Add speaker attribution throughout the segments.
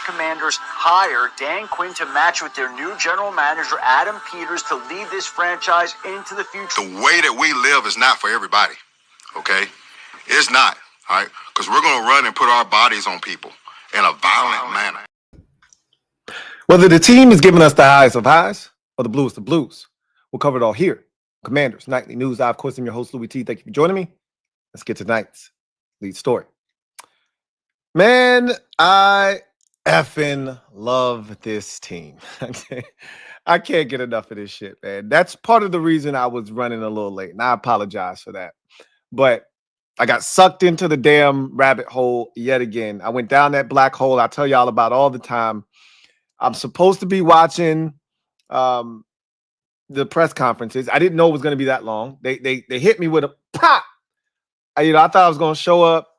Speaker 1: Commanders hire Dan Quinn to match with their new general manager, Adam Peters, to lead this franchise into the future.
Speaker 2: The way that we live is not for everybody, okay? It's not, all right? Because we're going to run and put our bodies on people in a violent manner.
Speaker 3: Whether the team is giving us the highs of highs or the blues of blues, we'll cover it all here. Commanders Nightly News. I, of course, am your host, Louie T. Thank you for joining me. Let's get to tonight's lead story. Man, I effing love this team. I can't get enough of this shit, man. That's part of the reason I was running a little late, and I apologize for that. But I got sucked into the damn rabbit hole yet again. I went down that black hole I tell y'all about all the time. I'm supposed to be watching the press conferences. I didn't know it was going to be that long. They hit me with a pop. I thought I was going to show up,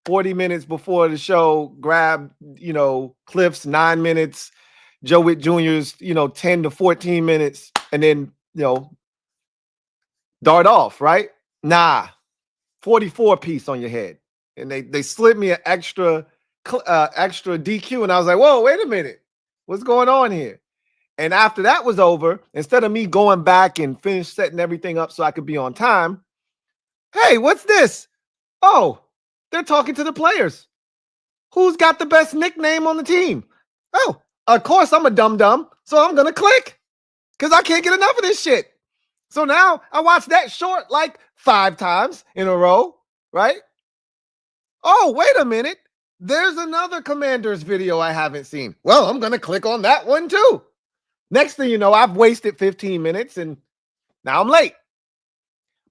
Speaker 3: 40 minutes before the show, grab, Kliff's 9 minutes, Joe Whitt Jr.'s, 10 to 14 minutes, and then, dart off, right? Nah, 44 piece on your head. And they slid me an extra DQ, and I was like, whoa, wait a minute. What's going on here? And after that was over, instead of me going back and finish setting everything up so I could be on time, hey, what's this? Oh, they're talking to the players. Who's got the best nickname on the team? Oh, of course, I'm a dum-dum, so I'm going to click because I can't get enough of this shit. So now I watched that short like 5 times in a row, right? Oh, wait a minute. There's another Commanders video I haven't seen. Well, I'm going to click on that one too. Next thing you know, I've wasted 15 minutes and now I'm late.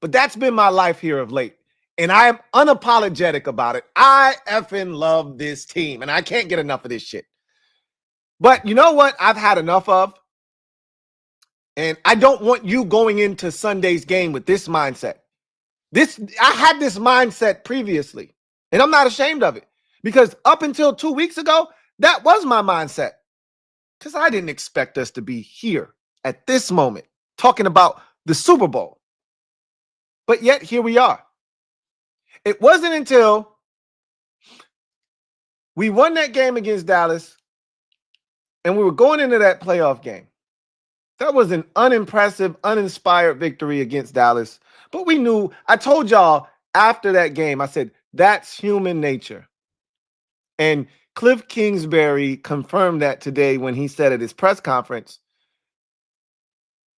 Speaker 3: But that's been my life here of late. And I am unapologetic about it. I effing love this team. And I can't get enough of this shit. But you know what I've had enough of? And I don't want you going into Sunday's game with this mindset. I had this mindset previously. And I'm not ashamed of it. Because up until 2 weeks ago, that was my mindset. Because I didn't expect us to be here at this moment talking about the Super Bowl. But yet, here we are. It wasn't until we won that game against Dallas and we were going into that playoff game. That was an unimpressive, uninspired victory against Dallas. But we knew, I told y'all after that game, I said, that's human nature. And Kliff Kingsbury confirmed that today when he said at his press conference,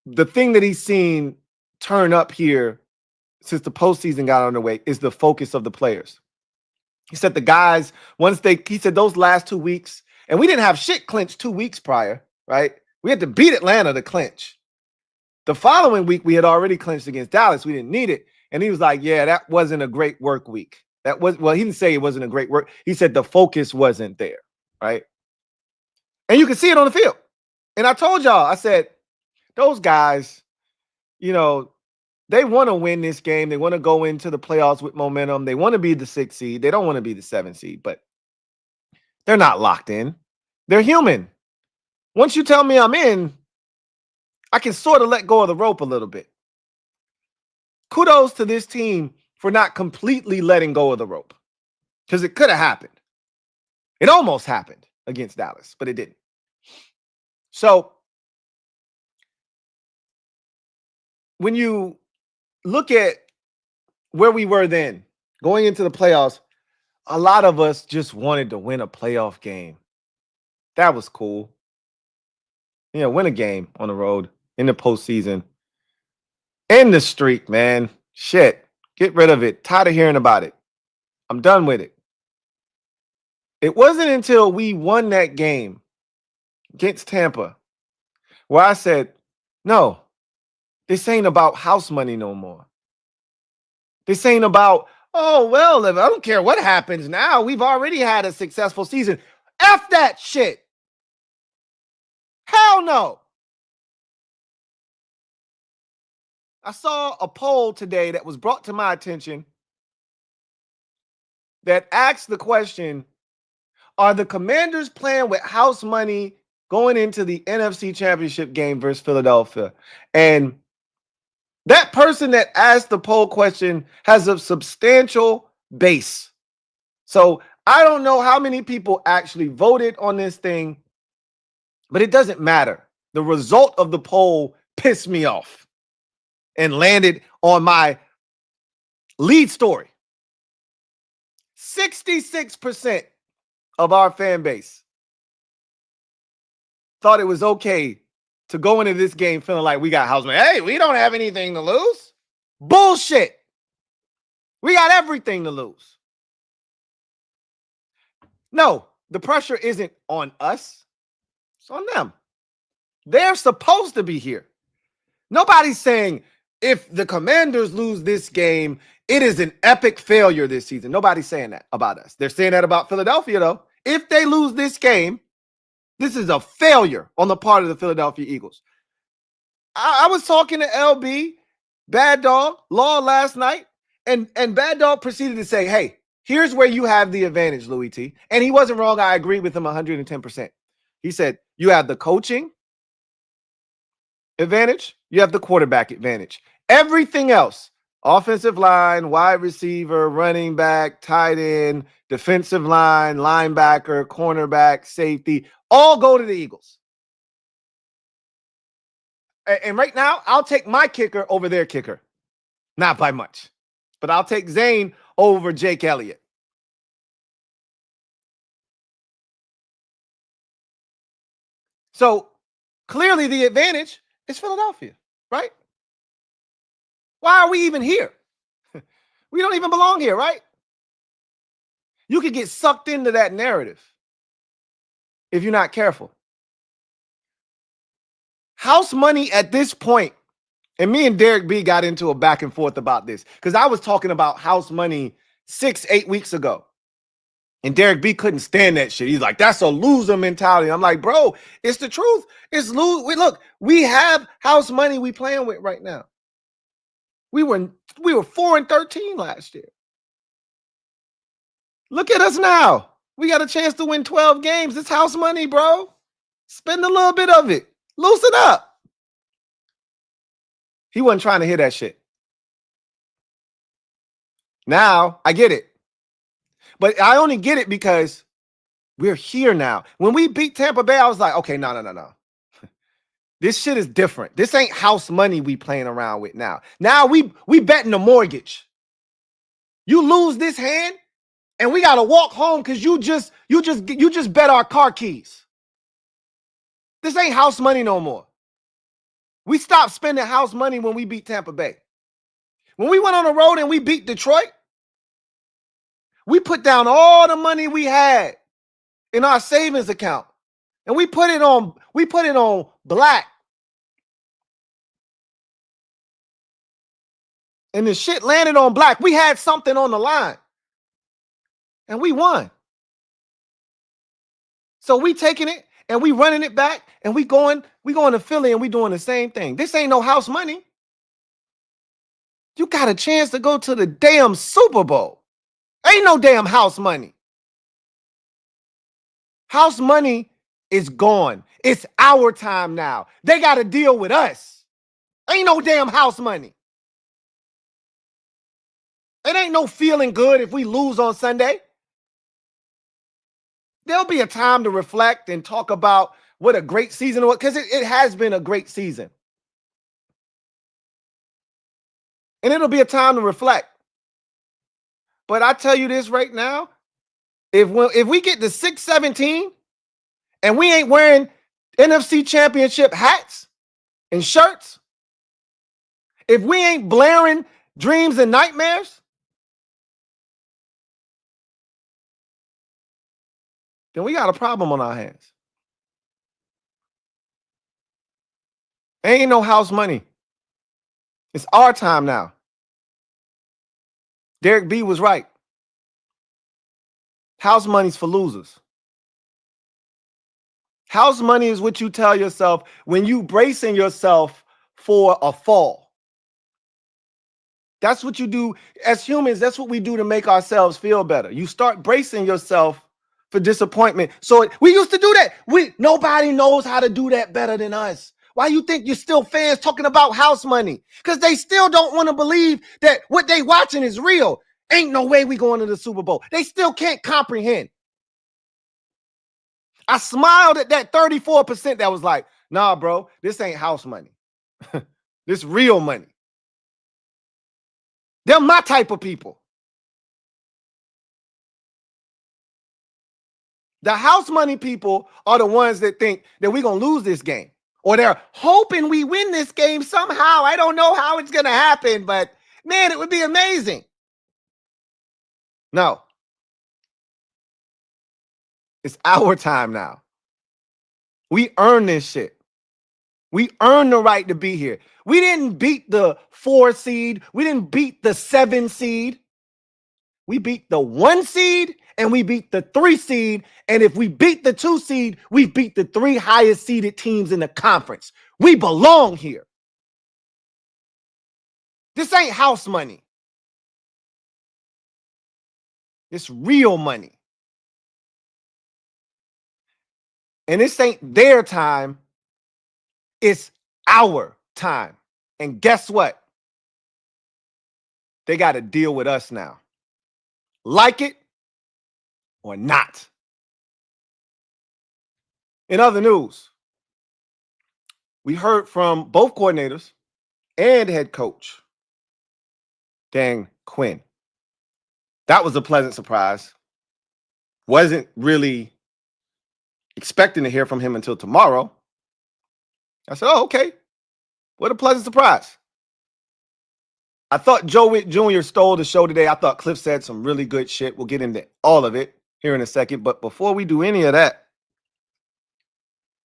Speaker 3: the thing that he's seen turn up here since the postseason got underway is the focus of the players. He said the guys, he said those last 2 weeks, and we didn't have shit clinched 2 weeks prior, right? We had to beat Atlanta to clinch. The following week, we had already clinched against Dallas. We didn't need it. And he was like, yeah, that wasn't a great work week. Well, he didn't say it wasn't a great work. He said the focus wasn't there, right? And you can see it on the field. And I told y'all, I said, those guys, they want to win this game. They want to go into the playoffs with momentum. They want to be the 6th seed. They don't want to be the 7th seed, but they're not locked in. They're human. Once you tell me I'm in, I can sort of let go of the rope a little bit. Kudos to this team for not completely letting go of the rope, because it could have happened. It almost happened against Dallas, but it didn't. So when you look at where we were then, going into the playoffs, a lot of us just wanted to win a playoff game. That was cool. Win a game on the road in the postseason. End the streak, man. Shit. Get rid of it. Tired of hearing about it. I'm done with it. It wasn't until we won that game against Tampa where I said, no, this ain't about house money no more. This ain't about, oh, well, I don't care what happens now. We've already had a successful season. F that shit. Hell no. I saw a poll today that was brought to my attention that asked the question, are the Commanders playing with house money going into the NFC Championship game versus Philadelphia? And that person that asked the poll question has a substantial base. So I don't know how many people actually voted on this thing, but it doesn't matter. The result of the poll pissed me off and landed on my lead story. 66% of our fan base thought it was okay to go into this game feeling like we got house money. Hey, we don't have anything to lose. Bullshit. We got everything to lose. No, the pressure isn't on us. It's on them. They're supposed to be here. Nobody's saying if the Commanders lose this game, it is an epic failure this season. Nobody's saying that about us. They're saying that about Philadelphia, though. If they lose this game, this is a failure on the part of the Philadelphia Eagles. I was talking to LB, Bad Dog, Law last night, and Bad Dog proceeded to say, hey, here's where you have the advantage, Louie T. And he wasn't wrong. I agree with him 110%. He said, you have the coaching advantage, you have the quarterback advantage. Everything else, offensive line, wide receiver, running back, tight end, defensive line, linebacker, cornerback, safety, all go to the Eagles. And right now, I'll take my kicker over their kicker. Not by much. But I'll take Zane over Jake Elliott. So clearly the advantage is Philadelphia, right? Why are we even here? We don't even belong here, right? You could get sucked into that narrative if you're not careful. House money at this point, and me and Derek B got into a back and forth about this because I was talking about house money 6-8 weeks ago. And Derek B couldn't stand that shit. He's like, that's a loser mentality. I'm like, bro, it's the truth. It's look, we have house money we playing with right now. We were 4-13 last year. Look at us now. We got a chance to win 12 games. It's house money, bro. Spend a little bit of it. Loosen up. He wasn't trying to hear that shit. Now, I get it. But I only get it because we're here now. When we beat Tampa Bay, I was like, okay, no. This shit is different. This ain't house money we playing around with now. Now we betting the mortgage. You lose this hand, and we gotta walk home because you just bet our car keys. This ain't house money no more. We stopped spending house money when we beat Tampa Bay. When we went on the road and we beat Detroit, we put down all the money we had in our savings account, and we put it on black. And the shit landed on black. We had something on the line, and we won. So we taking it and we running it back, and we going to Philly and we doing the same thing. This ain't no house money. You got a chance to go to the damn Super Bowl. Ain't no damn house money. House money is gone. It's our time now. They got to deal with us. Ain't no damn house money. It ain't no feeling good if we lose on Sunday. There'll be a time to reflect and talk about what a great season was, because it has been a great season. And it'll be a time to reflect. But I tell you this right now, if we get to 6-17 and we ain't wearing NFC Championship hats and shirts, if we ain't blaring dreams and nightmares, then we got a problem on our hands. Ain't no house money. It's our time now. Derek B was right. House money's for losers. House money is what you tell yourself when you bracing yourself for a fall. That's what you do as humans. That's what we do to make ourselves feel better. You start bracing yourself for disappointment. So we used to do that. Nobody knows how to do that better than us. Why you think you're still fans talking about house money? Because they still don't want to believe that what they watching is real. Ain't no way we going to the Super Bowl. They still can't comprehend. I smiled at that 34% that was like, nah, bro, this ain't house money. This real money. They're my type of people. The house money people are the ones that think that we're going to lose this game. Or they're hoping we win this game somehow. I don't know how it's going to happen, but man, it would be amazing. No. It's our time now. We earn this shit. We earn the right to be here. We didn't beat the 4 seed. We didn't beat the 7 seed. We beat the 1 seed and we beat the 3 seed. And if we beat the 2 seed, we beat the 3 highest seeded teams in the conference. We belong here. This ain't house money. It's real money. And this ain't their time. It's our time. And guess what? They got to deal with us now. Like it or not. In other news, we heard from both coordinators and head coach, Dan Quinn. That was a pleasant surprise. Wasn't really expecting to hear from him until tomorrow. I said, oh, okay. What a pleasant surprise. I thought Joe Whitt Jr. stole the show today. I thought Kliff said some really good shit. We'll get into all of it here in a second. But before we do any of that,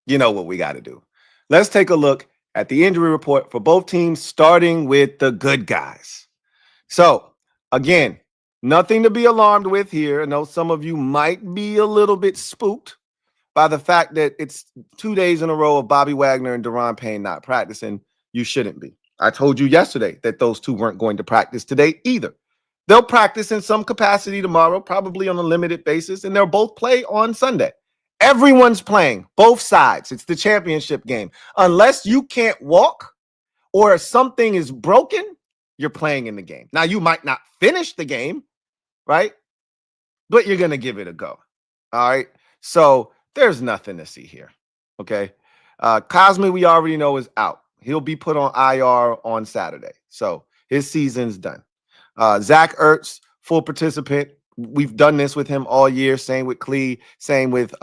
Speaker 3: you know what we got to do. Let's take a look at the injury report for both teams, starting with the good guys. So, again, nothing to be alarmed with here. I know some of you might be a little bit spooked by the fact that it's 2 days in a row of Bobby Wagner and Daron Payne not practicing. You shouldn't be. I told you yesterday that those two weren't going to practice today either. They'll practice in some capacity tomorrow, probably on a limited basis, and they'll both play on Sunday. Everyone's playing, both sides. It's the championship game. Unless you can't walk or something is broken, you're playing in the game. Now, you might not finish the game, right? But you're going to give it a go. All right? So there's nothing to see here, okay? Cosme, we already know, is out. He'll be put on IR on Saturday. So his season's done. Zach Ertz, full participant. We've done this with him all year. Same with Klee. Same with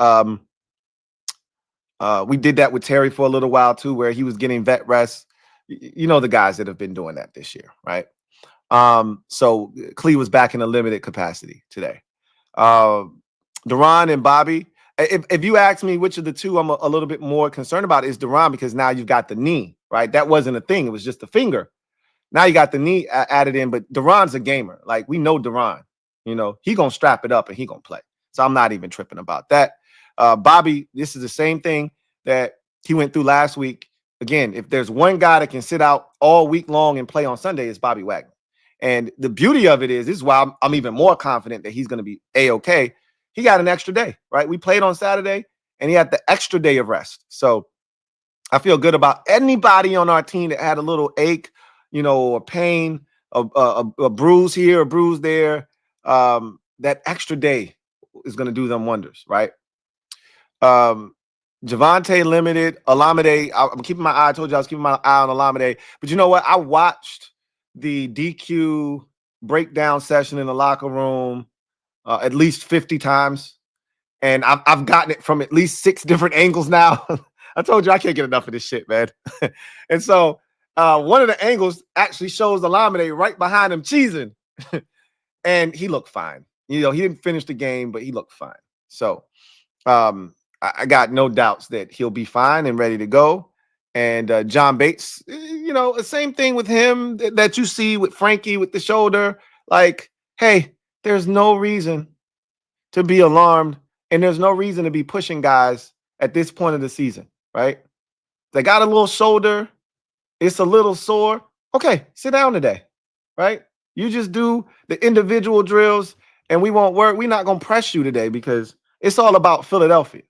Speaker 3: we did that with Terry for a little while too, where he was getting vet rest. You know the guys that have been doing that this year, right? So Klee was back in a limited capacity today. Daron and Bobby. If you ask me which of the two I'm a little bit more concerned about, is Daron, because now you've got the knee, right? That wasn't a thing. It was just the finger. Now you got the knee added in, but Daron's a gamer. Like, we know Daron. You know, he going to strap it up and he going to play. So I'm not even tripping about that. Bobby, this is the same thing that he went through last week. Again, if there's one guy that can sit out all week long and play on Sunday, it's Bobby Wagner. And the beauty of it is, this is why I'm even more confident that he's going to be A-okay. He got an extra day, right? We played on Saturday, and he had the extra day of rest. So I feel good about anybody on our team that had a little ache, you know, a pain, a bruise here, a bruise there. That extra day is going to do them wonders, right? Javonte limited. Olamide, I'm keeping my eye. I told you I was keeping my eye on Olamide. But you know what? I watched the DQ breakdown session in the locker room at least 50 times. And I've gotten it from at least 6 different angles now. I told you I can't get enough of this shit, man. And so one of the angles actually shows Olamide right behind him cheesing. And he looked fine. You know, he didn't finish the game, but he looked fine. So I got no doubts that he'll be fine and ready to go. And John Bates, you know, the same thing with him that you see with Frankie with the shoulder. Like, hey, there's no reason to be alarmed, and there's no reason to be pushing guys at this point of the season, right? They got a little shoulder. It's a little sore. Okay, sit down today, right? You just do the individual drills, and we won't work. We're not going to press you today because it's all about Philadelphia.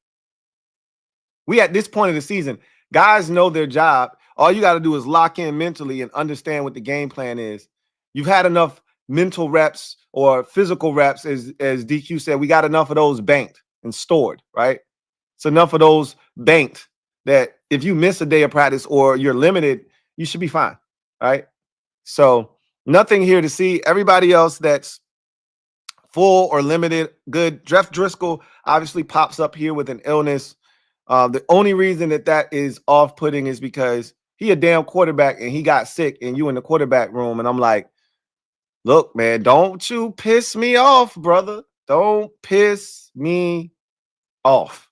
Speaker 3: We at this point of the season, guys know their job. All you got to do is lock in mentally and understand what the game plan is. You've had enough mental reps or physical reps, as DQ said, we got enough of those banked and stored, right? It's enough of those banked that if you miss a day of practice or you're limited, you should be fine, right? So nothing here to see. Everybody else that's full or limited, good. Jeff Driscoll obviously pops up here with an illness. The only reason that is off-putting is because he a damn quarterback and he got sick and you in the quarterback room. And I'm like, look, man, don't you piss me off, brother. Don't piss me off.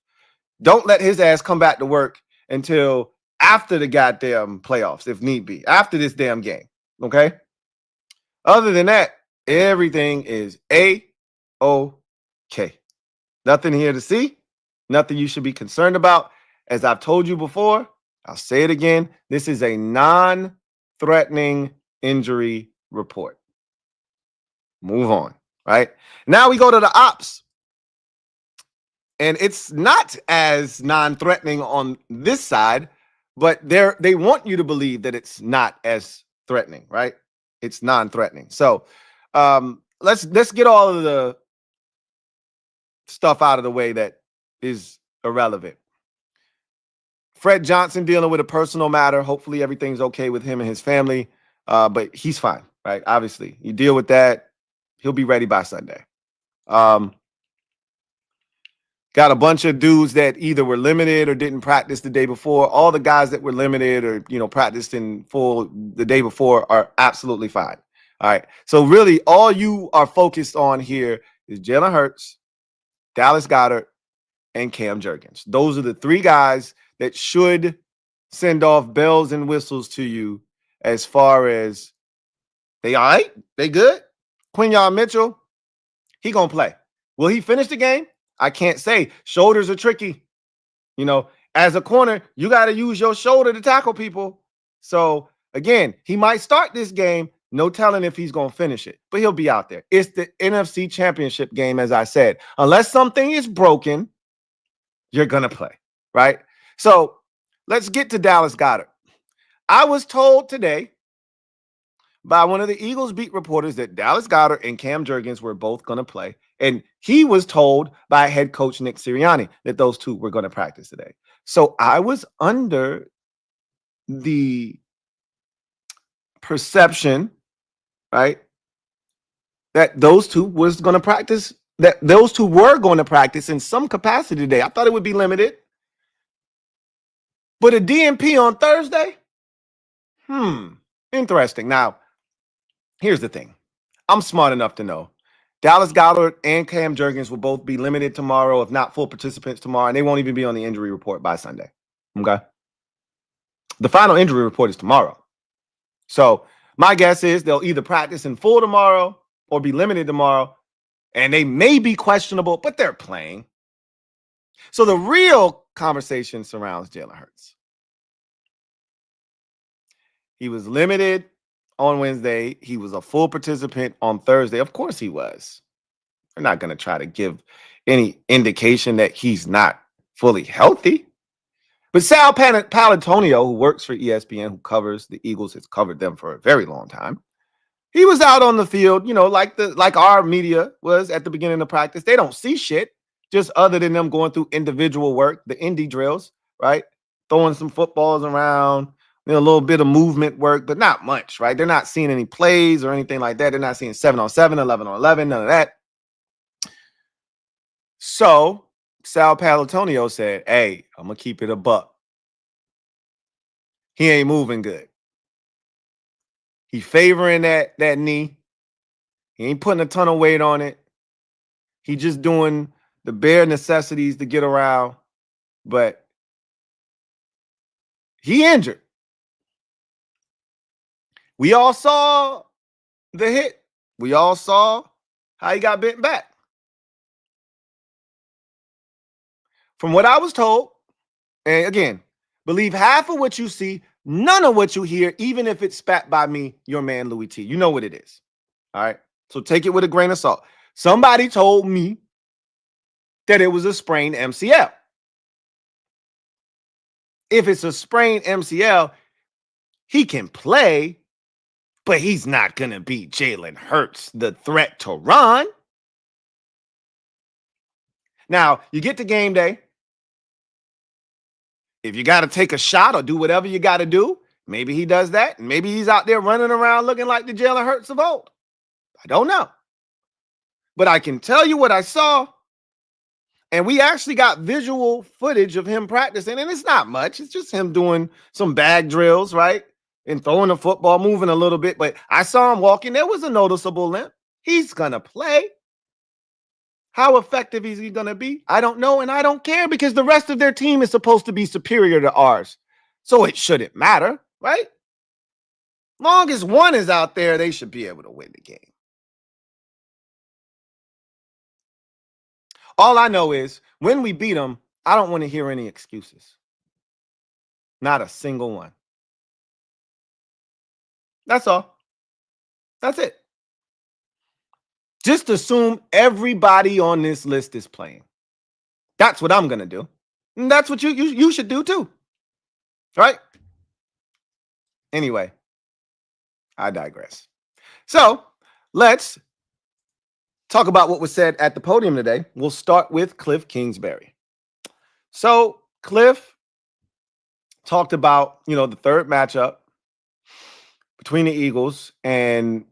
Speaker 3: Don't let his ass come back to work until after the goddamn playoffs, if need be, after this damn game. Okay. Other than that, everything is A-OK. Nothing here to see. Nothing you should be concerned about. As I've told you before, I'll say it again. This is a non-threatening injury report. Move on, right? Now we go to the ops. And it's not as non-threatening on this side, but they want you to believe that it's not as threatening, right? It's non-threatening. So let's get all of the stuff out of the way that is irrelevant. Fred Johnson dealing with a personal matter. Hopefully everything's okay with him and his family, but he's fine, right? Obviously, you deal with that. He'll be ready by Sunday. Got a bunch of dudes that either were limited or didn't practice the day before. All the guys that were limited or, practiced in full the day before are absolutely fine. All right. So really all you are focused on here is Jalen Hurts, Dallas Goedert, and Cam Jurgens. Those are the three guys that should send off bells and whistles to you as far as they all right, they good. Quinn Mitchell, he gonna play. Will he finish the game? I can't say. Shoulders are tricky. As a corner, you got to use your shoulder to tackle people. So, again, he might start this game. No telling if he's going to finish it, but he'll be out there. It's the NFC Championship game, as I said. Unless something is broken, you're going to play, right? So, let's get to Dallas Goedert. I was told today by one of the Eagles beat reporters that Dallas Goedert and Cam Jurgens were both going to play. And he was told by head coach Nick Sirianni that those two were going to practice today. So I was under the perception, right, that those two were going to practice in some capacity today. I thought it would be limited. But a DNP on Thursday? Interesting. Now, here's the thing. I'm smart enough to know Dallas Goedert and Cam Jurgens will both be limited tomorrow, if not full participants tomorrow, and they won't even be on the injury report by Sunday. Okay? The final injury report is tomorrow. So my guess is they'll either practice in full tomorrow or be limited tomorrow, and they may be questionable, but they're playing. So the real conversation surrounds Jalen Hurts. He was limited on Wednesday. He was a full participant on Thursday. Of course he was. They're not going to try to give any indication that he's not fully healthy. But Sal Palantonio, who works for ESPN, who covers the Eagles, has covered them for a very long time. He was out on the field, like our media was at the beginning of practice. They don't see shit, just other than them going through individual work, the indie drills, right? Throwing some footballs around, a little bit of movement work, but not much, right? They're not seeing any plays or anything like that. They're not seeing 7-on-7, 11-on-11, none of that. So Sal Palantonio said, hey, I'm going to keep it a buck. He ain't moving good. He favoring that knee. He ain't putting a ton of weight on it. He just doing the bare necessities to get around, but he injured. We all saw the hit. We all saw how he got bent back. From what I was told, and again, believe half of what you see, none of what you hear, even if it's spat by me, your man Louie T. You know what it is. All right? So take it with a grain of salt. Somebody told me that it was a sprained MCL. If it's a sprained MCL, he can play, but he's not going to beat Jalen Hurts, the threat to run. Now, you get to game day. If you got to take a shot or do whatever you got to do, maybe he does that. And maybe he's out there running around looking like the Jalen Hurts of old. I don't know. But I can tell you what I saw. And we actually got visual footage of him practicing. And it's not much. It's just him doing some bag drills, right? And throwing the football, moving a little bit. But I saw him walking. There was a noticeable limp. He's going to play. How effective is he going to be? I don't know, and I don't care because the rest of their team is supposed to be superior to ours. So it shouldn't matter, right? Long as one is out there, they should be able to win the game. All I know is when we beat them, I don't want to hear any excuses. Not a single one. That's all. That's it. Just assume everybody on this list is playing. That's what I'm going to do. And that's what you should do too. Right? Anyway, I digress. So let's talk about what was said at the podium today. We'll start with Kliff Kingsbury. So Kliff talked about, the third matchup between the Eagles and,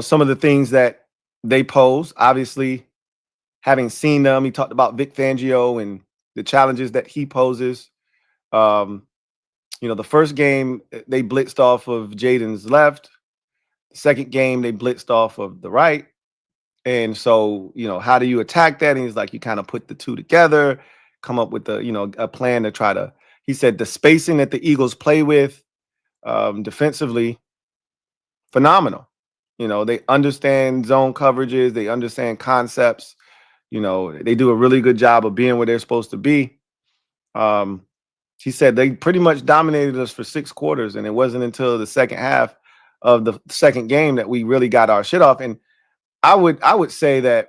Speaker 3: some of the things that they pose. Obviously, having seen them, he talked about Vic Fangio and the challenges that he poses. The first game, they blitzed off of Jaden's left. The second game, they blitzed off of the right. And so, how do you attack that? And he's like, you kind of put the two together, come up with a plan to try to, he said, the spacing that the Eagles play with defensively, phenomenal. They understand zone coverages. They understand concepts. They do a really good job of being where they're supposed to be. He said they pretty much dominated us for 6 quarters, and it wasn't until the second half of the second game that we really got our shit off. And I would say that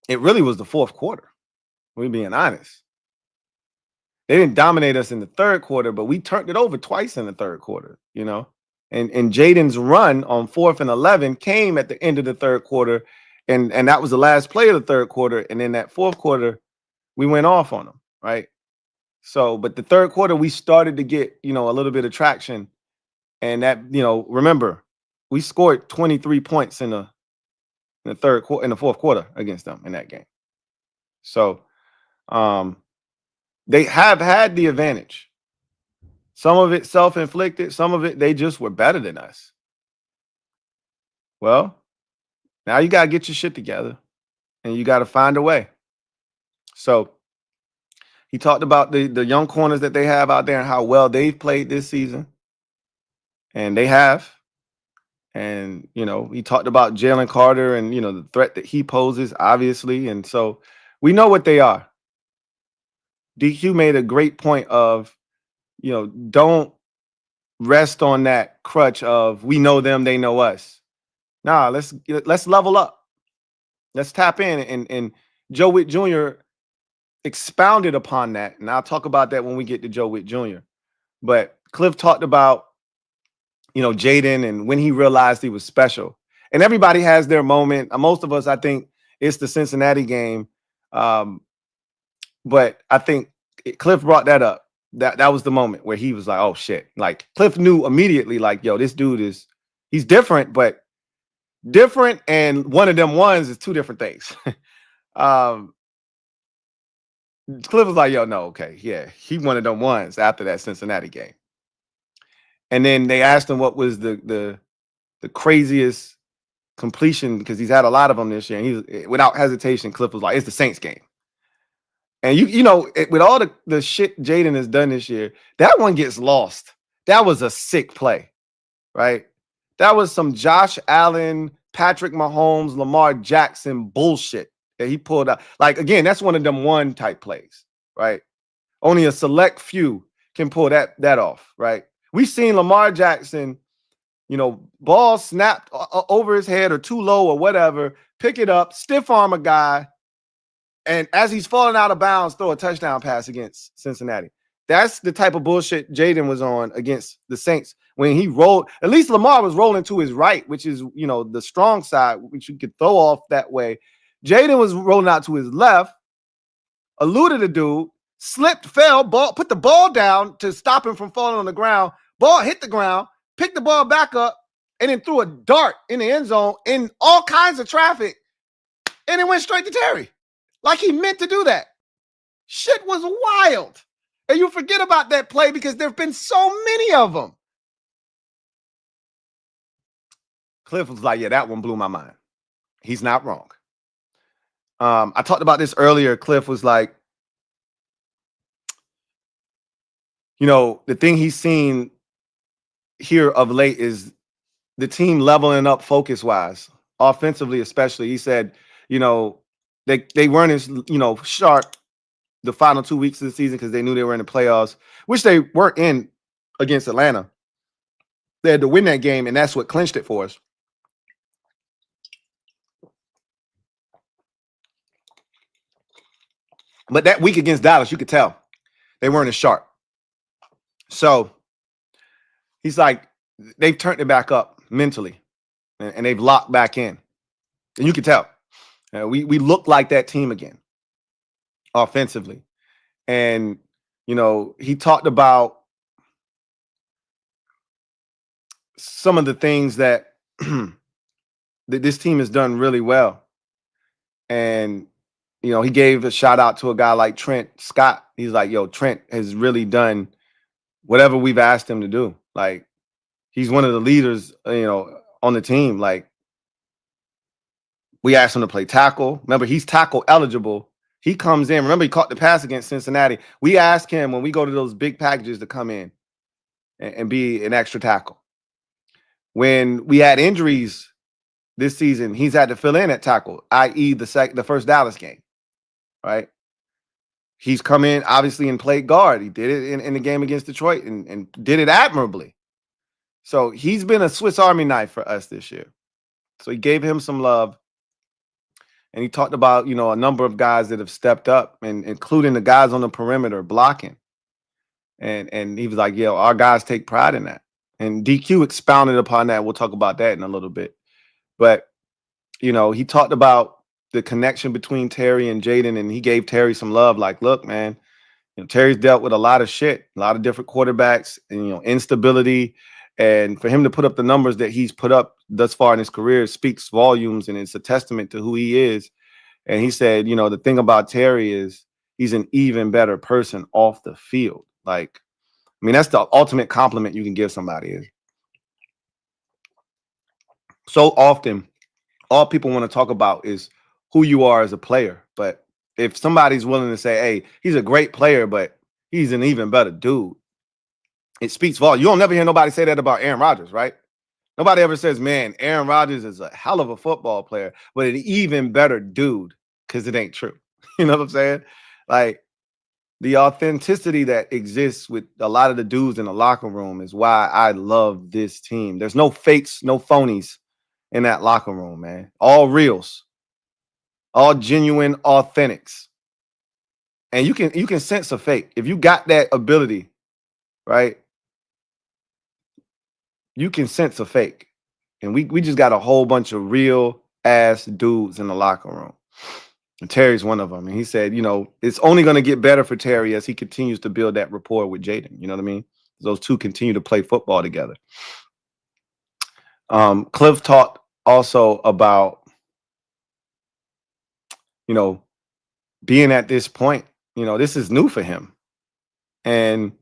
Speaker 3: it really was the fourth quarter. We're being honest. They didn't dominate us in the third quarter, but we turned it over twice in the third quarter, And Jaden's run on 4th and 11 came at the end of the third quarter, and that was the last play of the third quarter. And in that fourth quarter, we went off on them, right? So, but the third quarter, we started to get, a little bit of traction. And that, remember, we scored 23 points in the fourth quarter against them in that game. So, they have had the advantage. Some of it self-inflicted. Some of it, they just were better than us. Well, now you got to get your shit together and you got to find a way. So he talked about the young corners that they have out there and how well they've played this season. And they have. And, he talked about Jalen Carter and, the threat that he poses, obviously. And so we know what they are. DQ made a great point of, don't rest on that crutch of we know them, they know us. Nah, let's level up. Let's tap in. And Joe Whitt Jr. expounded upon that. And I'll talk about that when we get to Joe Whitt Jr. But Kliff talked about, Jaden and when he realized he was special. And everybody has their moment. Most of us, I think, it's the Cincinnati game. But I think Kliff brought that up. That was the moment where he was like, oh, shit. Like, Kliff knew immediately, like, yo, this dude he's different, but different and one of them ones is two different things. Kliff was like, yo, no, okay. Yeah, he one of them ones after that Cincinnati game. And then they asked him what was the craziest completion, because he's had a lot of them this year. And he's, without hesitation, Kliff was like, it's the Saints game. And with all the shit Jaden has done this year, that one gets lost. That was a sick play, right? That was some Josh Allen, Patrick Mahomes, Lamar Jackson bullshit that he pulled out. Like, again, that's one of them one type plays, right? Only a select few can pull that off, right? We've seen Lamar Jackson, ball snapped over his head or too low or whatever, pick it up, stiff arm a guy, and as he's falling out of bounds, throw a touchdown pass against Cincinnati. That's the type of bullshit Jaden was on against the Saints when he rolled. At least Lamar was rolling to his right, which is, you know, the strong side, which you could throw off that way. Jaden was rolling out to his left, eluded the dude, slipped, fell, ball, put the ball down to stop him from falling on the ground. Ball hit the ground, picked the ball back up, and then threw a dart in the end zone in all kinds of traffic, and it went straight to Terry. Like he meant to do that. Shit was wild. And you forget about that play because there have been so many of them. Kliff was like, yeah, that one blew my mind. He's not wrong. I talked about this earlier. Kliff was like, you know, the thing he's seen here of late is the team leveling up focus-wise, offensively especially. He said, you know, they weren't as, you know, sharp the final 2 weeks of the season because they knew they were in the playoffs, which they weren't in against Atlanta. They had to win that game, and that's what clinched it for us. But that week against Dallas, you could tell they weren't as sharp. So he's like, they've turned it back up mentally, and they've locked back in. And you can tell. We look like that team again, offensively. And, you know, he talked about some of the things that, that this team has done really well. And, you know, he gave a shout out to a guy like Trent Scott. He's like, yo, Trent has really done whatever we've asked him to do. Like, he's one of the leaders, you know, on the team. Like, we asked him to play tackle. Remember, he's tackle eligible. He comes in. Remember, he caught the pass against Cincinnati. We ask him when we go to those big packages to come in and be an extra tackle. When we had injuries this season, he's had to fill in at tackle, i.e. the first Dallas game, right? He's come in, obviously, and played guard. He did it in the game against Detroit and did it admirably. So he's been a Swiss Army knife for us this year. So he gave him some love. And he talked about, you know, a number of guys that have stepped up, and including the guys on the perimeter blocking. And he was like, yo, our guys take pride in that. And DQ expounded upon that. We'll talk about that in a little bit. But, you know, he talked about the connection between Terry and Jaden, and he gave Terry some love. Like, look, man, you know, Terry's dealt with a lot of shit, a lot of different quarterbacks, and, you know, instability. And for him to put up the numbers that he's put up thus far in his career speaks volumes, and it's a testament to who he is. And he said, you know, the thing about Terry is he's an even better person off the field. Like, I mean, that's the ultimate compliment you can give somebody. Is so often all people want to talk about is who you are as a player. But if somebody's willing to say, hey, he's a great player, but he's an even better dude, it speaks volume. You don't never hear nobody say that about Aaron Rodgers, right? Nobody ever says, man, Aaron Rodgers is a hell of a football player, but an even better dude, because it ain't true. You know what I'm saying? Like, the authenticity that exists with a lot of the dudes in the locker room is why I love this team. There's no fakes, no phonies in that locker room, man. All reals, all genuine authentics. And you can sense a fake. If you got that ability, right? You can sense a fake. And we just got a whole bunch of real ass dudes in the locker room. And Terry's one of them. And he said, you know, it's only going to get better for Terry as he continues to build that rapport with Jaden. You know what I mean? Those two continue to play football together. Kliff talked also about, you know, being at this point. You know, this is new for him. And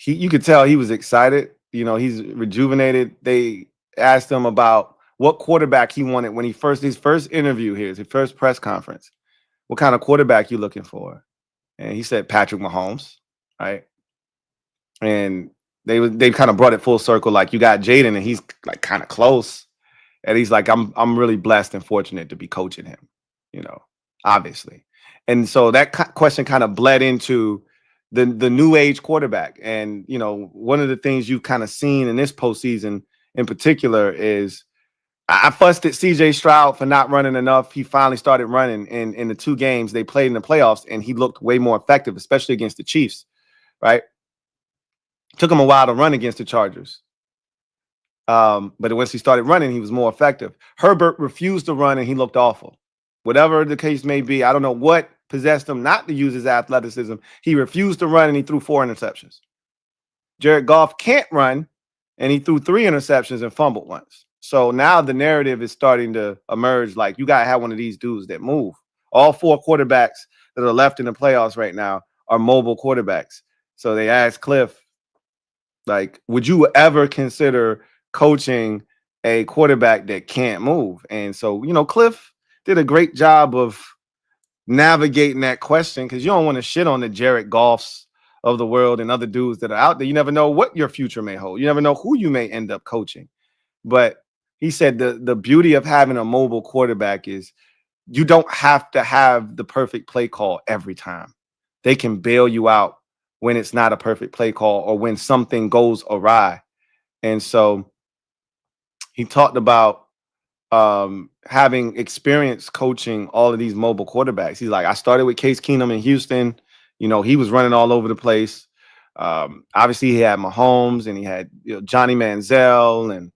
Speaker 3: you could tell he was excited. You know, he's rejuvenated. They asked him about what quarterback he wanted when his first interview here, his first press conference. What kind of quarterback you looking for? And he said Patrick Mahomes, right? And they kind of brought it full circle. Like, you got Jaden, and he's like kind of close. And he's like, I'm really blessed and fortunate to be coaching him, you know, obviously. And so that question kind of bled into the new age quarterback. And, you know, one of the things you've kind of seen in this postseason in particular is I fussed at CJ Stroud for not running enough. He finally started running in the two games they played in the playoffs, and he looked way more effective, especially against the Chiefs, right? Took him a while to run against the Chargers. But once he started running, he was more effective. Herbert refused to run and he looked awful. Whatever the case may be, I don't know what possessed him not to use his athleticism. He refused to run and he threw 4 interceptions. Jared Goff can't run and he threw 3 interceptions and fumbled once. So now the narrative is starting to emerge like you got to have one of these dudes that move. All 4 quarterbacks that are left in the playoffs right now are mobile quarterbacks. So they asked Kliff, like, would you ever consider coaching a quarterback that can't move? And so, you know, Kliff did a great job of navigating that question because you don't want to shit on the Jared Goffs of the world and other dudes that are out there. You never know what your future may hold. You never know who you may end up coaching. But he said the beauty of having a mobile quarterback is you don't have to have the perfect play call every time. They can bail you out when it's not a perfect play call or when something goes awry. And so he talked about having experience coaching all of these mobile quarterbacks. He's like, I started with Case Keenum in Houston. You know, he was running all over the place. Obviously, he had Mahomes and he had Johnny Manziel and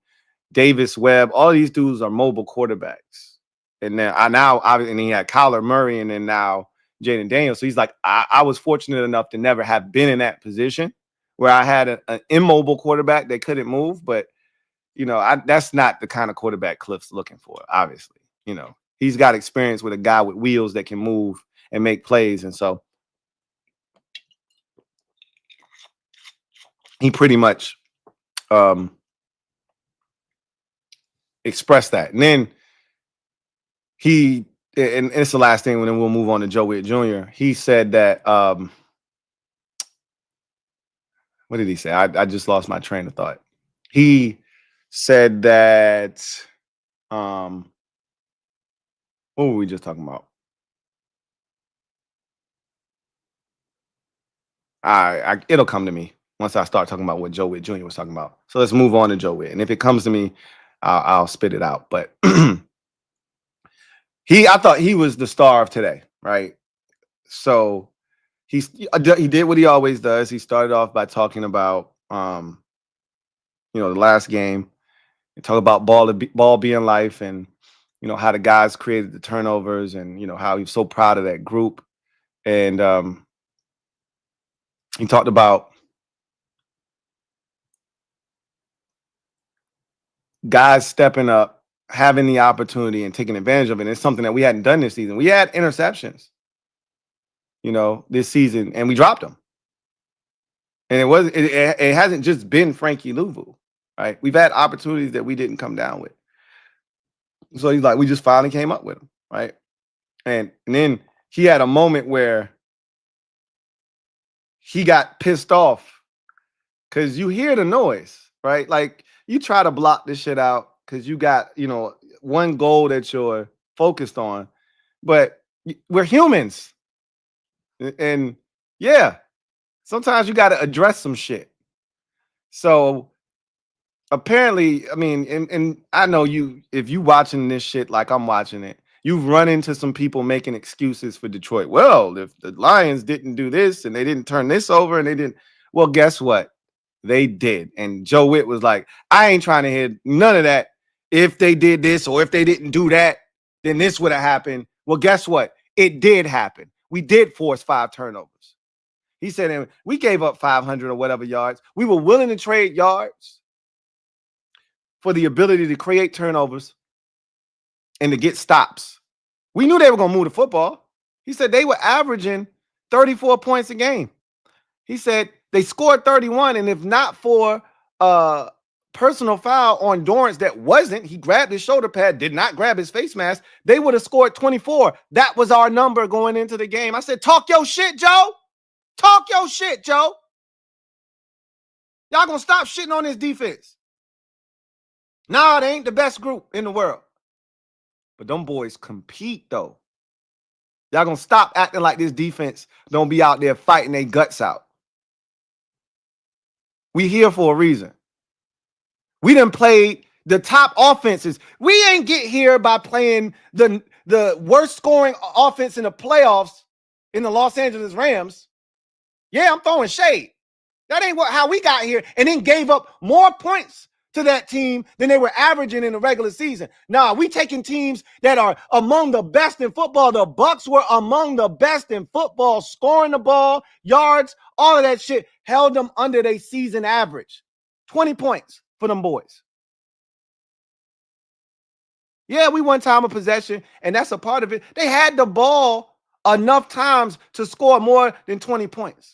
Speaker 3: Davis Webb. All of these dudes are mobile quarterbacks. And then and he had Kyler Murray and then now Jaden Daniels. So he's like, I was fortunate enough to never have been in that position where I had an immobile quarterback that couldn't move. But, you know, that's not the kind of quarterback Kliff's looking for, obviously. You know, he's got experience with a guy with wheels that can move and make plays. And so he pretty much expressed that. And then and it's the last thing, and then we'll move on to Joe Whitt Jr. He said that, what did he say? I just lost my train of thought. He said that, what were we just talking about? It'll come to me once I start talking about what Joe Whitt Jr. was talking about. So let's move on to Joe Whitt. And if it comes to me, I'll spit it out. But I thought he was the star of today, right? So he did what he always does. He started off by talking about, the last game. He talked about ball being life and, you know, how the guys created the turnovers and, you know, how he's so proud of that group. And he talked about guys stepping up, having the opportunity and taking advantage of it. And it's something that we hadn't done this season. We had interceptions, you know, this season, and we dropped them. And it hasn't just been Frankie Louvu, right? We've had opportunities that we didn't come down with. So he's like, we just finally came up with them, right? And then he had a moment where he got pissed off because you hear the noise, right? Like you try to block this shit out because you got, you know, one goal that you're focused on, but we're humans. And yeah, sometimes you got to address some shit. So apparently, I mean, and I know if you watching this shit like I'm watching it, you've run into some people making excuses for Detroit. Well, if the Lions didn't do this and they didn't turn this over and they didn't, well, guess what? They did. And Joe Whitt was like, I ain't trying to hear none of that. If they did this or if they didn't do that, then this would have happened. Well, guess what? It did happen. We did force 5 turnovers. He said, and we gave up 500 or whatever yards. We were willing to trade yards for the ability to create turnovers and to get stops. We knew they were going to move the football. He said they were averaging 34 points a game. He said they scored 31, and if not for personal foul on Dorrance that wasn't, he grabbed his shoulder pad, did not grab his face mask, they would have scored 24. That was our number going into the game. I said, talk your shit, Joe. Talk your shit, Joe. Y'all gonna stop shitting on this defense. Nah, they ain't the best group in the world. But them boys compete, though. Y'all gonna stop acting like this defense don't be out there fighting their guts out. We here for a reason. We done played the top offenses. We ain't get here by playing the worst scoring offense in the playoffs in the Los Angeles Rams. Yeah, I'm throwing shade. That ain't how we got here, and then gave up more points to that team than they were averaging in the regular season. Nah, we taking teams that are among the best in football. The Bucks were among the best in football, scoring the ball, yards, all of that shit, held them under their season average. 20 points for them boys. Yeah, we won time of possession, and that's a part of it. They had the ball enough times to score more than 20 points.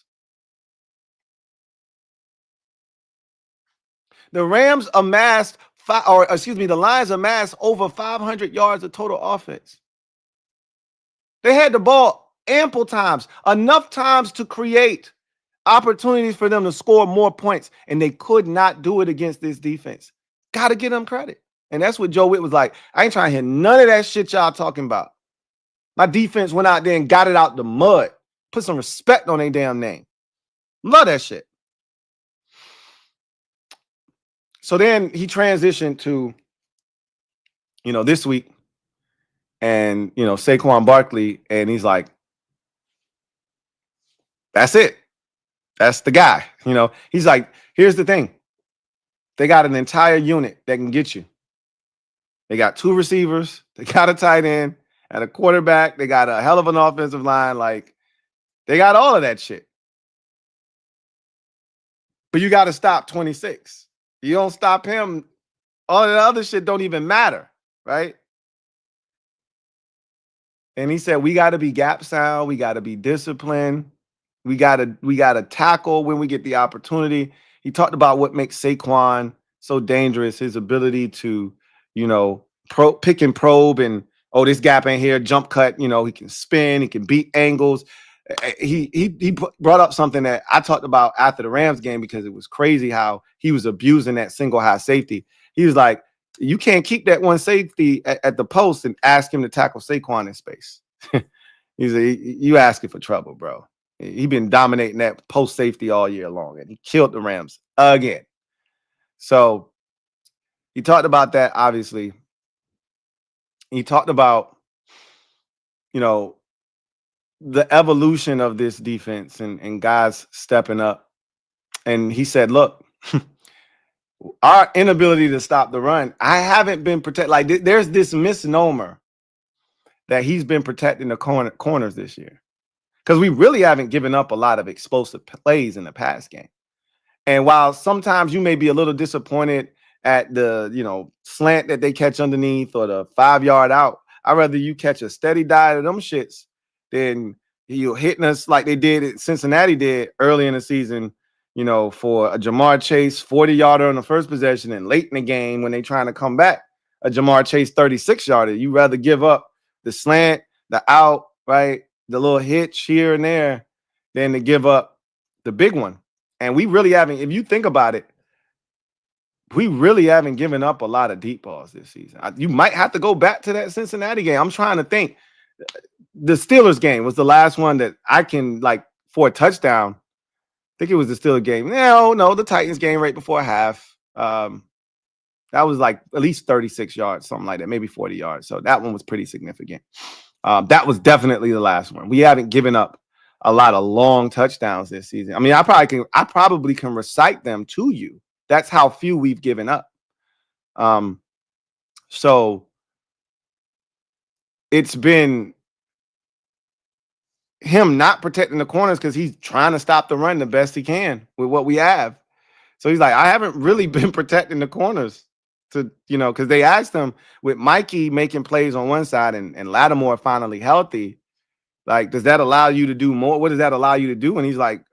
Speaker 3: The Rams amassed, the Lions amassed over 500 yards of total offense. They had the ball ample times, enough times to create opportunities for them to score more points, and they could not do it against this defense. Got to give them credit. And that's what Joe Whitt was like. I ain't trying to hear none of that shit y'all talking about. My defense went out there and got it out the mud. Put some respect on their damn name. Love that shit. So then he transitioned to, this week, and, Saquon Barkley, and he's like, that's it. That's the guy. He's like, here's the thing. They got an entire unit that can get you. They got 2 receivers. They got a tight end and a quarterback. They got a hell of an offensive line. Like, they got all of that shit. But you got to stop 26. You don't stop him, all the other shit don't even matter, right? And he said, we got to be gap sound. We got to be disciplined. We got to tackle when we get the opportunity. He talked about what makes Saquon so dangerous, his ability to, pick and probe and, this gap ain't here, jump cut, he can spin, he can beat angles. He brought up something that I talked about after the Rams game because it was crazy how he was abusing that single high safety. He was like, you can't keep that one safety at the post and ask him to tackle Saquon in space. He's like, you asking for trouble, bro. He been dominating that post safety all year long, and he killed the Rams again. So he talked about that, obviously. He talked about, the evolution of this defense and guys stepping up. And he said, look, our inability to stop the run, I haven't been protected. Like, there's this misnomer that he's been protecting the corners this year, because we really haven't given up a lot of explosive plays in the pass game. And while sometimes you may be a little disappointed at the, slant that they catch underneath or the 5-yard out, I'd rather you catch a steady diet of them shits than you hitting us like they did, Cincinnati did early in the season, for a Jamar Chase 40-yarder on the first possession, and late in the game when they trying to come back, a Jamar Chase 36-yarder. You rather give up the slant, the out, right, the little hitch here and there, than to give up the big one. And we really haven't, if you think about it, we really haven't given up a lot of deep balls this season. You might have to go back to that Cincinnati game. I'm trying to think. The Steelers game was the last one that I can, like, for a touchdown. I think it was the Steelers game. No, the Titans game right before half. That was like at least 36 yards, something like that, maybe 40 yards. So that one was pretty significant. That was definitely the last one. We haven't given up a lot of long touchdowns this season. I mean, I probably can recite them to you. That's how few we've given up. So it's been him not protecting the corners because he's trying to stop the run the best he can with what we have. So he's like, I haven't really been protecting the corners because they asked him with Mikey making plays on one side and Lattimore finally healthy. Like, does that allow you to do more? What does that allow you to do? And he's like,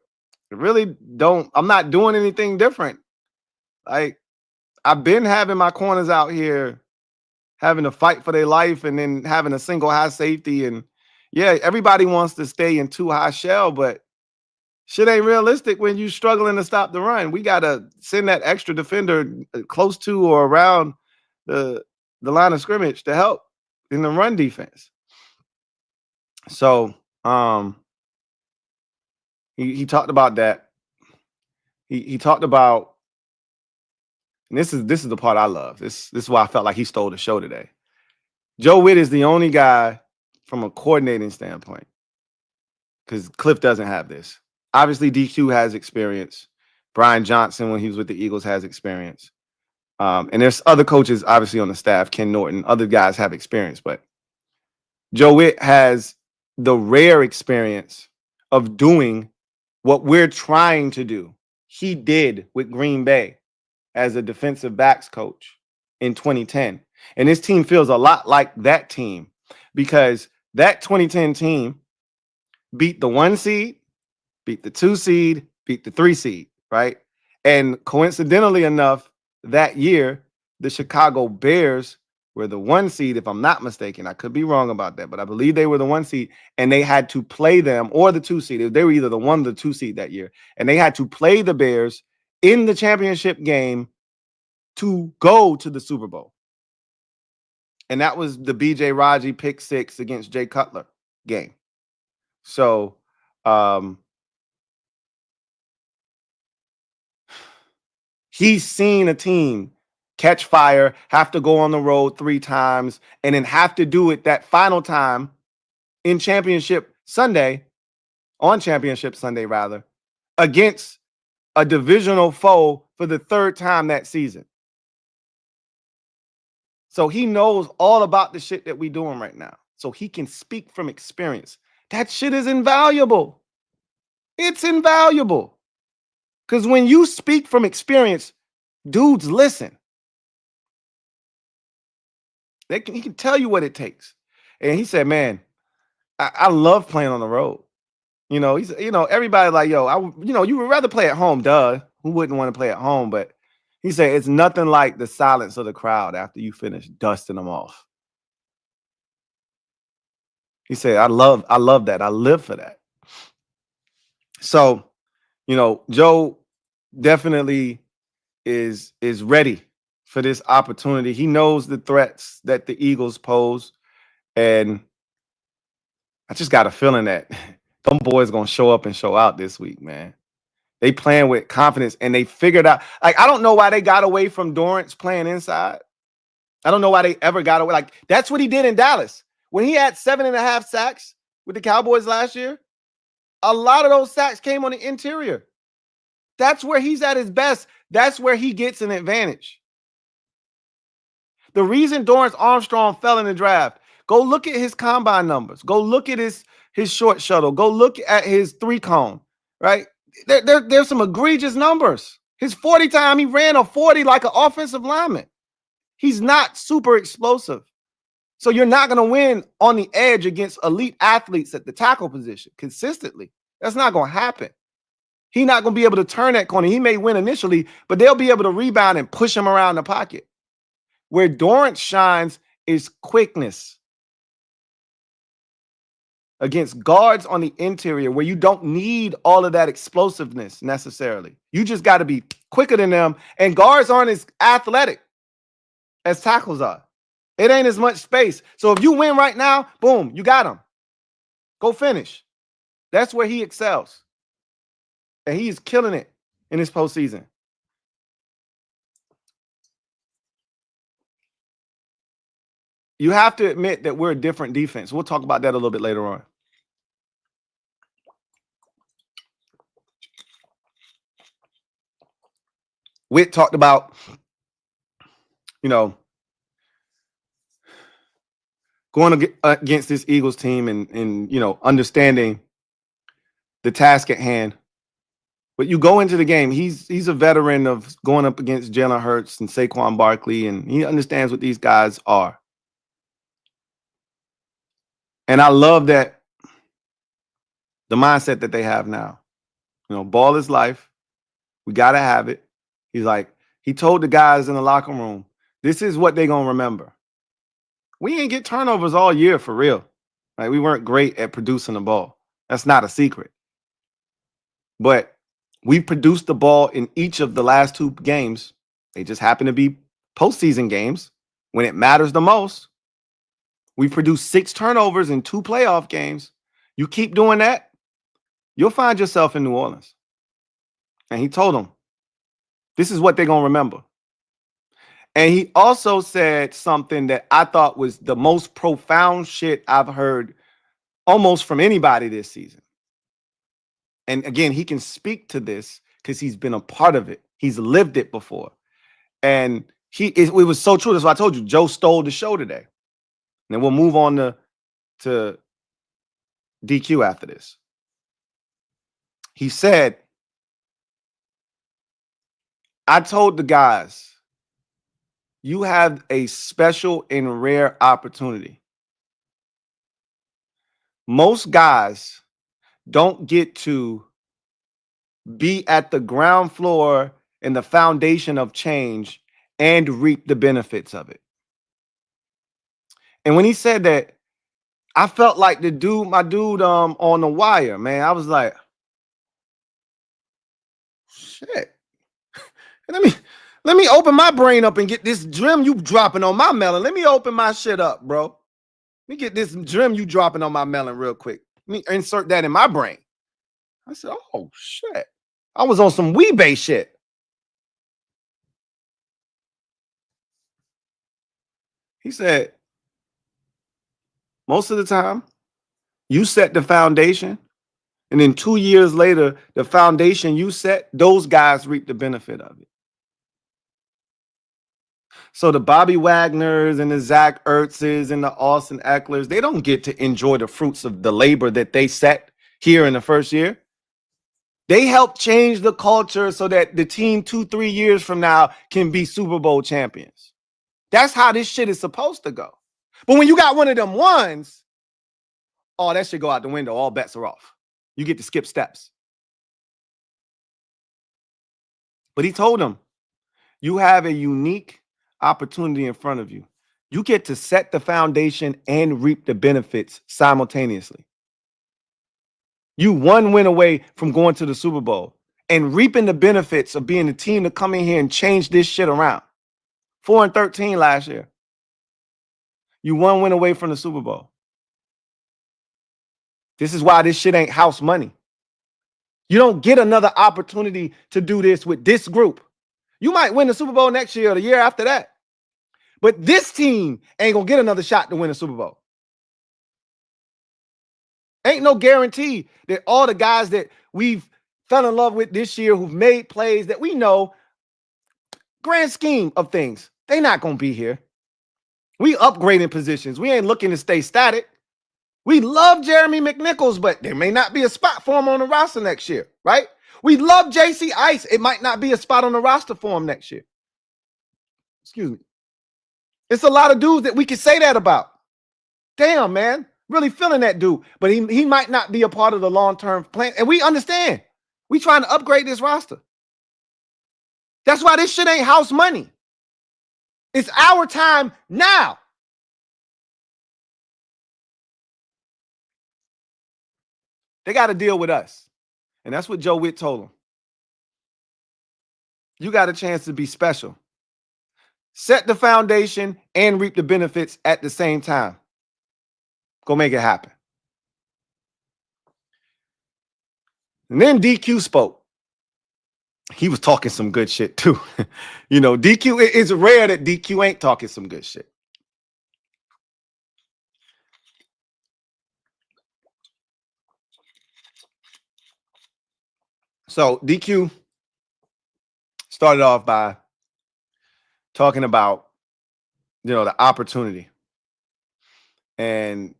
Speaker 3: really don't. I'm not doing anything different. Like, I've been having my corners out here having to fight for their life and then having a single high safety. And yeah, everybody wants to stay in 2 high shell, but shit ain't realistic when you're struggling to stop the run. We got to send that extra defender close to or around the line of scrimmage to help in the run defense. So he talked about that. He talked about, and this is the part I love. This is why I felt like he stole the show today. Joe Whitt is the only guy from a coordinating standpoint, because Kliff doesn't have this. Obviously, DQ has experience. Brian Johnson, when he was with the Eagles, has experience. And there's other coaches, obviously, on the staff. Ken Norton, other guys have experience. But Joe Whitt has the rare experience of doing what we're trying to do. He did with Green Bay as a defensive backs coach in 2010. And this team feels a lot like that team because that 2010 team beat the 1 seed, beat the 2 seed, beat the 3 seed, right? And coincidentally enough, that year, the Chicago Bears were the 1 seed, if I'm not mistaken. I could be wrong about that, but I believe they were the 1 seed, and they had to play them, or the 2 seed. They were either the 1 or the 2 seed that year, and they had to play the Bears in the championship game to go to the Super Bowl. And that was the B.J. Raji pick 6 against Jay Cutler game. So, he's seen a team catch fire, have to go on the road 3 times, and then have to do it that final time in Championship Sunday, on Championship Sunday, rather, against a divisional foe for the 3rd time that season. So he knows all about the shit that we're doing right now. So he can speak from experience. That shit is invaluable. It's invaluable. Because when you speak from experience, dudes listen. He can tell you what it takes. And he said, man, I love playing on the road. You know, everybody like, yo, you would rather play at home, duh. Who wouldn't want to play at home? But he said, it's nothing like the silence of the crowd after you finish dusting them off. He said, I love that. I live for that. So, Joe definitely is ready for this opportunity. He knows the threats that the Eagles pose. And I just got a feeling that them boys going to show up and show out this week, man. They playing with confidence, and they figured out. Like, I don't know why they got away from Dorrance playing inside. I don't know why they ever got away. Like, that's what he did in Dallas. When he had 7.5 sacks with the Cowboys last year, a lot of those sacks came on the interior. That's where he's at his best. That's where he gets an advantage. The reason Dorrance Armstrong fell in the draft, go look at his combine numbers. Go look at his short shuttle. Go look at his 3-cone, right? There's some egregious numbers. His 40 time, he ran a 40 like an offensive lineman. He's not super explosive. So you're not going to win on the edge against elite athletes at the tackle position consistently. That's not going to happen. He's not going to be able to turn that corner. He may win initially, but they'll be able to rebound and push him around the pocket. Where Dorrance shines is quickness against guards on the interior, where you don't need all of that explosiveness necessarily. You just got to be quicker than them, and guards aren't as athletic as tackles are. It ain't as much space. So if you win right now, boom, you got him. Go finish. That's where he excels. And he's killing it in this postseason. You have to admit that we're a different defense. We'll talk about that a little bit later on. Whitt talked about, going against this Eagles team and understanding the task at hand. But you go into the game, he's a veteran of going up against Jalen Hurts and Saquon Barkley, and he understands what these guys are. And I love that the mindset that they have now. Ball is life. We got to have it. He's like, he told the guys in the locker room, this is what they're going to remember. We ain't get turnovers all year for real. Like, we weren't great at producing the ball. That's not a secret. But we produced the ball in each of the last 2 games. They just happen to be postseason games when it matters the most. We produced 6 turnovers in 2 playoff games. You keep doing that, you'll find yourself in New Orleans. And he told them, this is what they're going to remember. And he also said something that I thought was the most profound shit I've heard almost from anybody this season. And again, he can speak to this because he's been a part of it. He's lived it before. And it was so true. That's why I told you, Joe stole the show today. And then we'll move on to DQ after this. He said, I told the guys, you have a special and rare opportunity. Most guys don't get to be at the ground floor and the foundation of change and reap the benefits of it. And when he said that, I felt like my dude on The Wire, man. I was like, shit. Let me open my brain up and get this drim you dropping on my melon. Let me open my shit up, bro. Let me get this drim you dropping on my melon real quick. Let me insert that in my brain. I said, oh, shit. I was on some Weebay shit. He said, most of the time, you set the foundation, and then 2 years later, the foundation you set, those guys reap the benefit of it. So the Bobby Wagners and the Zach Ertzes and the Austin Ecklers, they don't get to enjoy the fruits of the labor that they set here in the first year. They help change the culture so that the team 2-3 years from now can be Super Bowl champions. That's how this shit is supposed to go. But when you got one of them ones, oh, that should go out the window. All bets are off. You get to skip steps. But he told them, you have a unique opportunity in front of you. You get to set the foundation and reap the benefits simultaneously. You one win away from going to the Super Bowl and reaping the benefits of being the team to come in here and change this shit around. 4-13 last year. You one win away from the Super Bowl. This is why this shit ain't house money. You don't get another opportunity to do this with this group. You might win the Super Bowl next year or the year after that. But this team ain't going to get another shot to win a Super Bowl. Ain't no guarantee that all the guys that we've fell in love with this year who've made plays that we know, grand scheme of things, they not going to be here. We upgrading positions. We ain't looking to stay static. We love Jeremy McNichols, but there may not be a spot for him on the roster next year, right? We love JC Ice. It might not be a spot on the roster for him next year. Excuse me. It's a lot of dudes that we can say that about. Damn, man. Really feeling that dude. But he might not be a part of the long-term plan. And we understand. We trying to upgrade this roster. That's why this shit ain't house money. It's our time now. They got to deal with us. And that's what Joe Whitt told them. You got a chance to be special. Set the foundation and reap the benefits at the same time. Go make it happen. And then DQ spoke. He was talking some good shit too. You know, DQ, it's rare that DQ ain't talking some good shit. So DQ started off by talking about, you know, the opportunity and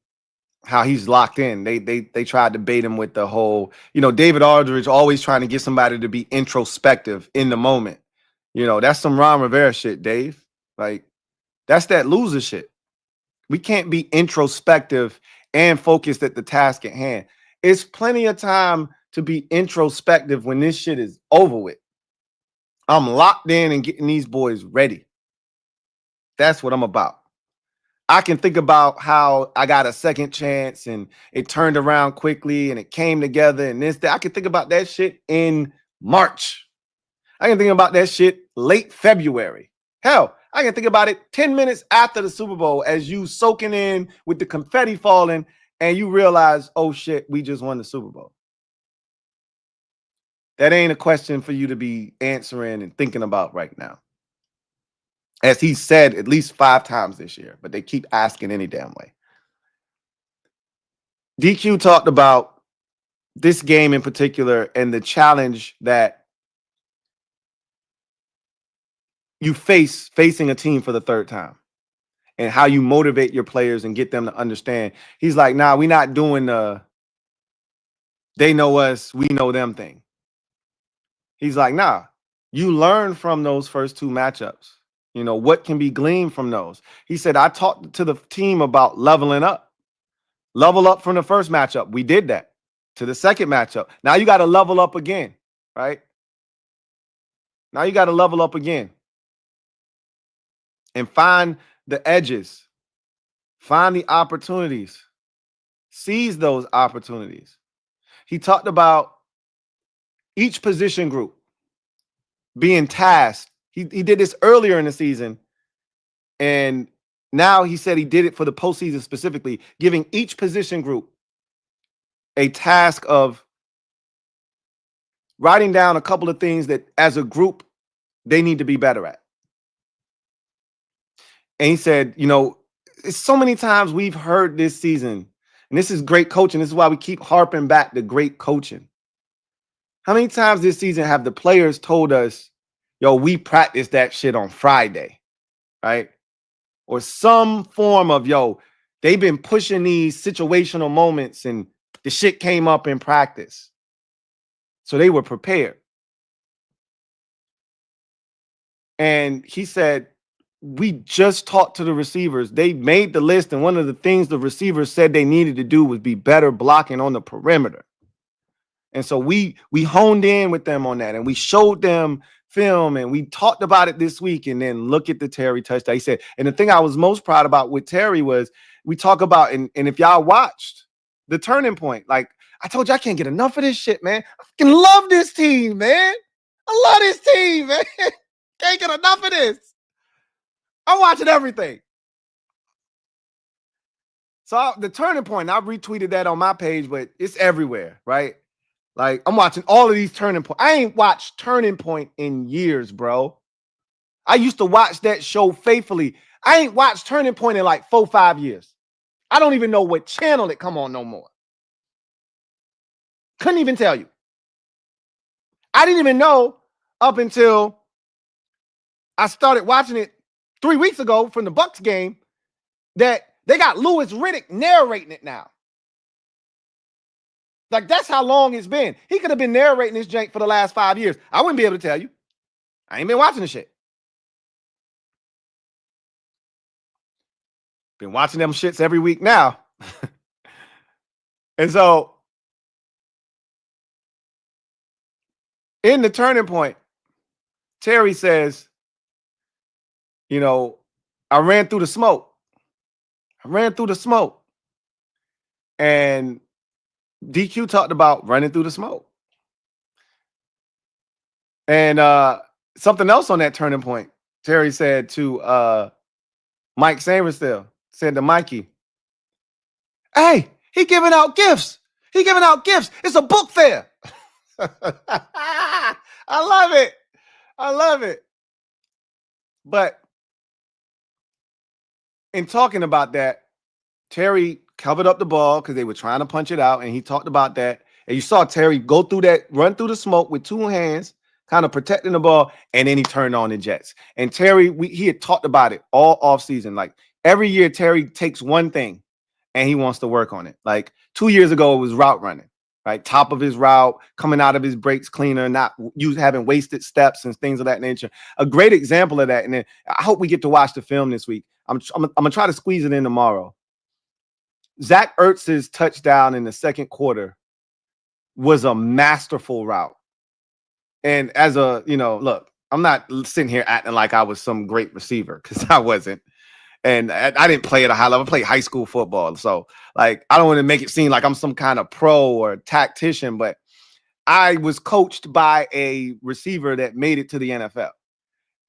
Speaker 3: how he's locked in. They tried to bait him with the whole, you know, David Aldridge always trying to get somebody to be introspective in the moment. You know, that's some Ron Rivera shit, Dave. Like, that's that loser shit. We can't be introspective and focused at the task at hand. It's plenty of time to be introspective when this shit is over with. I'm locked in and getting these boys ready. That's what I'm about. I can think about how I got a second chance and it turned around quickly and it came together and this, that. I can think about that shit in March. I can think about that shit late February. Hell, I can think about it 10 minutes after the Super Bowl as you soaking in with the confetti falling and you realize, oh shit, we just won the Super Bowl. That ain't a question for you to be answering and thinking about right now. As he said at least 5 times this year, but they keep asking any damn way. DQ talked about this game in particular and the challenge that you facing a team for the third time and how you motivate your players and get them to understand. He's like, nah, we're not doing the they know us, we know them thing. He's like, nah, you learn from those first two matchups. You know, what can be gleaned from those? He said, I talked to the team about leveling up. Level up from the first matchup. We did that. To the second matchup. Now you got to level up again, right? Now you got to level up again. And find the edges. Find the opportunities. Seize those opportunities. He talked about each position group being tasked. He did this earlier in the season. And now he said he did it for the postseason specifically, giving each position group a task of writing down a couple of things that as a group they need to be better at. And he said, you know, it's so many times we've heard this season, and this is great coaching. This is why we keep harping back to great coaching. How many times this season have the players told us, yo, we practiced that shit on Friday, right? Or some form of, yo, they've been pushing these situational moments and the shit came up in practice. So they were prepared. And he said, we just talked to the receivers. They made the list, and one of the things the receivers said they needed to do was be better blocking on the perimeter. And so we honed in with them on that, and we showed them film, and we talked about it this week. And then look at the Terry touchdown. He said, and the thing I was most proud about with Terry was we talk about, and if y'all watched the turning point, like I told you, I can't get enough of this shit, man. I fucking love this team, man. I love this team, man. Can't get enough of this. I'm watching everything. So the turning point, I retweeted that on my page, but it's everywhere, right? Like I'm watching all of these turning points. I ain't watched Turning Point in years, bro. I used to watch that show faithfully. I ain't watched Turning Point in like 4-5 years. I don't even know what channel it come on no more. Couldn't even tell you. I didn't even know up until I started watching it 3 weeks ago from the Bucks game that they got Louie Riddick narrating it now. Like, that's how long it's been. He could have been narrating this jank for the last 5 years. I wouldn't be able to tell you. I ain't been watching the shit. Been watching them shits every week now. And so, in the turning point, Terry says, you know, I ran through the smoke. And DQ talked about running through the smoke. And something else on that turning point, Terry said to Mike Samersdale, said to Mikey, hey, he giving out gifts. It's a book fair. I love it. But in talking about that, Terry covered up the ball because they were trying to punch it out, and he talked about that. And you saw Terry go through that, run through the smoke with two hands, kind of protecting the ball, and then he turned on the Jets. And Terry, he had talked about it all offseason. Like every year, Terry takes one thing and he wants to work on it. Like 2 years ago, it was route running, right? Top of his route, coming out of his breaks cleaner, not having wasted steps and things of that nature. A great example of that. And then I hope we get to watch the film this week. I'm gonna try to squeeze it in tomorrow. Zach Ertz's touchdown in the second quarter was a masterful route. And as a, look, I'm not sitting here acting like I was some great receiver because I wasn't. And I didn't play at a high level. I played high school football. So, like, I don't want to make it seem like I'm some kind of pro or tactician, but I was coached by a receiver that made it to the NFL.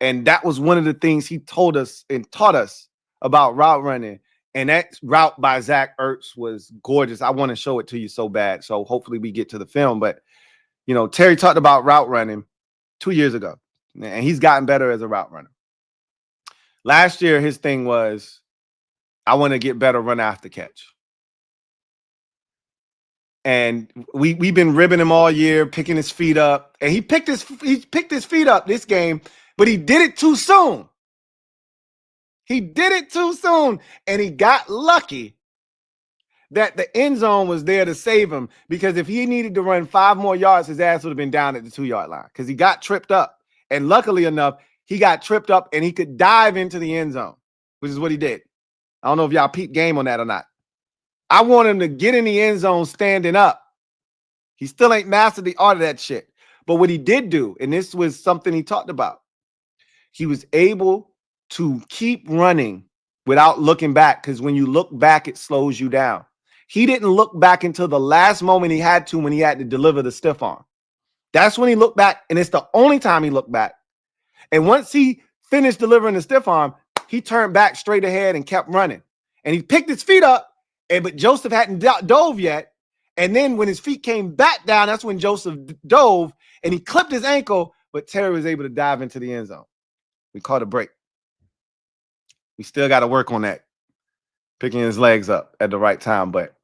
Speaker 3: And that was one of the things he told us and taught us about route running. And that route by Zach Ertz was gorgeous. I want to show it to you so bad. So hopefully we get to the film. But, Terry talked about route running 2 years ago, and he's gotten better as a route runner. Last year, his thing was, I want to get better run after catch. And we've been ribbing him all year, picking his feet up. And he picked his feet up this game. But he did it too soon. He did it too soon, and he got lucky that the end zone was there to save him, because if he needed to run 5 more yards, his ass would have been down at the 2-yard line because he got tripped up. And luckily enough, he got tripped up and he could dive into the end zone, which is what he did. I don't know if y'all peep game on that or not. I want him to get in the end zone standing up. He still ain't mastered the art of that shit. But what he did do, and this was something he talked about, he was able to keep running without looking back, because when you look back, it slows you down. He didn't look back until the last moment he had to, when he had to deliver the stiff arm. That's when he looked back, and it's the only time he looked back. And once he finished delivering the stiff arm, he turned back straight ahead and kept running. And he picked his feet up, but Joseph hadn't dove yet. And then when his feet came back down, that's when Joseph dove, and he clipped his ankle, but Terry was able to dive into the end zone. We caught a break. We still got to work on that, picking his legs up at the right time. But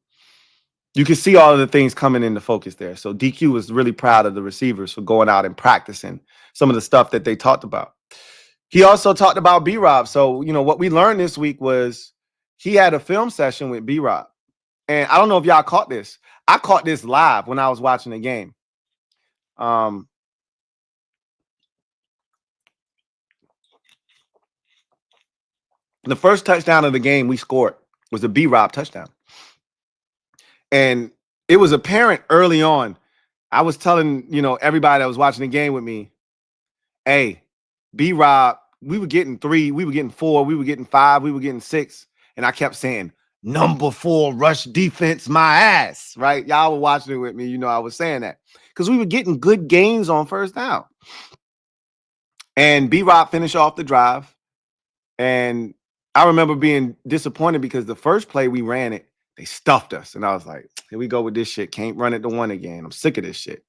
Speaker 3: you can see all of the things coming into focus there. So DQ was really proud of the receivers for going out and practicing some of the stuff that they talked about. He also talked about B-Rob. So, you know, what we learned this week was he had a film session with B-Rob. And I don't know if y'all caught this. I caught this live when I was watching the game. The first touchdown of the game we scored was a B-Rob touchdown. And it was apparent early on. I was telling, you know, everybody that was watching the game with me, hey, B-Rob, we were getting 3, we were getting 4, we were getting 5, we were getting 6. And I kept saying, number 4 rush defense, my ass, right? Y'all were watching it with me. You know, I was saying that because we were getting good gains on first down. And B-Rob finished off the drive. And I remember being disappointed because the first play we ran it, they stuffed us. And I was like, here we go with this shit. Can't run it to 1 again. I'm sick of this shit.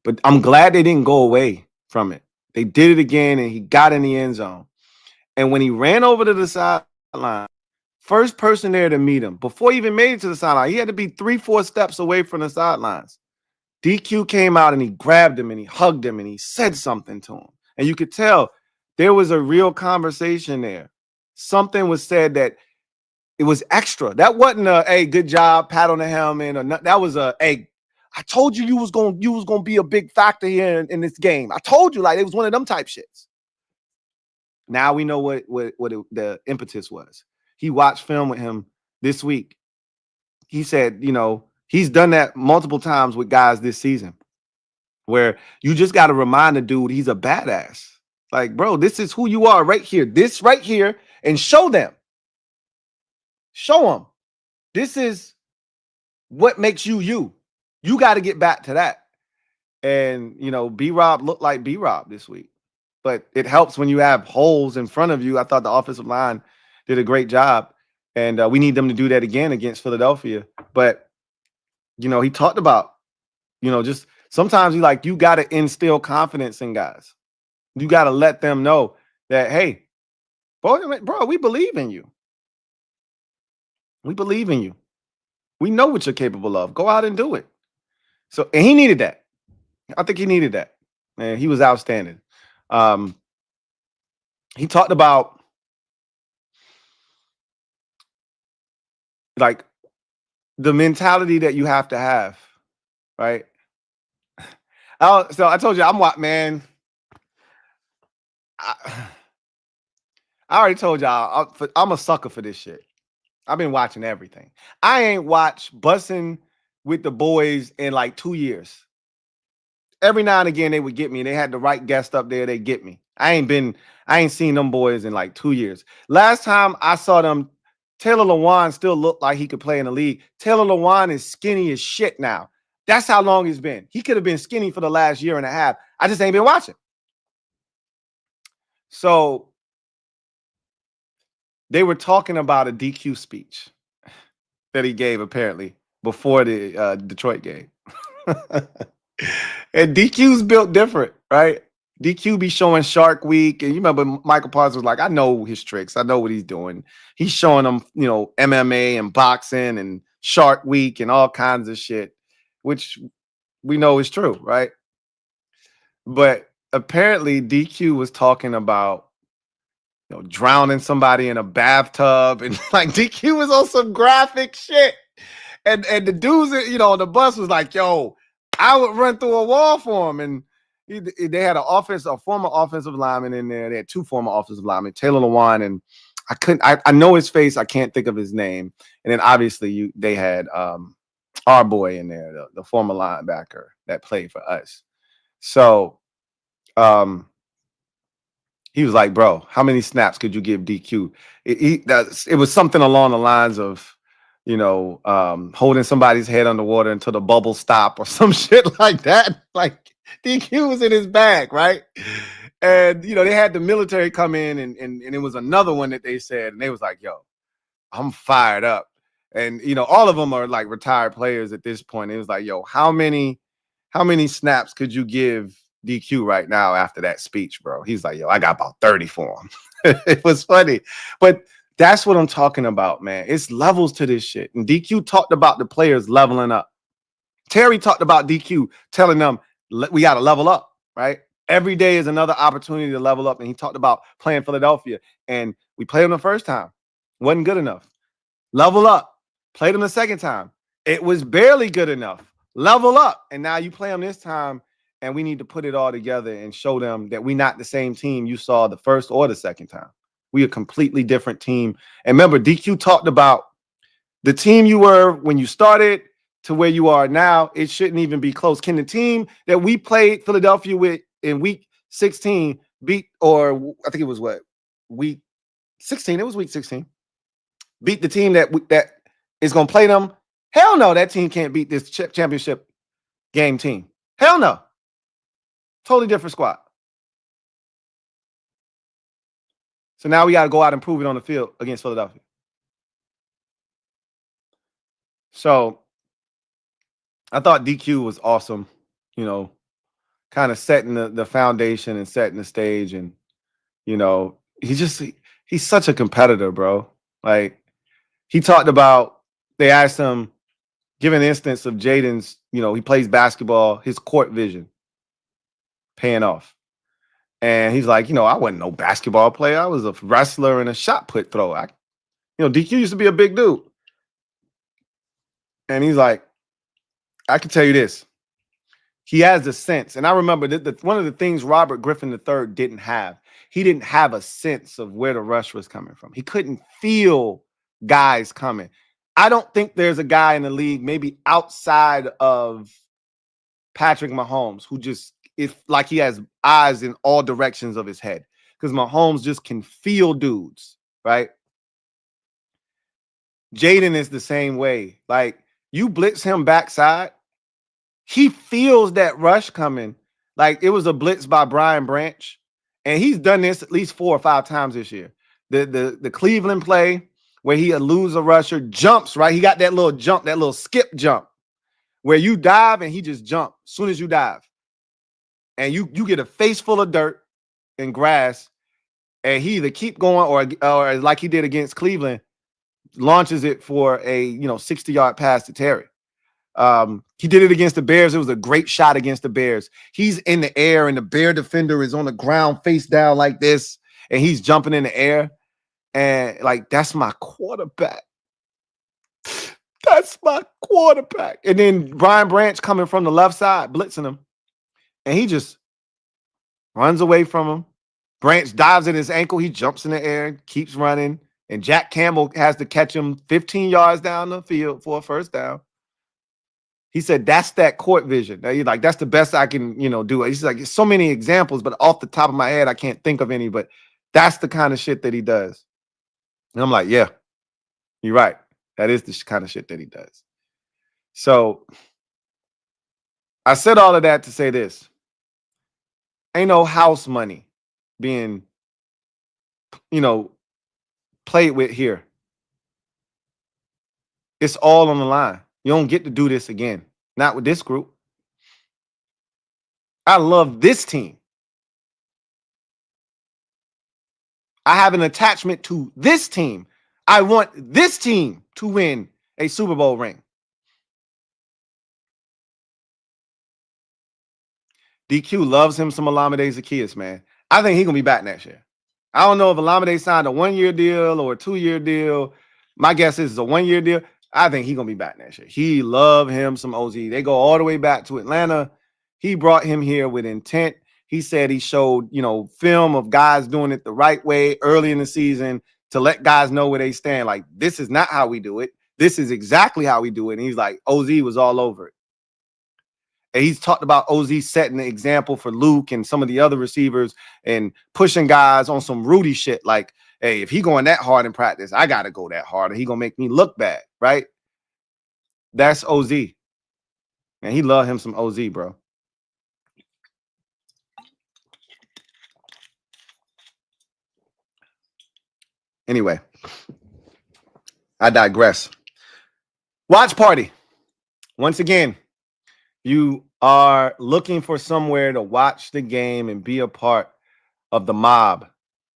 Speaker 3: But I'm glad they didn't go away from it. They did it again, and he got in the end zone. And when he ran over to the sideline, first person there to meet him, before he even made it to the sideline, he had to be 3-4 steps away from the sidelines. DQ came out and he grabbed him and he hugged him and he said something to him. And you could tell there was a real conversation there. Something was said that it was extra. That wasn't a, hey, good job, pat on the helmet, or not. That was a, hey, I told you you was gonna be a big factor here in this game. I told you, like, it was one of them type shits. Now we know what the impetus was. He watched film with him this week. He said, you know, he's done that multiple times with guys this season, where you just got to remind the dude he's a badass. Like, bro, this is who you are right here. This right here, and show them. Show them. This is what makes you you. You got to get back to that. And, you know, B-Rob looked like B-Rob this week. But it helps when you have holes in front of you. I thought the offensive line did a great job. And we need them to do that again against Philadelphia. But, you know, he talked about, you know, just sometimes you got to instill confidence in guys. You got to let them know that, hey, bro, we believe in you. We believe in you. We know what you're capable of. Go out and do it. So, and he needed that. I think he needed that. And he was outstanding. He talked about, like, the mentality that you have to have, right? So I told you, man. I already told y'all, I'm a sucker for this shit. I've been watching everything. I ain't watched Bussing with the Boys in like 2 years. Every now and again, they would get me. They had the right guest up there. They get me. I ain't seen them boys in like 2 years. Last time I saw them, Taylor Lewan still looked like he could play in the league. Taylor Lewan is skinny as shit now. That's how long it's been. He could have been skinny for the last year and a half. I just ain't been watching. So they were talking about a DQ speech that he gave apparently before the Detroit game. And DQ's built different, right? DQ be showing Shark Week. And you remember Michael Parsons was like, I know his tricks. I know what he's doing. He's showing them, you know, MMA and boxing and Shark Week and all kinds of shit, which we know is true, right? But apparently DQ was talking about, you know, drowning somebody in a bathtub, and like DQ was on some graphic shit. And the dudes, you know, on the bus was like, yo, I would run through a wall for him. And they had a former offensive lineman in there. They had two former offensive linemen, Taylor Lewan, and I know his face. I can't think of his name. And then obviously they had our boy in there, the former linebacker that played for us. So he was like, bro, how many snaps could you give DQ? It was something along the lines of, you know, holding somebody's head underwater until the bubbles stop or some shit like that. Like DQ was in his bag, right? And, you know, they had the military come in and it was another one that they said, and they was like, yo, I'm fired up. And, you know, all of them are like retired players at this point. It was like, yo, how many snaps could you give DQ right now after that speech, bro? He's like, yo, I got about 30 for him. It was funny. But that's what I'm talking about, man. It's levels to this shit. And DQ talked about the players leveling up. Terry talked about DQ telling them, we got to level up, right? Every day is another opportunity to level up. And he talked about playing Philadelphia. And we played them the first time. Wasn't good enough. Level up. Played them the second time. It was barely good enough. Level up. And now you play them this time, and we need to put it all together and show them that we're not the same team you saw the first or the second time. We a completely different team. And remember, DQ talked about the team you were when you started to where you are now. It shouldn't even be close. Can the team that we played Philadelphia with in week 16 beat, or I think it was what, week 16? It was week 16. Beat the team that is going to play them? Hell no, that team can't beat this championship game team. Hell no. Totally different squad. So now we got to go out and prove it on the field against Philadelphia. So I thought DQ was awesome, you know, kind of setting the foundation and setting the stage. And, you know, he's such a competitor, bro. Like, he talked about, they asked him, give an instance of Jaden's, you know, he plays basketball, his court vision paying off. And he's like, you know, I wasn't no basketball player. I was a wrestler and a shot put thrower. DQ used to be a big dude. And he's like, I can tell you this. He has a sense. And I remember that one of the things Robert Griffin III didn't have. He didn't have a sense of where the rush was coming from. He couldn't feel guys coming. I don't think there's a guy in the league, maybe outside of Patrick Mahomes, who just, it's like he has eyes in all directions of his head, because Mahomes just can feel dudes, right? Jaden is the same way. Like, you blitz him backside, he feels that rush coming. Like, it was a blitz by Brian Branch, and he's done this at least 4 or 5 times this year. The Cleveland play where he lose a rusher, jumps, right? He got that little jump, that little skip jump, where you dive and he just jump as soon as you dive. And you get a face full of dirt and grass, and he either keep going or like he did against Cleveland, launches it for a 60-yard pass to Terry. He did it against the Bears. It was a great shot against the Bears. He's in the air and the Bear defender is on the ground face down like this, and he's jumping in the air. And like, that's my quarterback. That's my quarterback. And then Brian Branch coming from the left side, blitzing him. And he just runs away from him. Branch dives at his ankle. He jumps in the air, keeps running. And Jack Campbell has to catch him 15 yards down the field for a first down. He said, that's that court vision. He's like, that's the best I can, do. He's like, so many examples, but off the top of my head, I can't think of any. But that's the kind of shit that he does. And I'm like, yeah, you're right. That is the kind of shit that he does. So I said all of that to say this. Ain't no house money being, played with here. It's all on the line. You don't get to do this again. Not with this group. I love this team. I have an attachment to this team. I want this team to win a Super Bowl ring. DQ loves him some Olamide Zaccheaus, man. I think he's going to be back next year. I don't know if Olamide signed a 1-year deal or a 2-year deal. My guess is it's a 1-year deal. I think he's going to be back next year. He loved him some OZ. They go all the way back to Atlanta. He brought him here with intent. He said he showed, film of guys doing it the right way early in the season to let guys know where they stand. Like, this is not how we do it. This is exactly how we do it. And he's like, OZ was all over it. And he's talked about OZ setting the example for Luke and some of the other receivers and pushing guys on some Rudy shit. Like, hey, if he going that hard in practice, I got to go that hard. Or he going to make me look bad, right? That's OZ. And he loved him some OZ, bro. Anyway, I digress. Watch party. Once again, you are looking for somewhere to watch the game and be a part of the mob,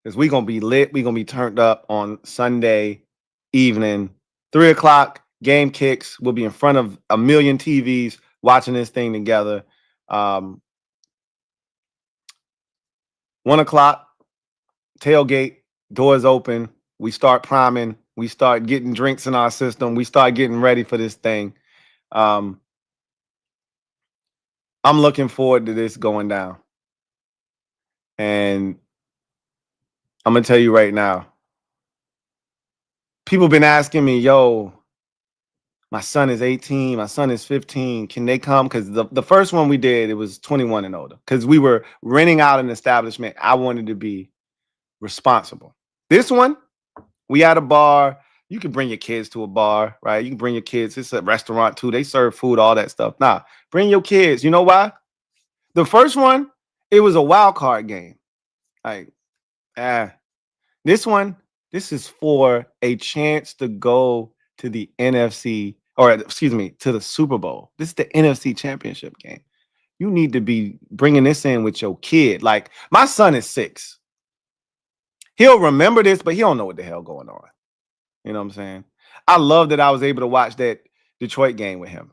Speaker 3: because we're going to be lit. We're going to be turned up on Sunday evening, 3 o'clock, game kicks. We'll be in front of a million TVs watching this thing together. 1 o'clock, tailgate, doors open. We start priming. We start getting drinks in our system. We start getting ready for this thing. I'm looking forward to this going down. And I'm going to tell you right now, people been asking me, yo, my son is 18, my son is 15. Can they come? Because the first one we did, it was 21 and older. Because we were renting out an establishment. I wanted to be responsible. This one, we had a bar. You can bring your kids to a bar, right? You can bring your kids. It's a restaurant too. They serve food, all that stuff. Nah, bring your kids. You know why? The first one, it was a wild card game. Like, this one, this is for a chance to go to the NFC, or excuse me, to the Super Bowl. This is the NFC Championship game. You need to be bringing this in with your kid. Like, my son is 6. He'll remember this, but he don't know what the hell going on. You know what I'm saying? I love that I was able to watch that Detroit game with him.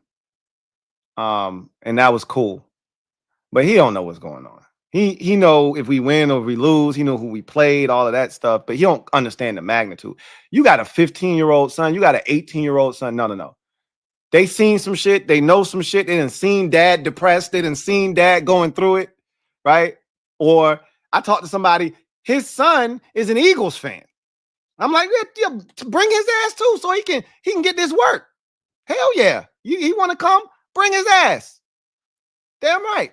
Speaker 3: And that was cool. But he don't know what's going on. He know if we win or if we lose. He know who we played, all of that stuff. But he don't understand the magnitude. You got a 15-year-old son. You got an 18-year-old son. No. They seen some shit. They know some shit. They done seen dad depressed. They done seen dad going through it, right? Or I talked to somebody, his son is an Eagles fan. I'm like, yeah, bring his ass too, so he can get this work. Hell yeah. He want to come? Bring his ass. Damn right.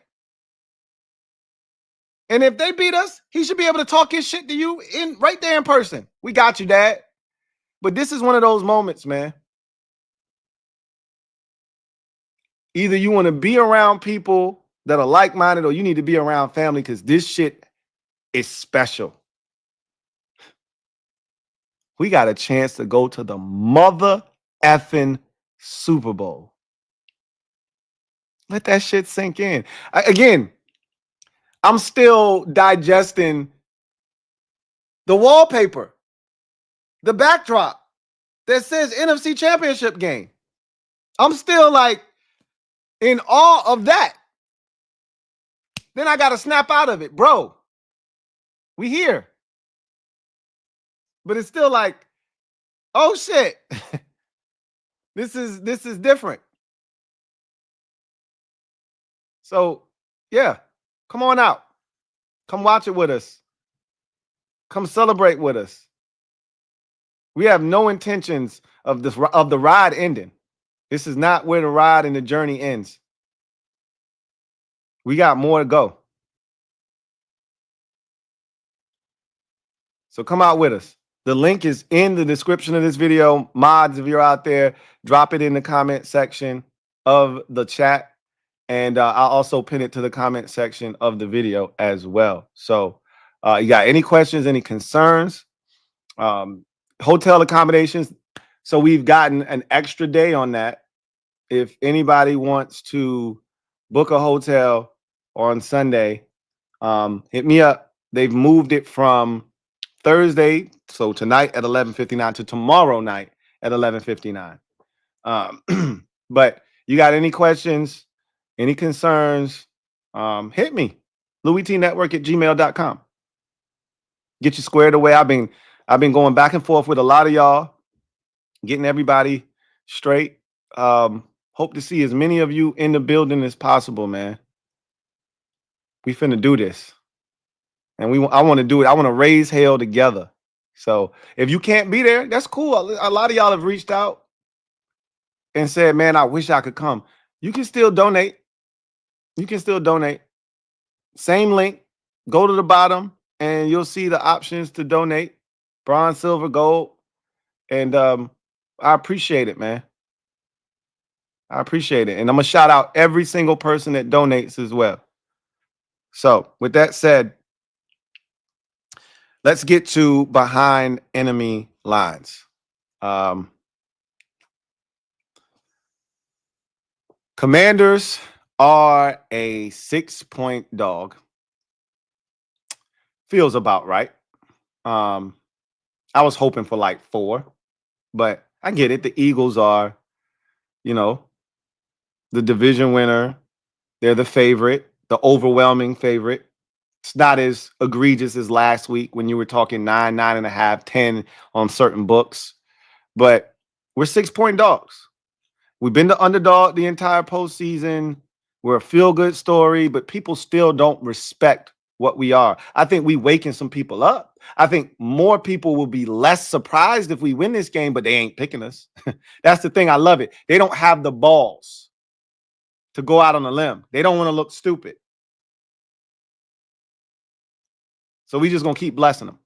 Speaker 3: And if they beat us, he should be able to talk his shit to you right there in person. We got you, Dad. But this is one of those moments, man. Either you want to be around people that are like-minded, or you need to be around family, because this shit is special. We got a chance to go to the mother effing Super Bowl. Let that shit sink in. Again, I'm still digesting the wallpaper, the backdrop that says NFC Championship game. I'm still like in awe of that. Then I got to snap out of it. Bro, we here. But it's still like, oh shit. This is different. So, yeah, come on out. Come watch it with us. Come celebrate with us. We have no intentions of the ride ending. This is not where the ride and the journey ends. We got more to go. So come out with us. The link is in the description of this video. Mods, if you're out there, drop it in the comment section of the chat. And I'll also pin it to the comment section of the video as well. So you got any questions, any concerns? Hotel accommodations. So we've gotten an extra day on that. If anybody wants to book a hotel on Sunday, hit me up. They've moved it from Thursday, so tonight at 11:59, to tomorrow night at 11:59. But you got any questions, any concerns, hit me. LouieTNetwork@gmail.com. Get you squared away. I've been going back and forth with a lot of y'all, getting everybody straight. Hope to see as many of you in the building as possible, man. We finna do this. And I want to do it. I want to raise hell together. So if you can't be there, that's cool. A lot of y'all have reached out and said, man, I wish I could come. You can still donate. You can still donate. Same link. Go to the bottom and you'll see the options to donate. Bronze, silver, gold. And I appreciate it, man. I appreciate it. And I'm going to shout out every single person that donates as well. So with that said, let's get to behind enemy lines. Commanders are a 6-point dog. Feels about right. I was hoping for like 4, but I get it. The Eagles are, the division winner. They're the favorite, the overwhelming favorite. It's not as egregious as last week when you were talking 9, 9.5, 10 on certain books, but we're 6-point dogs. We've been the underdog the entire postseason. We're a feel-good story, but people still don't respect what we are. I think we waking some people up. I think more people will be less surprised if we win this game, but they ain't picking us. That's the thing. I love it. They don't have the balls to go out on a limb. They don't want to look stupid. So we just going to keep blessing them.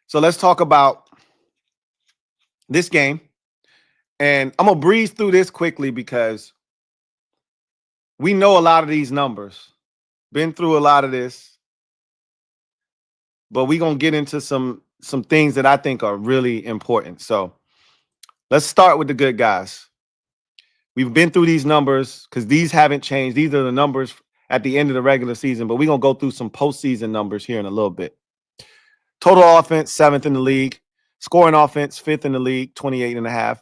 Speaker 3: So let's talk about this game. And I'm going to breeze through this quickly because we know a lot of these numbers. Been through a lot of this. But we're going to get into some things that I think are really important. So let's start with the good guys. We've been through these numbers because these haven't changed. These are the numbers at the end of the regular season, but we're going to go through some postseason numbers here in a little bit. Total offense, 7th in the league. Scoring offense, 5th in the league, 28.5.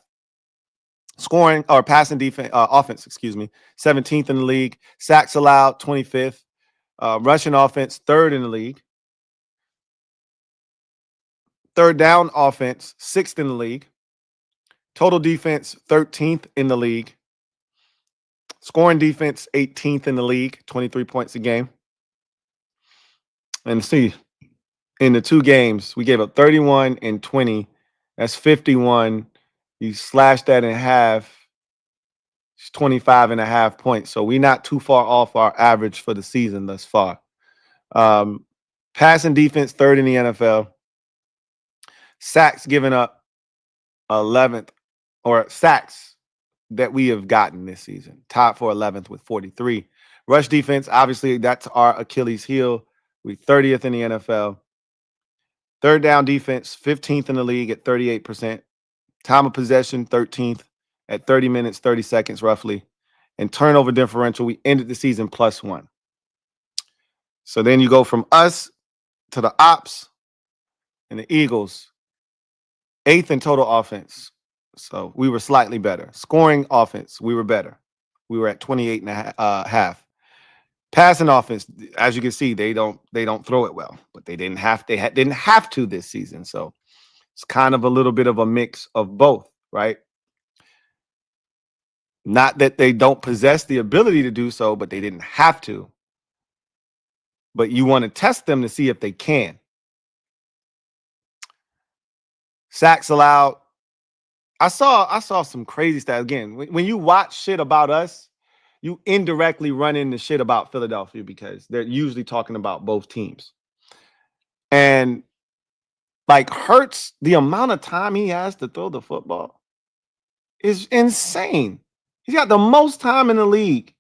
Speaker 3: Scoring or passing defense, offense, 17th in the league. Sacks allowed, 25th. Rushing offense, 3rd in the league. Third down offense, 6th in the league. Total defense, 13th in the league. Scoring defense, 18th in the league, 23 points a game. And see, in the 2 games, we gave up 31 and 20. That's 51. You slash that in half, it's 25.5 points. So we're not too far off our average for the season thus far. Passing defense, 3rd in the NFL. Sacks given up, 11th, or sacks that we have gotten this season. Tied for 11th with 43. Rush defense, obviously, that's our Achilles heel. We're 30th in the NFL. Third down defense, 15th in the league at 38%. Time of possession, 13th at 30 minutes, 30 seconds roughly. And turnover differential, we ended the season +1. So then you go from us to the Ops and the Eagles. 8th in total offense. So we were slightly better. Scoring offense, we were better. We were at 28.5. Passing offense, as you can see, they don't throw it well, but they didn't have to this season. So it's kind of a little bit of a mix of both, right? Not that they don't possess the ability to do so, but they didn't have to. But you want to test them to see if they can. Sacks allowed. I saw some crazy stats. Again, when you watch shit about us, you indirectly run into shit about Philadelphia because they're usually talking about both teams. And like Hurts, the amount of time he has to throw the football is insane. He's got the most time in the league.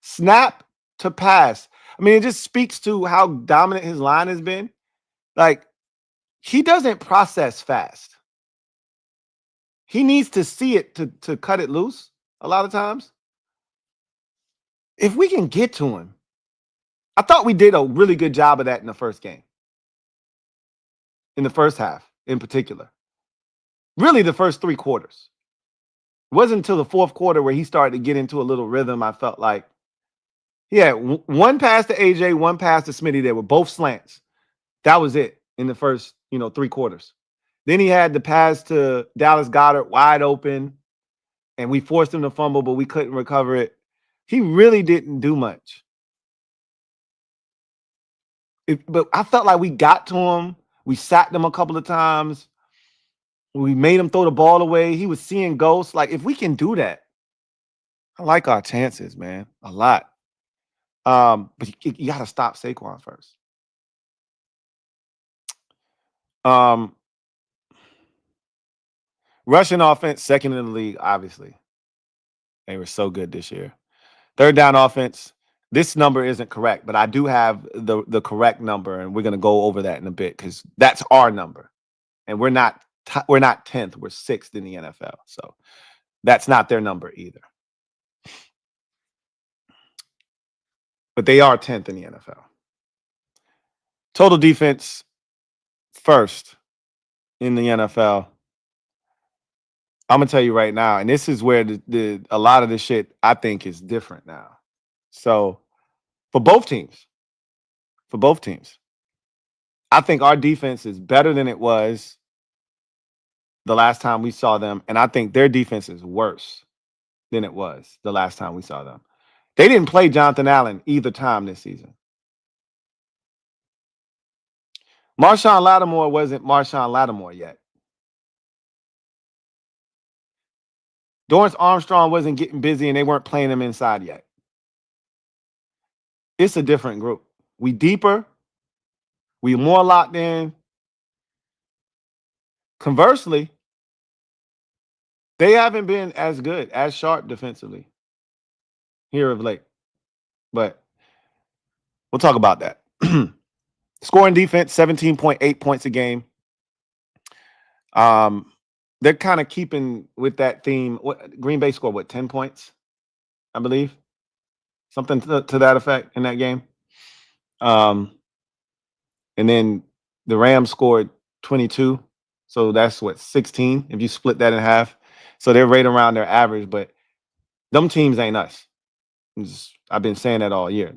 Speaker 3: Snap to pass. I mean, it just speaks to how dominant his line has been. Like, he doesn't process fast. He needs to see it to cut it loose a lot of times. If we can get to him, I thought we did a really good job of that in the first game. In the first half, in particular. Really, the first 3 quarters. wasn't until the fourth quarter where he started to get into a little rhythm. I felt like he had one pass to AJ, one pass to Smitty. They were both slants. That was it in the first, 3 quarters. Then he had the pass to Dallas Goedert wide open, and we forced him to fumble, but we couldn't recover it. He really didn't do much. But I felt like we got to him. We sacked him a couple of times. We made him throw the ball away. He was seeing ghosts. Like, if we can do that, I like our chances, man, a lot. But you got to stop Saquon first. Rushing offense, second in the league, obviously. They were so good this year. Third down offense, this number isn't correct, but I do have the correct number, and we're going to go over that in a bit because that's our number. And we're not 10th, we're 6th in the NFL. So that's not their number either. But they are 10th in the NFL. Total defense, first in the NFL. I'm gonna tell you right now, and this is where a lot of the shit I think is different now. So for both teams, I think our defense is better than it was the last time we saw them, and I think their defense is worse than it was the last time we saw them. They didn't play Jonathan Allen either time this season. Marshawn Lattimore wasn't Marshawn Lattimore yet. Dorrance Armstrong wasn't getting busy, and they weren't playing him inside yet. It's a different group. We deeper. We more locked in. Conversely, they haven't been as good, as sharp defensively here of late. But we'll talk about that. Scoring defense, 17.8 points a game. They're kind of keeping with that theme. Green Bay scored 10 points, I believe, something to that effect in that game. And then the Rams scored 22, so that's 16 if you split that in half. So they're right around their average, but them teams ain't us. I've been saying that all year.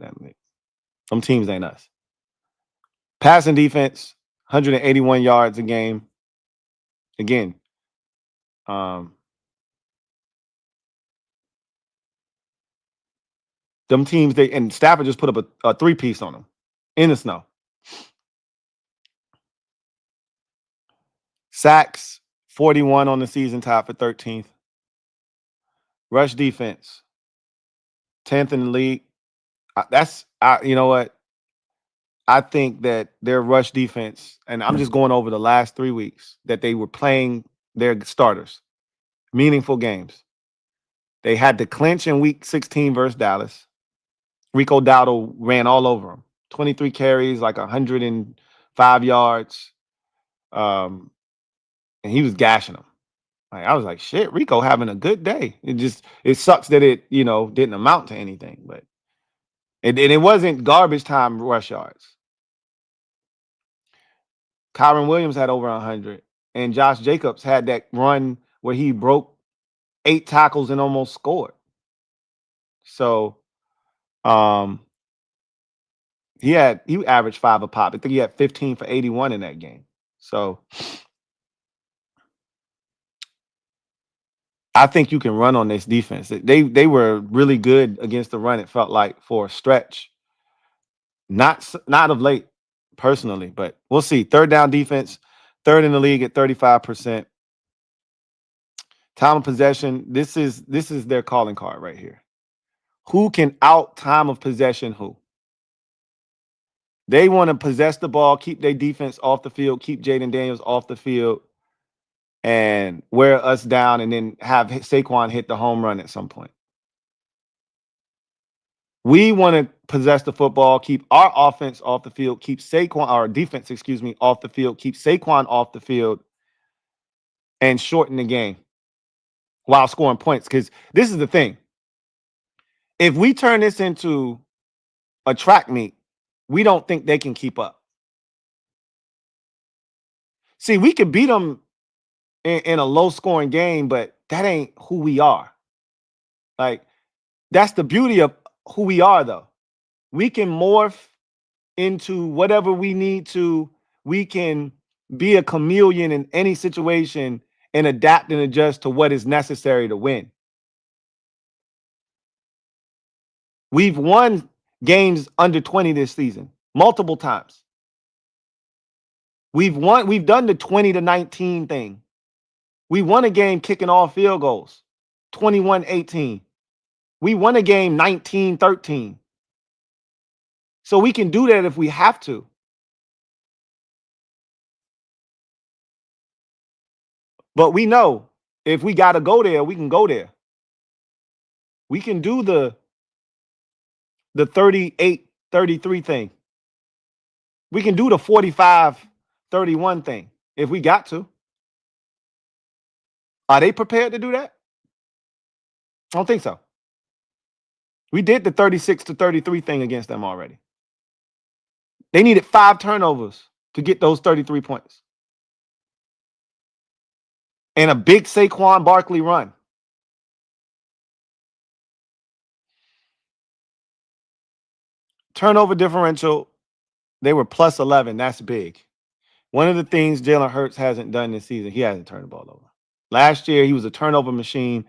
Speaker 3: Them teams ain't us. Passing defense, 181 yards a game. Again, them teams, and Stafford just put up a 3-piece on them in the snow. Sacks, 41 on the season, tied for 13th. Rush defense, 10th in the league. You know what? I think that their rush defense, and I'm just going over the last 3 weeks that they were playing their starters, meaningful games. They had to clinch in week 16 versus Dallas. Rico Dowdle ran all over them. 23 carries, like 105 yards. And he was gashing them. I was like, shit, Rico having a good day. It sucks that it, didn't amount to anything, but it wasn't garbage time rush yards. Kyron Williams had over 100, and Josh Jacobs had that run where he broke 8 tackles and almost scored. So, he averaged 5 a pop. I think he had 15 for 81 in that game. So, I think you can run on this defense. They were really good against the run, it felt like, for a stretch. Not of late, personally, but we'll see. Third down defense, 3rd in the league at 35%. Time of possession, this is their calling card right here. Who can out time of possession who? They want to possess the ball, keep their defense off the field, keep Jaden Daniels off the field, and wear us down, and then have Saquon hit the home run at some point. We want to possess the football, keep our offense off the field, keep our defense, off the field, keep Saquon off the field, and shorten the game while scoring points. Because this is the thing. If we turn this into a track meet, we don't think they can keep up. See, we could beat them in a low-scoring game, but that ain't who we are. Like, that's the beauty of who we are, though. We can morph into whatever we need to. We can be a chameleon in any situation and adapt and adjust to what is necessary to win. We've won games under 20 this season multiple times. We've done the 20-19 thing. We won a game kicking all field goals, 21-18. We won a game 19-13. So we can do that if we have to. But we know if we got to go there, we can go there. We can do the 38-33 thing. We can do the 45-31 thing if we got to. Are they prepared to do that? I don't think so. We did the 36-33 thing against them already. They needed 5 turnovers to get those 33 points. And a big Saquon Barkley run. Turnover differential, they were plus 11. That's big. One of the things Jalen Hurts hasn't done this season, he hasn't turned the ball over. Last year, he was a turnover machine.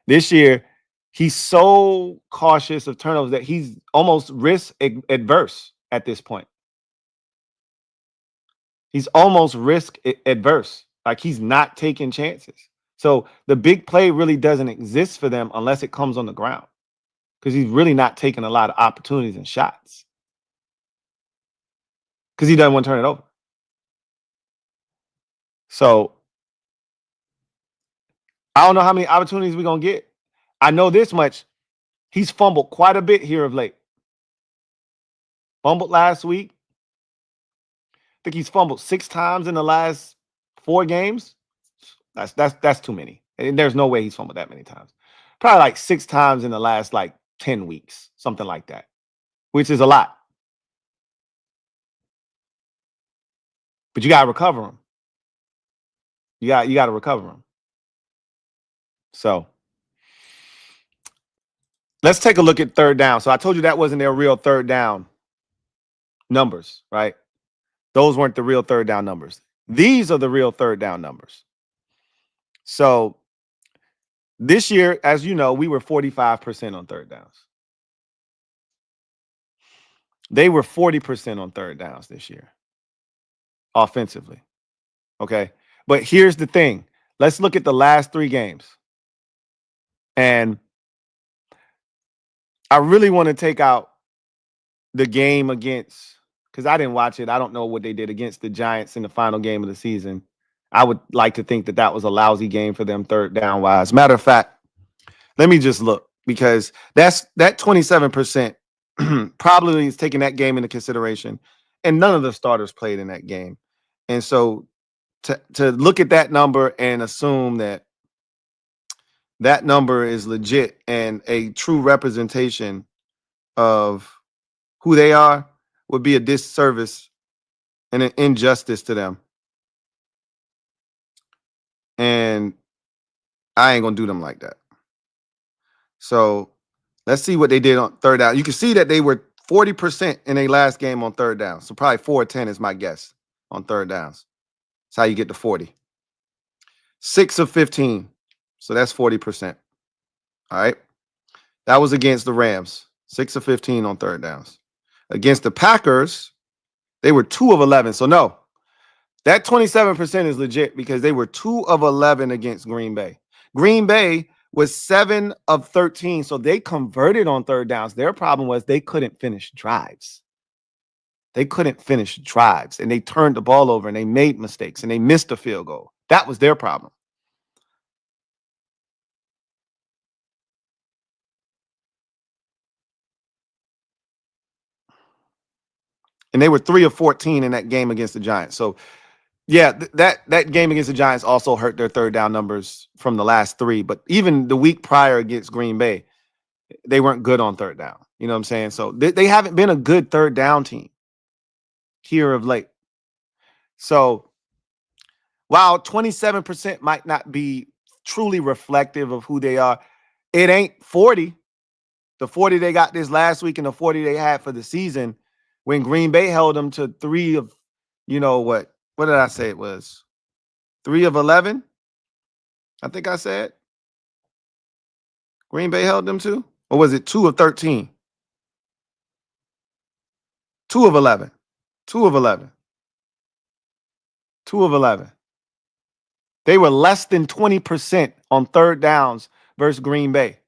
Speaker 3: This year, he's so cautious of turnovers that he's almost risk adverse at this point. He's almost risk adverse. Like, he's not taking chances. So the big play really doesn't exist for them unless it comes on the ground, because he's really not taking a lot of opportunities and shots because he doesn't want to turn it over. So I don't know how many opportunities we're going to get. I know this much. He's fumbled quite a bit here of late. Fumbled last week. I think he's fumbled 6 times in the last 4 games. That's too many. And there's no way he's fumbled that many times. Probably like 6 times in the last 10 weeks, something like that, which is a lot. But you got to recover him. You got to recover him. So let's take a look at third down. So I told you that wasn't their real third down numbers, right? Those weren't the real third down numbers. These are the real third down numbers. So this year, as you know, we were 45% on third downs. They were 40% on third downs this year, offensively. Okay. But here's the thing. Let's look at the last 3 games. And I really want to take out the game against, because I didn't watch it. I don't know what they did against the Giants in the final game of the season. I would like to think that that was a lousy game for them third down wise. Matter of fact, let me just look, because that 27% probably is taking that game into consideration. And none of the starters played in that game. And so to look at that number and assume that that number is legit and a true representation of who they are would be a disservice and an injustice to them. And I ain't going to do them like that. So let's see what they did on third down. You can see that they were 40% in their last game on third down. So probably 4-10 is my guess on third downs. That's how you get to 40. 6 of 15. So that's 40%. All right. That was against the Rams. 6 of 15 on third downs. Against the Packers, they were 2 of 11. So no, that 27% is legit because they were 2 of 11 against Green Bay. Green Bay was 7 of 13. So they converted on third downs. Their problem was they couldn't finish drives. They couldn't finish drives, and they turned the ball over and they made mistakes and they missed a field goal. That was their problem. And they were 3 of 14 in that game against the Giants. So yeah, that game against the Giants also hurt their third down numbers from the last 3. But even the week prior against Green Bay, they weren't good on third down. You know what I'm saying? So they haven't been a good third down team here of late. So while 27% might not be truly reflective of who they are. It ain't 40. The 40 they got this last week and the 40 they had for the season when Green Bay held them to 3 of, what did I say it was? 3 of 11? I think I said. Green Bay held them to? Or was it 2 of 13? 2 of 11. 2 of 11. 2 of 11. They were less than 20% on third downs versus Green Bay.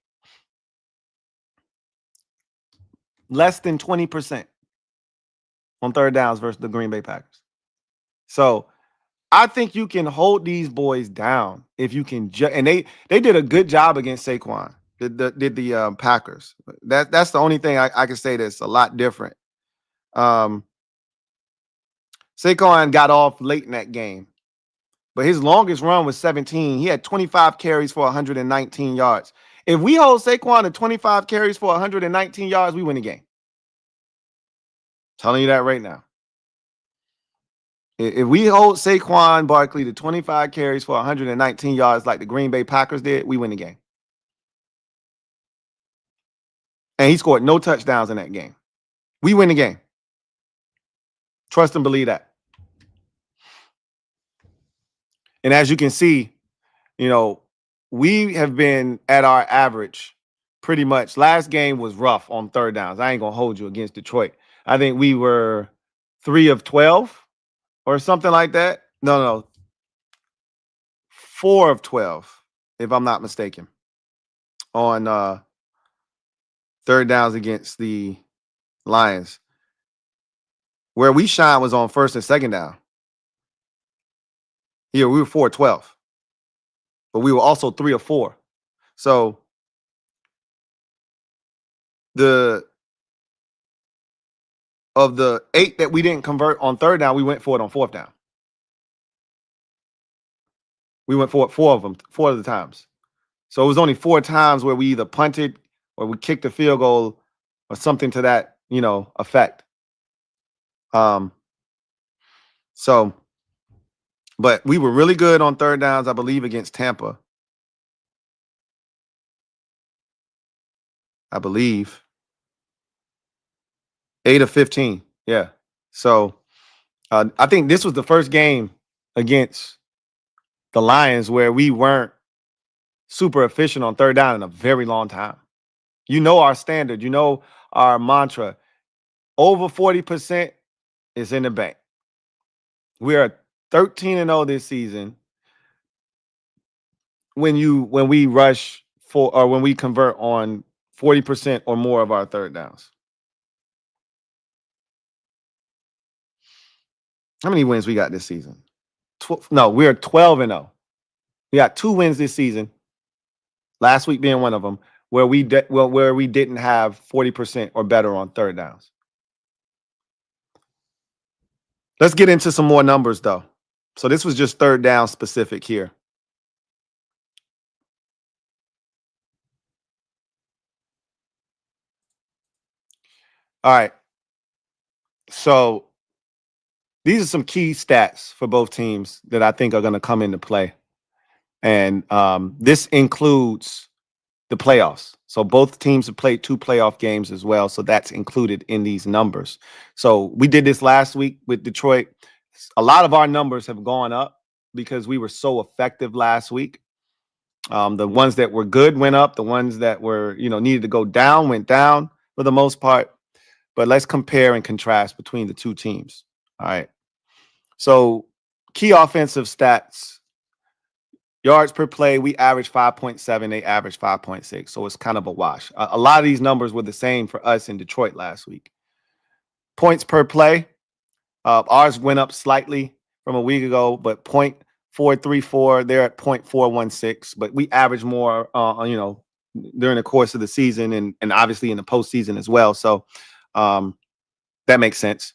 Speaker 3: Less than 20% on third downs versus the Green Bay Packers. So I think you can hold these boys down if you can. And they did a good job against Saquon. Did the Packers. That's the only thing I can say that's a lot different. Saquon got off late in that game, but his longest run was 17. He had 25 carries for 119 yards. If we hold Saquon to 25 carries for 119 yards, we win the game. Telling you that right now. If we hold Saquon Barkley to 25 carries for 119 yards like the Green Bay Packers did, we win the game. And he scored no touchdowns in that game. We win the game. Trust and believe that. And as you can see, we have been at our average pretty much. Last game was rough on third downs. I ain't going to hold you against Detroit. I think we were 3 of 12 or something like that. No. 4 of 12, if I'm not mistaken, on third downs against the Lions. Where we shine was on first and second down. Yeah, we were 4 of 12. But we were also 3 of 4. So of the 8 that we didn't convert on third down, we went for it on fourth down. We went for it 4 of them, 4 of the times. So it was only 4 times where we either punted or we kicked a field goal or something to that, effect. But we were really good on third downs, I believe, against Tampa. I believe 8 of 15. Yeah. So I think this was the first game against the Lions where we weren't super efficient on third down in a very long time. Our standard, our mantra. Over 40% is in the bank. We are 13-0 this season when we rush for, or when we convert on 40% or more of our third downs. How many wins we got this season? We're 12-0. We got 2 wins this season. Last week being one of them, where we didn't have 40% or better on third downs. Let's get into some more numbers, though. So this was just third down specific here. All right. So these are some key stats for both teams that I think are going to come into play. And this includes the playoffs. So both teams have played 2 playoff games as well. So that's included in these numbers. So we did this last week with Detroit. A lot of our numbers have gone up because we were so effective last week. The ones that were good went up. The ones that were, needed to go down went down for the most part. But let's compare and contrast between the 2 teams. All right. So key offensive stats. Yards per play, we average 5.7. They average 5.6. So it's kind of a wash. A lot of these numbers were the same for us in Detroit last week. Points per play. Ours went up slightly from a week ago, but 0.434. They're at 0.416. But we average more, during the course of the season and obviously in the postseason as well. So that makes sense.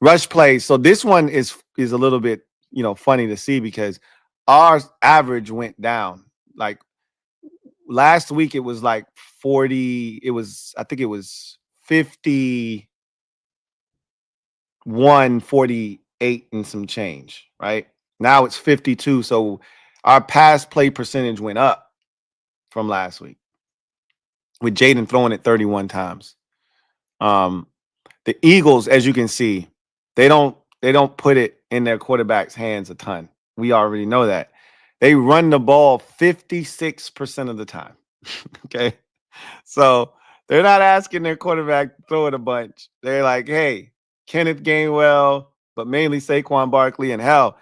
Speaker 3: Rush plays. So this one is a little bit, funny to see because our average went down. Like last week, it was like 40. I think it was 51, 48 and some change, right? Now it's 52. So Our pass play percentage went up from last week with Jaden throwing it 31 times. The Eagles, as you can see, they don't put it in their quarterback's hands a ton. We already know that. They run the ball 56% of the time. Okay. So they're not asking their quarterback to throw it a bunch. They're like, hey, Kenneth Gainwell, but mainly Saquon Barkley, and hell,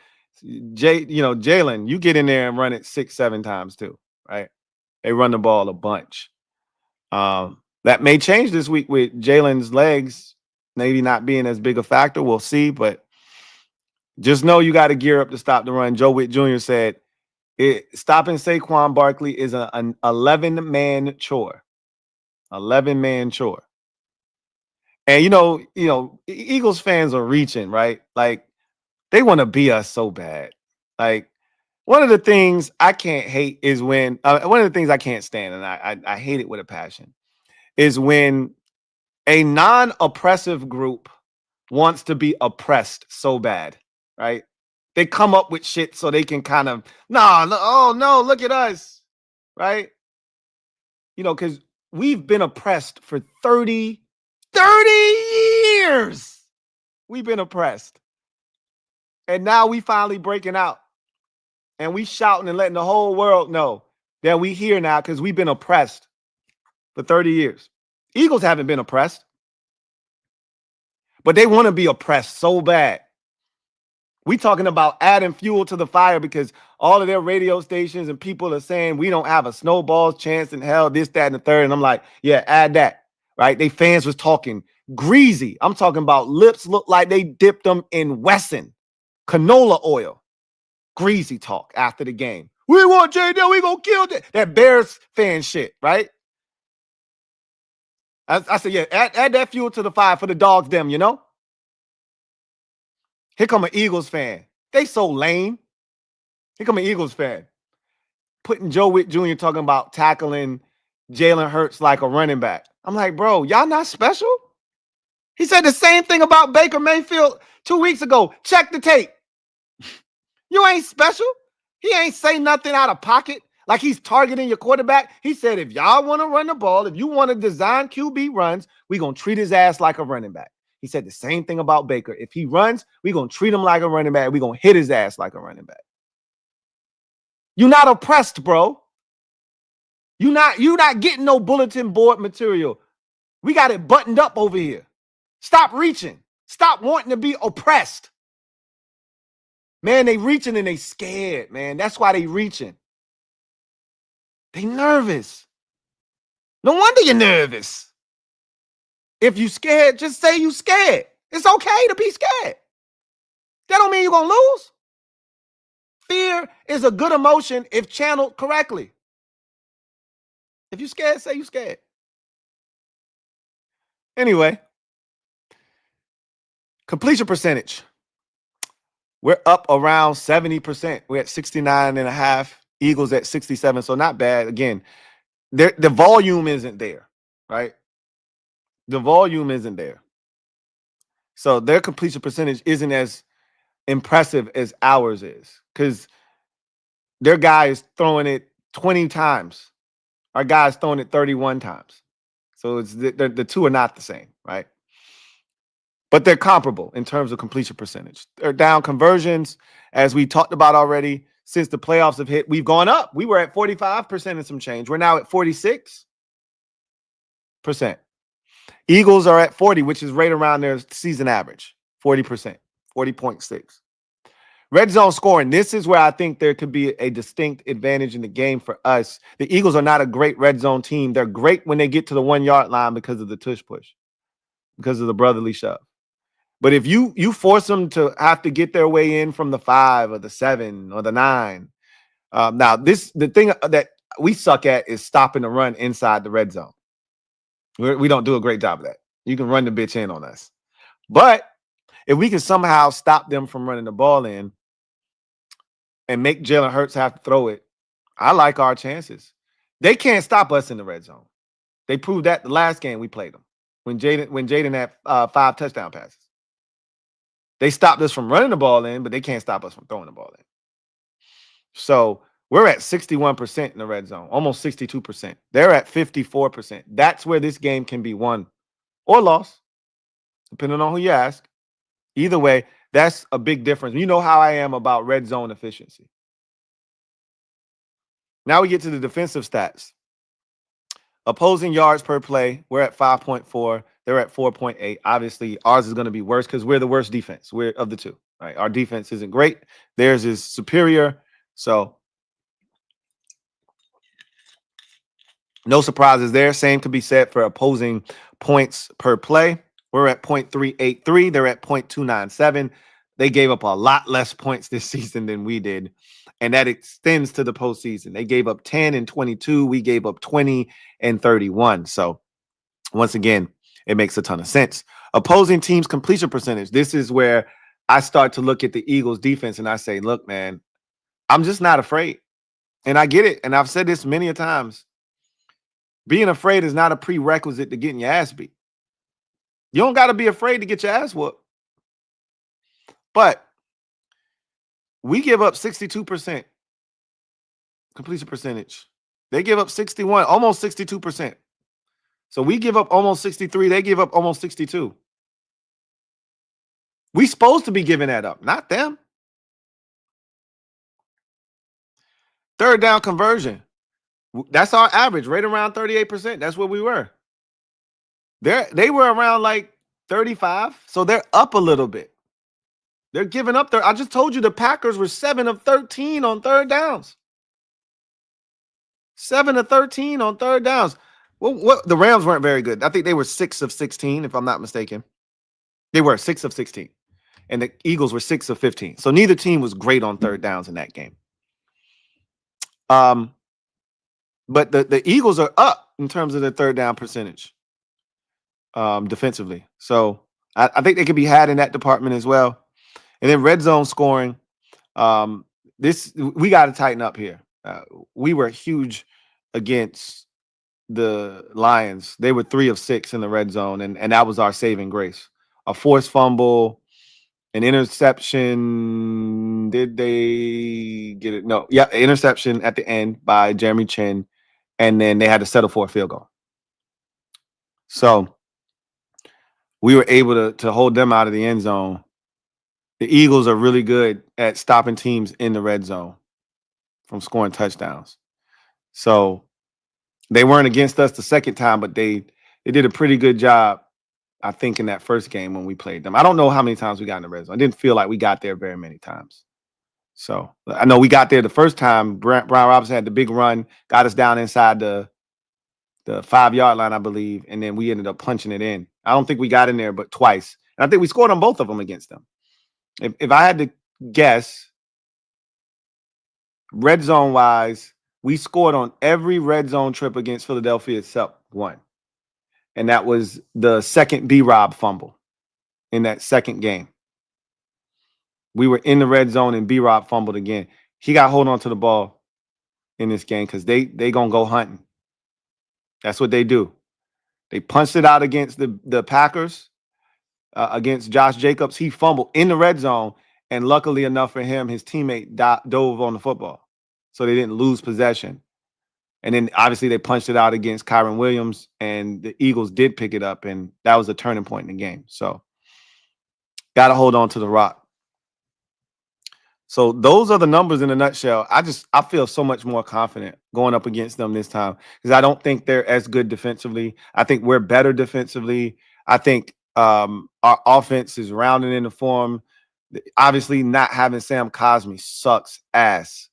Speaker 3: Jalen, you get in there and run it 6-7 times too, right? They run the ball a bunch. That may change this week with Jalen's legs maybe not being as big a factor. We'll see, but just know you got to gear up to stop the run. Joe Whitt Jr. said stopping Saquon Barkley is an 11-man chore. 11-man chore. And Eagles fans are reaching, right? Like they want to be us so bad. Like one of the things I can't hate is when one of the things I can't stand, and I hate it with a passion, is when a non-oppressive group wants to be oppressed so bad, right? They come up with shit so they can kind of, oh no, look at us, right? Because we've been oppressed for 30 years. We've been oppressed. And now we finally breaking out. And we shouting and letting the whole world know that we here now because we've been oppressed for 30 years. Eagles haven't been oppressed. But they want to be oppressed so bad. We talking about adding fuel to the fire because all of their radio stations and people are saying we don't have a snowball's chance in hell, this, that, and the third. And I'm like, yeah, add that, right? They fans was talking greasy. I'm talking about lips look like they dipped them in Wesson, canola oil. Greasy talk after the game. We want J-Dell, we gonna kill that Bears fan shit, right? I said, yeah, add that fuel to the fire for the dogs, them, Here come an Eagles fan. They so lame. Here come an Eagles fan. Putting Joe Whitt Jr. talking about tackling Jalen Hurts like a running back. I'm like, bro, y'all not special? He said the same thing about Baker Mayfield 2 weeks ago. Check the tape. You ain't special. He ain't say nothing out of pocket. Like he's targeting your quarterback. He said, if y'all want to run the ball, if you want to design QB runs, we're going to treat his ass like a running back. He said the same thing about Baker. If he runs, we're going to treat him like a running back. We're going to hit his ass like a running back. You're not oppressed, bro. You're not getting no bulletin board material. We got it buttoned up over here. Stop reaching. Stop wanting to be oppressed. Man, they reaching and they scared, man. That's why they reaching. They nervous. No wonder you're nervous. If you scared, just say you scared. It's okay to be scared. That don't mean you're going to lose. Fear is a good emotion if channeled correctly. If you scared, say you scared. Anyway, completion percentage. We're up around 70%. We're at 69.5. Eagles at 67. So not bad. Again, the volume isn't there, right? The volume isn't there. So their completion percentage isn't as impressive as ours is because their guy is throwing it 20 times. Our guy is throwing it 31 times. So it's the two are not the same, right? But they're comparable in terms of completion percentage. They're down conversions, as we talked about already. Since the playoffs have hit, we've gone up. We were at 45% and some change. We're now at 46%. Eagles are at 40, which is right around their season average, 40%, 40.6. Red zone scoring. This is where I think there could be a distinct advantage in the game for us. The Eagles are not a great red zone team. They're great when they get to the 1 yard line because of the tush push, because of the brotherly shove. But if you force them to have to get their way in from the 5 or the 7 or the 9, now the thing that we suck at is stopping the run inside the red zone. We don't do a great job of that. You can run the bitch in on us. But if we can somehow stop them from running the ball in and make Jalen Hurts have to throw it, I like our chances. They can't stop us in the red zone. They proved that the last game we played them when Jaden had 5 touchdown passes. They stopped us from running the ball in, but they can't stop us from throwing the ball in. So we're at 61% in the red zone, almost 62%. They're at 54%. That's where this game can be won or lost, depending on who you ask. Either way, that's a big difference. You know how I am about red zone efficiency. Now we get to the defensive stats. Opposing yards per play, we're at 5.4. They're at 4.8. Obviously, ours is going to be worse because we're the worst defense. We're of the two. Right? Our defense isn't great. Theirs is superior. So no surprises there. Same could be said for opposing points per play. We're at 0.383. They're at 0.297. They gave up a lot less points this season than we did. And that extends to the postseason. They gave up 10 and 22. We gave up 20 and 31. So once again, it makes a ton of sense. Opposing teams' completion percentage. This is where I start to look at the Eagles defense and I say, look, man, I'm just not afraid. And I get it. And I've said this many a times. Being afraid is not a prerequisite to getting your ass beat. You don't got to be afraid to get your ass whooped. But we give up 62% completion percentage. They give up 61, almost 62%. So we give up almost 63. They give up almost 62. We supposed to be giving that up, not them. Third down conversion. That's our average, right around 38%. That's where we were. They were around like 35, so they're up a little bit. They're giving up there. I just told you the Packers were 7 of 13 on third downs. 7 of 13 on third downs. Well, the Rams weren't very good. I think they were 6 of 16, if I'm not mistaken. They were 6 of 16. And the Eagles were 6 of 15. So neither team was great on third downs in that game. But the Eagles are up in terms of their third down percentage defensively. So I think they could be had in that department as well. And then red zone scoring. We got to tighten up here. We were huge against the Lions. They were 3 of 6 in the red zone, and that was our saving grace. A forced fumble, an interception. Did they get it? No. Yeah, interception at the end by Jeremy Chin, and then they had to settle for a field goal. So we were able to hold them out of the end zone. The Eagles are really good at stopping teams in the red zone from scoring touchdowns. So they weren't against us the second time, but they did a pretty good job, I think, in that first game when we played them. I don't know how many times we got in the red zone. I didn't feel like we got there very many times. So I know we got there the first time. Brian Robinson had the big run, got us down inside the 5-yard line, I believe, and then we ended up punching it in. I don't think we got in there but twice. And I think we scored on both of them against them. If I had to guess, red zone wise, we scored on every red zone trip against Philadelphia except one. And that was the second B-Rob fumble in that second game. We were in the red zone and B-Rob fumbled again. He got hold on to the ball in this game because they going to go hunting. That's what they do. They punched it out against the Packers. Against Josh Jacobs, he fumbled in the red zone, and luckily enough for him, his teammate dove on the football, so they didn't lose possession. And then obviously they punched it out against Kyron Williams, and the Eagles did pick it up, and that was a turning point in the game. So got to hold on to the rock. So those are the numbers in a nutshell. I feel so much more confident going up against them this time because I don't think they're as good defensively. I think we're better defensively. I think our offense is rounding into form. Obviously, not having Sam Cosmi sucks ass,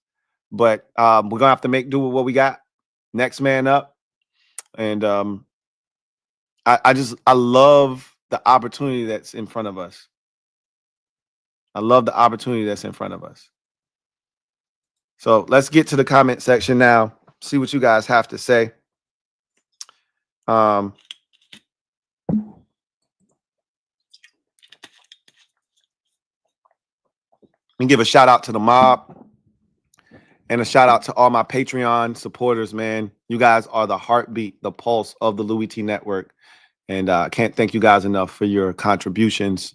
Speaker 3: but we're gonna have to make do with what we got. Next man up, and I love the opportunity that's in front of us. I love the opportunity that's in front of us. So let's get to the comment section now. See what you guys have to say. And give a shout out to the mob and a shout out to all my Patreon supporters, man. You guys are the heartbeat, the pulse of the Louie T Network. And I can't thank you guys enough for your contributions.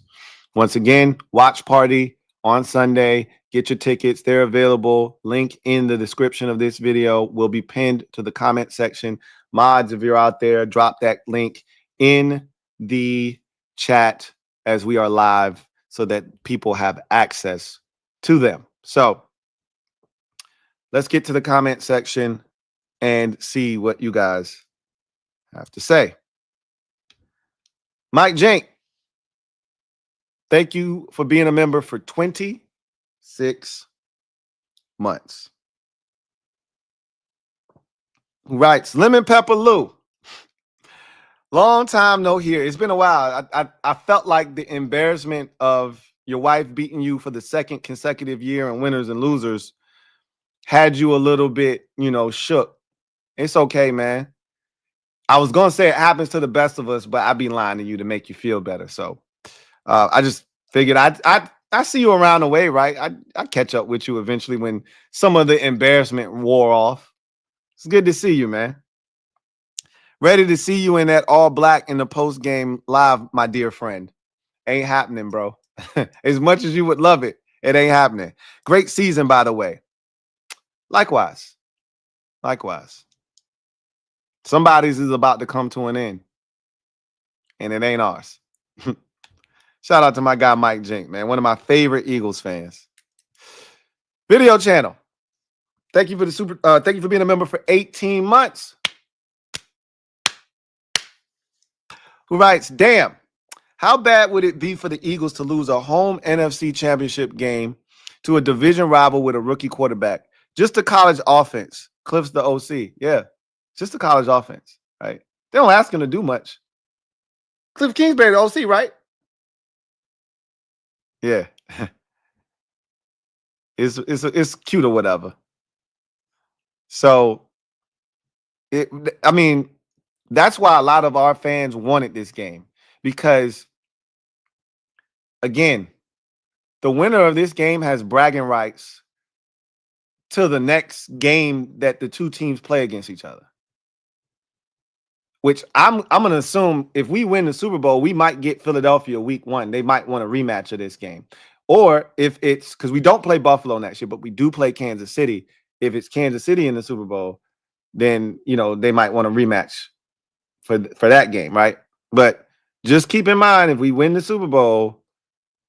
Speaker 3: Once again, watch party on Sunday. Get your tickets. They're available. Link in the description of this video will be pinned to the comment section. Mods, if you're out there, drop that link in the chat as we are live so that people have access to them. So let's get to the comment section and see what you guys have to say. Mike Jank, thank you for being a member for 26 months. Who writes, Lemon Pepper Lou. Long time no here. It's been a while. I felt like the embarrassment of your wife beating you for the second consecutive year in winners and losers had you a little bit, shook. It's okay, man. I was going to say it happens to the best of us, but I'd be lying to you to make you feel better. So I just figured I see you around the way, right? I catch up with you eventually when some of the embarrassment wore off. It's good to see you, man. Ready to see you in that all black in the post game live, my dear friend. Ain't happening, bro. As much as you would love it, it ain't happening. Great season, by the way. Likewise. Somebody's is about to come to an end, and it ain't ours. Shout out to my guy Mike Jink, man. One of my favorite Eagles fans. Video channel. Thank you for the thank you for being a member for 18 months. Who writes, damn, how bad would it be for the Eagles to lose a home NFC championship game to a division rival with a rookie quarterback? Just a college offense. Kliff's the OC. Yeah, just a college offense, right? They don't ask him to do much. Kliff Kingsbury, the OC, right? Yeah. It's cute or whatever. So, that's why a lot of our fans wanted this game, because, again, the winner of this game has bragging rights to the next game that the two teams play against each other. Which I'm going to assume if we win the Super Bowl, we might get Philadelphia week 1. They might want a rematch of this game. Or if it's because we don't play Buffalo next year, but we do play Kansas City. If it's Kansas City in the Super Bowl, then, they might want a rematch for that game, right? But just keep in mind, if we win the Super Bowl,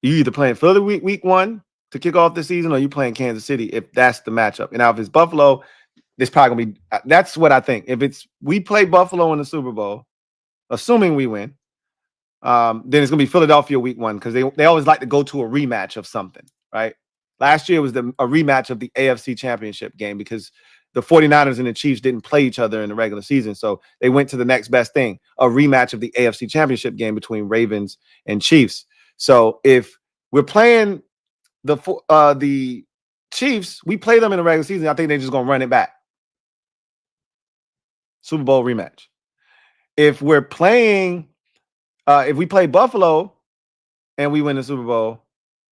Speaker 3: you either playing Philly week 1 to kick off the season, or you playing Kansas City if that's the matchup. And now if it's Buffalo, it's probably gonna be. That's what I think. If we play Buffalo in the Super Bowl, assuming we win, then it's gonna be Philadelphia week 1, because they always like to go to a rematch of something, right? Last year was a rematch of the AFC Championship game because the 49ers and the Chiefs didn't play each other in the regular season. So they went to the next best thing, a rematch of the AFC Championship game between Ravens and Chiefs. So if we're playing the Chiefs, we play them in the regular season, I think they're just going to run it back. Super Bowl rematch. If we're playing, if we play Buffalo and we win the Super Bowl,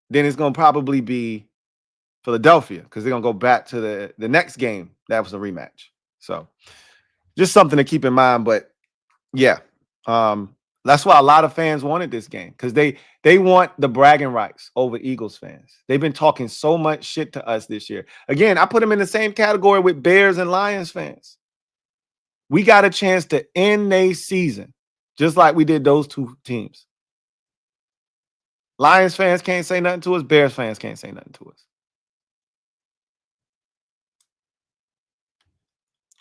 Speaker 3: then it's going to probably be Philadelphia, because they're going to go back to the next game. That was a rematch. So just something to keep in mind. But yeah, that's why a lot of fans wanted this game, because they want the bragging rights over Eagles fans. They've been talking so much shit to us this year. Again, I put them in the same category with Bears and Lions fans. We got a chance to end their season just like we did those two teams. Lions fans can't say nothing to us. Bears fans can't say nothing to us.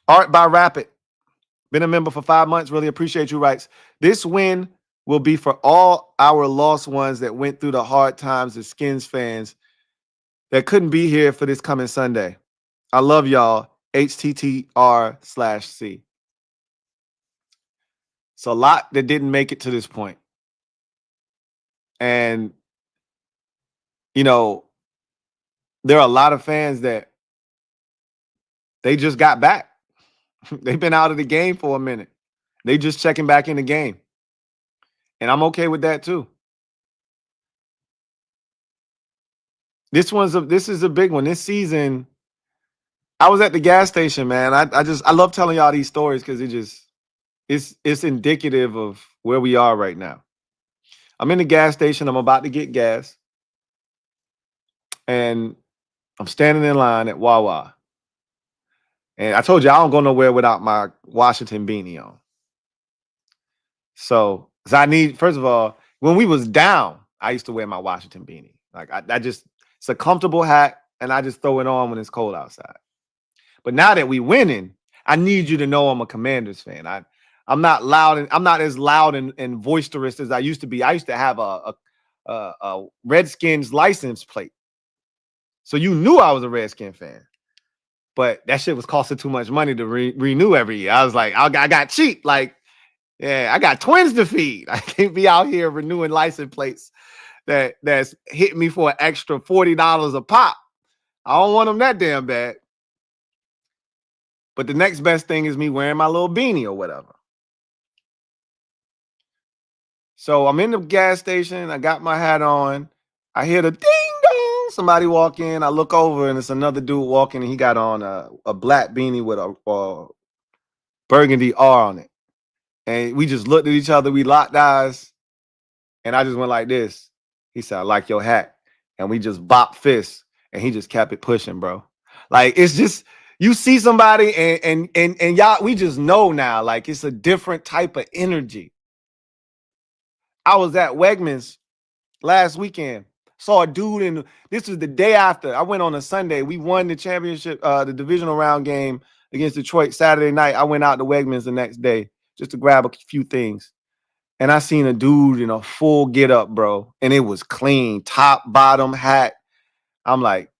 Speaker 3: Art by Rapid. Been a member for 5 months. Really appreciate you. Writes, this win will be for all our lost ones that went through the hard times as Skins fans that couldn't be here for this coming Sunday. I love y'all. HTTR/C. It's a lot that didn't make it to this point. And, there are a lot of fans that they just got back. They've been out of the game for a minute. They just checking back in the game. And I'm okay with that too. This is a big one. This season, I was at the gas station, man. I love telling y'all these stories because it's indicative of where we are right now. I'm in the gas station. I'm about to get gas. And I'm standing in line at Wawa. And I told you I don't go nowhere without my Washington beanie on. So I need, first of all, when we was down, I used to wear my Washington beanie. Like I just, it's a comfortable hat, and I just throw it on when it's cold outside. But now that we winning, I need you to know I'm a Commanders fan. I'm not loud, and I'm not as loud and boisterous as I used to be. I used to have a Redskins license plate, so you knew I was a Redskin fan. But that shit was costing too much money to renew every year. I was like, I got cheap. Like, yeah, I got twins to feed. I can't be out here renewing license plates that's hitting me for an extra $40 a pop. I don't want them that damn bad. But the next best thing is me wearing my little beanie or whatever. So I'm in the gas station. I got my hat on. I hear the ding dong. Somebody walk in. I look over, and it's another dude walking, and he got on a black beanie with a burgundy R on it. And we just looked at each other. We locked eyes. And I just went like this. He said, I like your hat. And we just bopped fists. And he just kept it pushing, bro. Like, it's just, you see somebody and y'all, we just know now. Like, it's a different type of energy. I was at Wegmans last weekend. Saw a dude, and this was the day after. I went on a Sunday. We won the championship, the divisional round game against Detroit Saturday night. I went out to Wegmans the next day just to grab a few things. And I seen a dude in a full get up, bro. And it was clean, top, bottom, hat. I'm like,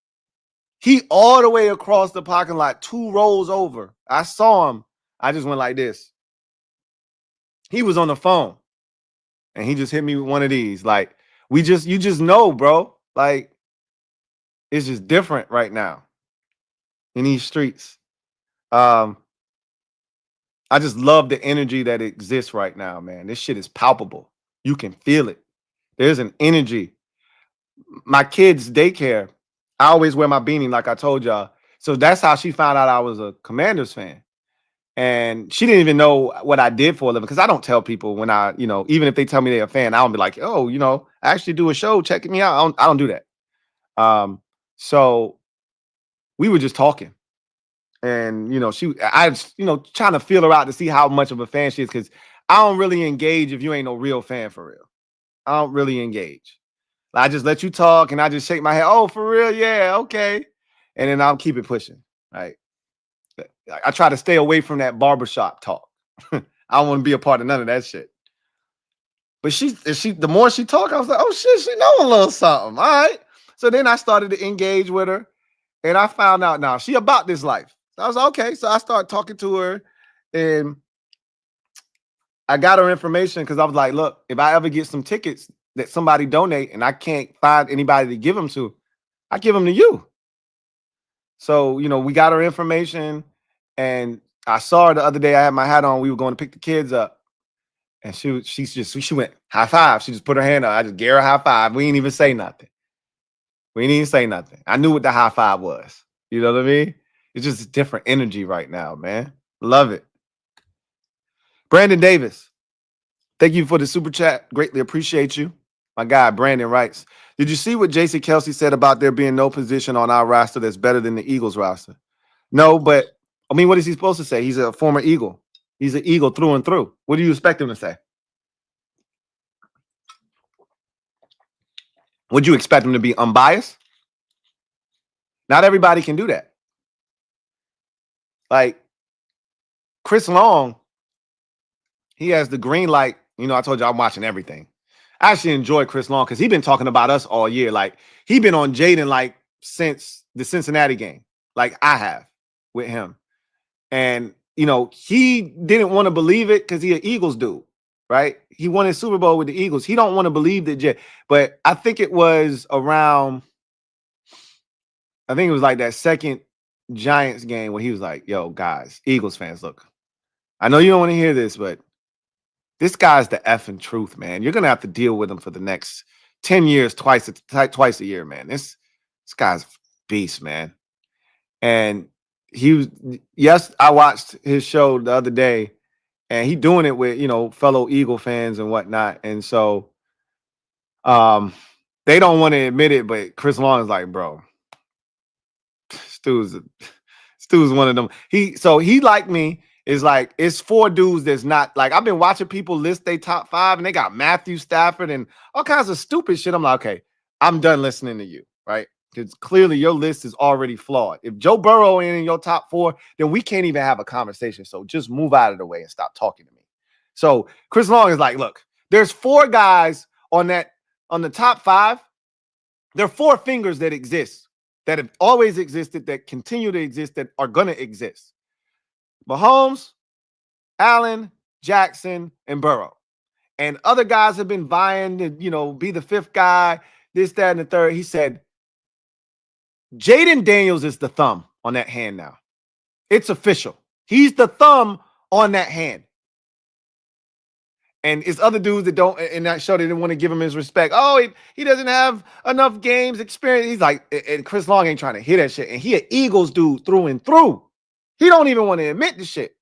Speaker 3: he all the way across the parking lot, 2 rows over. I saw him. I just went like this. He was on the phone. And he just hit me with one of these. Like, you just know, bro. Like, it's just different right now in these streets. I just love the energy that exists right now, man. This shit is palpable. You can feel it. There's an energy. My kids' daycare, I always wear my beanie, like I told y'all. So that's how she found out I was a Commanders fan. And she didn't even know what I did for a living, because I don't tell people when I, even if they tell me they're a fan, I don't be like, oh, I actually do a show, check me out. I don't do that. So we were just talking. And, I was, trying to feel her out to see how much of a fan she is, because I don't really engage if you ain't no real fan for real. I don't really engage. I just let you talk, and I just shake my head. Oh, for real? Yeah, okay. And then I'll keep it pushing, right? I try to stay away from that barbershop talk. I don't want to be a part of none of that shit. But the more she talked, I was like, oh shit, she know a little something. All right. So then I started to engage with her, and I found out now she about this life. So I was like, okay. So I started talking to her, and I got her information, because I was like, look, if I ever get some tickets that somebody donate and I can't find anybody to give them to, I give them to you. So, we got her information, and I saw her the other day. I had my hat on. We were going to pick the kids up, and she went high five. She just put her hand up. I just gave her a high five. We didn't even say nothing. I knew what the high five was. You know what I mean? It's just a different energy right now, man. Love it. Brandon Davis, thank you for the super chat. Greatly appreciate you. My guy, Brandon, writes, did you see what J.C. Kelsey said about there being no position on our roster that's better than the Eagles roster? No, but, I mean, what is he supposed to say? He's a former Eagle. He's an Eagle through and through. What do you expect him to say? Would you expect him to be unbiased? Not everybody can do that. Like, Chris Long, he has the green light. I told you I'm watching everything. I actually enjoy Chris Long because he's been talking about us all year. Like, he been on Jaden like since the Cincinnati game, like I have with him. And, he didn't want to believe it because he an Eagles dude, right? He won his Super Bowl with the Eagles. He don't want to believe that. But I think it was around, I think it was like that second Giants game when he was like, yo, guys, Eagles fans, look, I know you don't want to hear this, but this guy's the effing truth, man. You're going to have to deal with him for the next 10 years, twice a year, man. This guy's a beast, man. And I watched his show the other day, and he doing it with, fellow Eagle fans and whatnot. And so they don't want to admit it, but Chris Long is like, bro, Stu's one of them. He like me is like, it's 4 dudes that's not like, I've been watching people list their top 5 and they got Matthew Stafford and all kinds of stupid shit. I'm like, okay, I'm done listening to you, right? Because clearly your list is already flawed. If Joe Burrow ain't in your top 4, then we can't even have a conversation. So just move out of the way and stop talking to me. So Chris Long is like, look, there's 4 guys on the top 5. There are 4 fingers that exist, that have always existed, that continue to exist, that are going to exist. Mahomes, Allen, Jackson, and Burrow. And other guys have been vying to, be the 5th guy, this, that, and the 3rd. He said, Jaden Daniels is the thumb on that hand now. It's official. He's the thumb on that hand. And it's other dudes that don't, in that show, they didn't want to give him his respect. Oh, he doesn't have enough games experience. He's like, and Chris Long ain't trying to hear that shit. And he an Eagles dude through and through. He don't even want to admit the shit.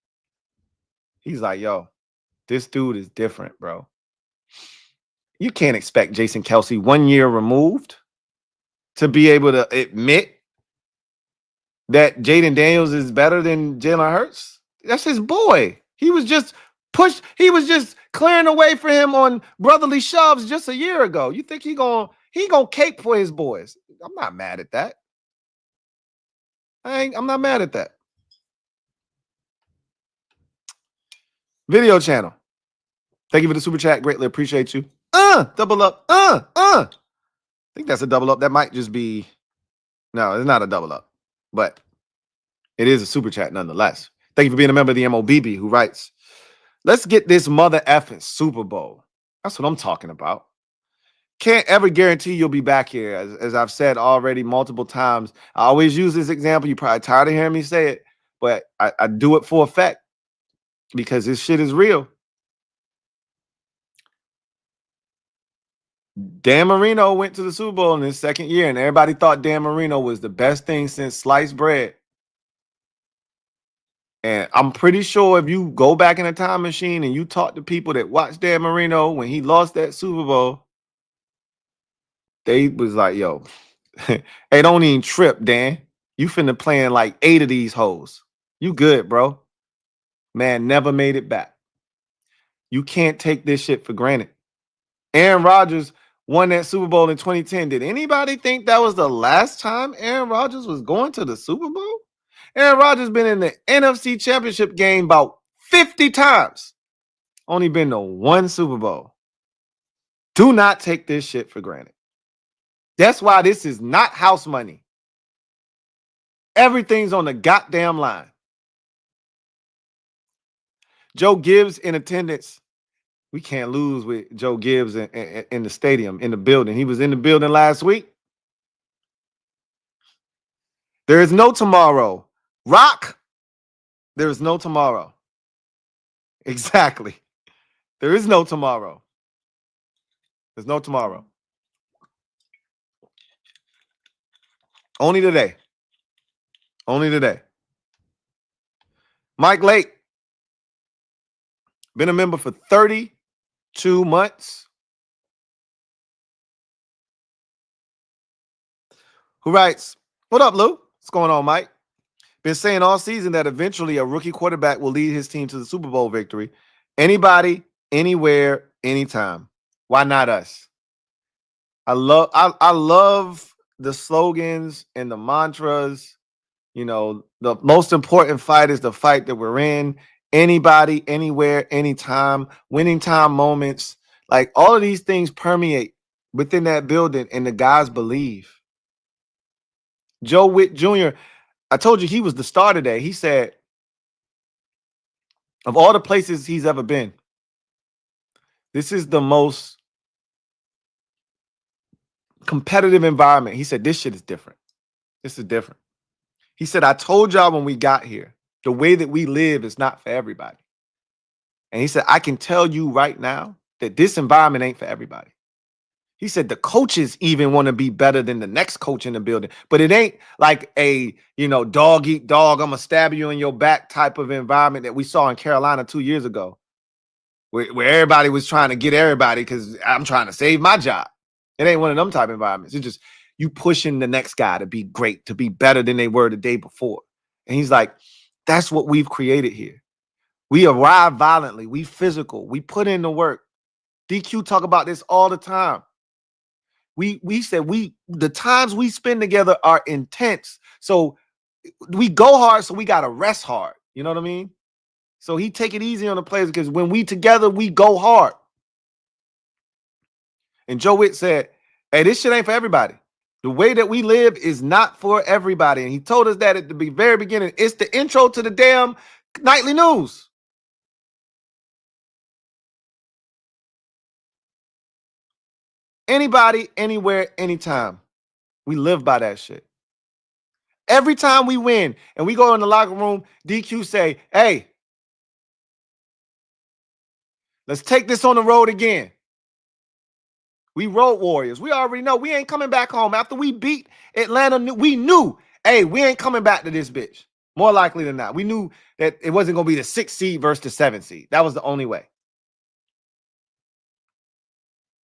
Speaker 3: He's like, yo, this dude is different, bro. You can't expect Jason Kelce 1 year removed to be able to admit that Jaden Daniels is better than Jalen Hurts. That's his boy. He was just clearing the way for him on brotherly shoves just a year ago. You think he gonna cake for his boys? I'm not mad at that. I'm not mad at that. Video channel. Thank you for the super chat. Greatly appreciate you. Double up. I think that's a double up. That might just be. No, it's not a double up, but it is a super chat nonetheless. Thank you for being a member of the MOBB who writes, let's get this mother effing Super Bowl. That's what I'm talking about. Can't ever guarantee you'll be back here. As I've said already multiple times, I always use this example. You're probably tired of hearing me say it, but I do it for effect because this shit is real. Dan Marino went to the Super Bowl in his 2nd year, and everybody thought Dan Marino was the best thing since sliced bread. And I'm pretty sure if you go back in a time machine and you talk to people that watched Dan Marino when he lost that Super Bowl, they was like, yo, hey, don't even trip, Dan. You finna playing like 8 of these hoes. You good, bro. Man, never made it back. You can't take this shit for granted. Aaron Rodgers won that Super Bowl in 2010. Did anybody think that was the last time Aaron Rodgers was going to the Super Bowl? Aaron Rodgers been in the NFC Championship game about 50 times. Only been to 1 Super Bowl. Do not take this shit for granted. That's why this is not house money. Everything's on the goddamn line. Joe Gibbs in attendance. We can't lose with Joe Gibbs in the stadium, in the building. He was in the building last week. There is no tomorrow. Rock, there is no tomorrow. Exactly. There is no tomorrow. There's no tomorrow. Only today. Only today. Mike Lake, been a member for 32 months. Who writes, what up, Lou? What's going on, Mike? Been saying all season that eventually a rookie quarterback will lead his team to the Super Bowl victory. Anybody, anywhere, anytime. Why not us? I love the slogans and the mantras. The most important fight is the fight that we're in. Anybody, anywhere, anytime. Winning time moments. Like all of these things permeate within that building, and the guys believe. Joe Whitt Jr., I told you he was the star today. He said, of all the places he's ever been, this is the most competitive environment. He said, this shit is different. This is different. He said, I told y'all when we got here, the way that we live is not for everybody. And he said, I can tell you right now that this environment ain't for everybody. He said the coaches even want to be better than the next coach in the building, but it ain't like a, dog eat dog, I'm going to stab you in your back type of environment that we saw in Carolina 2 years ago, where everybody was trying to get everybody because I'm trying to save my job. It ain't one of them type of environments. It's just you pushing the next guy to be great, to be better than they were the day before. And he's like, that's what we've created here. We arrive violently. We physical. We put in the work. DQ talk about this all the time. We said the times we spend together are intense. So we go hard, so we got to rest hard. You know what I mean? So he take it easy on the players because when we together, we go hard. And Joe Whitt said, hey, this shit ain't for everybody. The way that we live is not for everybody. And he told us that at the very beginning. It's the intro to the damn nightly news. Anybody, anywhere, anytime. We live by that shit. Every time we win and we go in the locker room, DQ say, hey, let's take this on the road again. We road warriors. We already know we ain't coming back home. After we beat Atlanta, we knew, hey, we ain't coming back to this bitch. More likely than not. We knew that it wasn't going to be the 6th seed versus the 7th seed. That was the only way.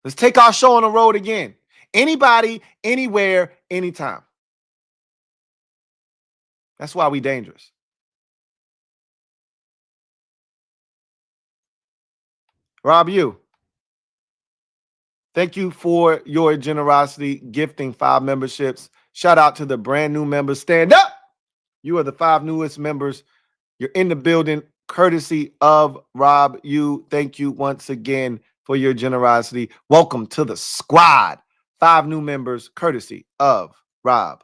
Speaker 3: Let's take our show on the road again. Anybody, anywhere, anytime. That's why we dangerous. Rob, thank you for your generosity, gifting 5 memberships. Shout out to the brand new members. Stand up. You are the 5 newest members. You're in the building, courtesy of Rob. Thank you once again for your generosity. Welcome to the squad. 5 new members, courtesy of Rob.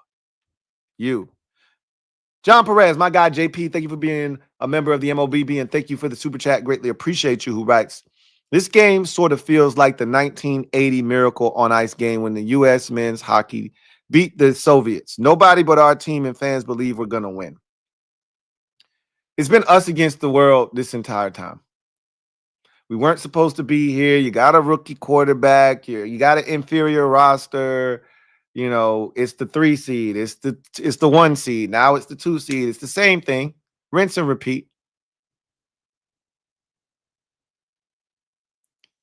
Speaker 3: John Perez, my guy JP, thank you for being a member of the MOBB, and thank you for the super chat. Greatly appreciate you. Who writes, this game sort of feels like the 1980 Miracle on Ice game when the U.S. men's hockey beat the Soviets. Nobody but our team and fans believe we're going to win. It's been us against the world this entire time. We weren't supposed to be here. You got a rookie quarterback. You got an inferior roster. You know, it's the 3 seed. It's the 1 seed. Now it's the 2 seed. It's the same thing. Rinse and repeat.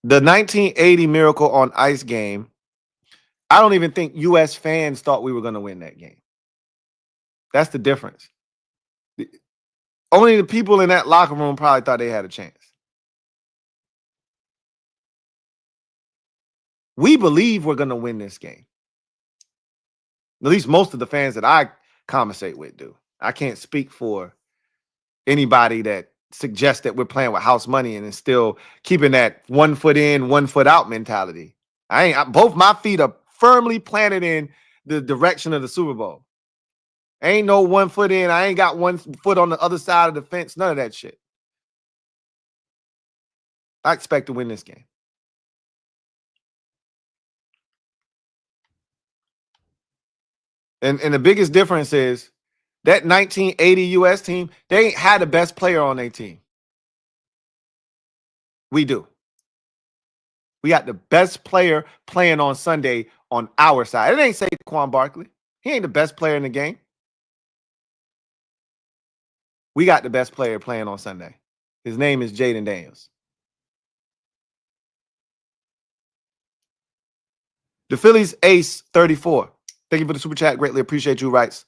Speaker 3: The 1980 Miracle on Ice game, I don't even think U.S. fans thought we were going to win that game. That's the difference. Only the people in that locker room probably thought they had a chance. We believe we're going to win this game. At least most of the fans that I conversate with do. I can't speak for anybody that suggests that we're playing with house money and is still keeping that 1 foot in, 1 foot out mentality. Both my feet are firmly planted in the direction of the Super Bowl. Ain't no 1 foot in. I ain't got 1 foot on the other side of the fence. None of that shit. I expect to win this game. And the biggest difference is that 1980 U.S. team, they ain't had the best player on their team. We do. We got the best player playing on Sunday on our side. It ain't Saquon Barkley. He ain't the best player in the game. We got the best player playing on Sunday. His name is Jaden Daniels. The Phillies ace 34. Thank you for the super chat. Greatly appreciate you. Writes,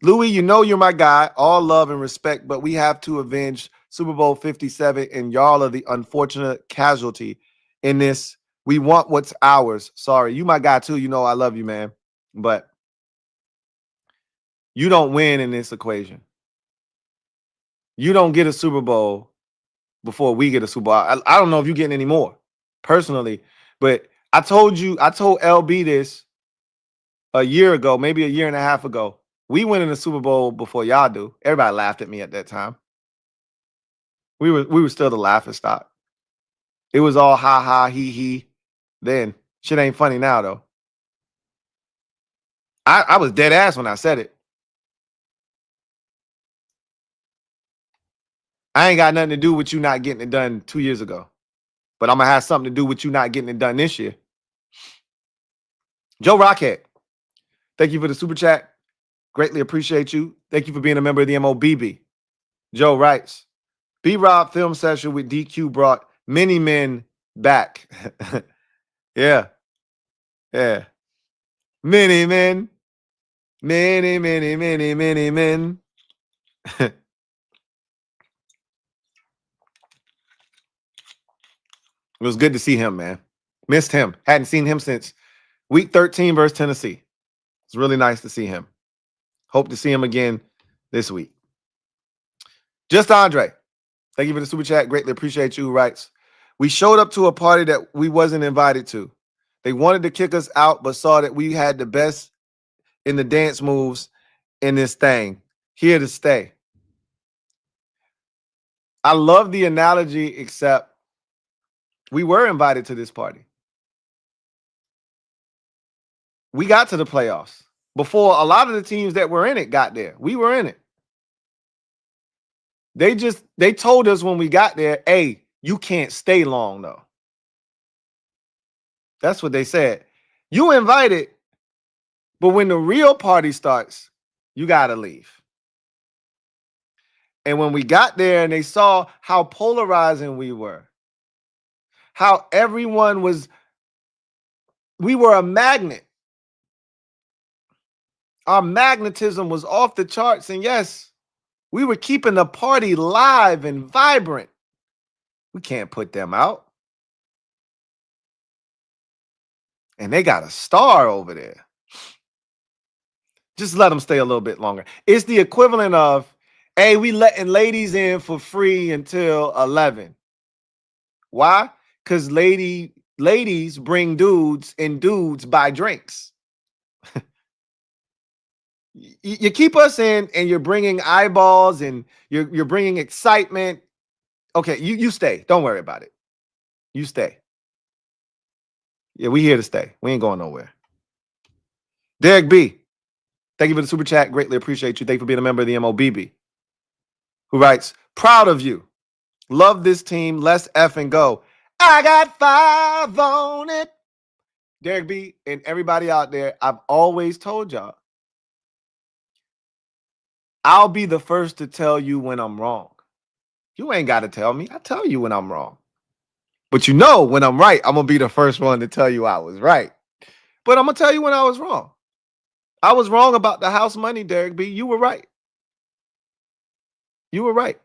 Speaker 3: Louie, you know you're my guy. All love and respect, but we have to avenge Super Bowl 57, and y'all are the unfortunate casualty in this. We want what's ours. Sorry. You my guy too. You know I love you, man. But you don't win in this equation. You don't get a Super Bowl before we get a Super Bowl. I don't know if you're getting any more personally, but I told LB this a year ago, maybe a year and a half ago. We win in the Super Bowl before y'all do. Everybody laughed at me at that time. We were still the laughing stock. It was all ha ha he he. Then shit ain't funny now though. I was dead ass when I said it. I ain't got nothing to do with you not getting it done 2 years ago. But I'm going to have something to do with you not getting it done this year. Joe Rockhead, thank you for the super chat. Greatly appreciate you. Thank you for being a member of the MOBB. Joe writes, B-Rob film session with DQ brought many men back. Yeah. Many men. Many, many, many, many men. It was good to see him, man. Missed him. Hadn't seen him since week 13 versus Tennessee. It's really nice to see him. Hope to see him again this week. Just Andre. Thank you for the super chat. Greatly appreciate you. Who writes, we showed up to a party that we wasn't invited to. They wanted to kick us out, but saw that we had the best in the dance moves in this thing. Here to stay. I love the analogy, except we were invited to this party. We got to the playoffs before a lot of the teams that were in it got there. We were in it. They told us when we got there, hey, you can't stay long though. That's what they said. You invited, but when the real party starts, you got to leave. And when we got there and they saw how polarizing we were, how everyone was, we were a magnet. Our magnetism was off the charts. And yes, we were keeping the party live and vibrant. We can't put them out. And they got a star over there. Just let them stay a little bit longer. It's the equivalent of, hey, we letting ladies in for free until 11. Why? Because ladies bring dudes and dudes buy drinks. You keep us in and you're bringing eyeballs and you're bringing excitement. Okay, you stay. Don't worry about it. You stay. Yeah, we here to stay. We ain't going nowhere. Derek B, thank you for the super chat. Greatly appreciate you. Thank you for being a member of the MOBB. Who writes, proud of you. Love this team. Let's F and go. I got 5 on it. Derek B and everybody out there, I've always told y'all, I'll be the first to tell you when I'm wrong. You ain't got to tell me. I tell you when I'm wrong. But you know when I'm right, I'm going to be the first one to tell you I was right. But I'm going to tell you when I was wrong. I was wrong about the house money, Derek B. You were right. You were right.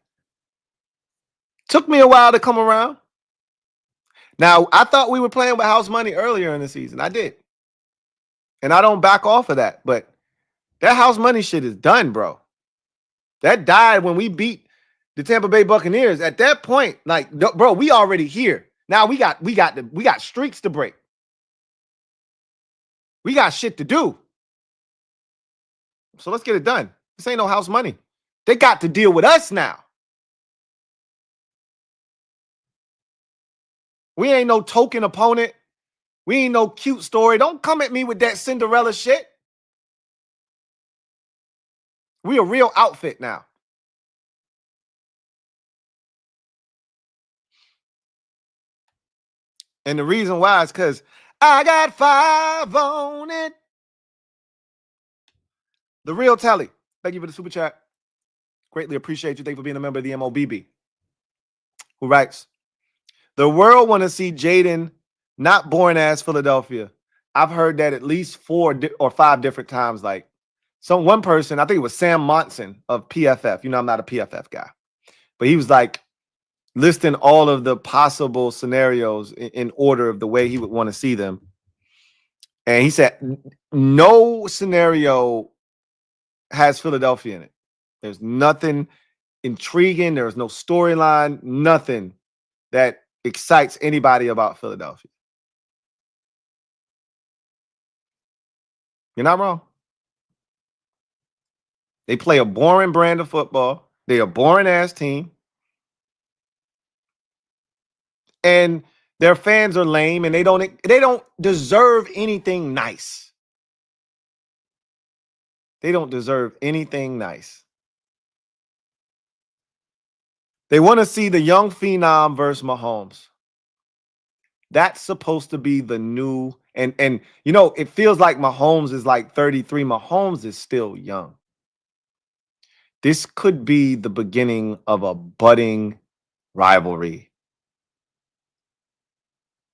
Speaker 3: Took me a while to come around. Now, I thought we were playing with house money earlier in the season. I did. And I don't back off of that. But that house money shit is done, bro. That died when we beat the Tampa Bay Buccaneers. At that point, like, bro, we already here. Now we got streaks to break. We got shit to do. So let's get it done. This ain't no house money. They got to deal with us now. We ain't no token opponent. We ain't no cute story. Don't come at me with that Cinderella shit. We a real outfit now. And the reason why is because I got 5 on it. The real Telly. Thank you for the super chat. Greatly appreciate you. Thank you for being a member of the MOBB. Who writes, the world want to see Jaden not born as Philadelphia. I've heard that at least 4 or 5 different times. Like one person, I think it was Sam Monson of PFF. You know, I'm not a PFF guy. But he was like listing all of the possible scenarios in order of the way he would want to see them. And he said, no scenario has Philadelphia in it. There's nothing intriguing. There's no storyline, nothing that excites anybody about Philadelphia. You're not wrong. They play a boring brand of football. They're a boring ass team. And their fans are lame and they don't deserve anything nice. They don't deserve anything nice. They want to see the young phenom versus Mahomes. That's supposed to be the new, and you know, it feels like Mahomes is like 33. Mahomes is still young. This could be the beginning of a budding rivalry.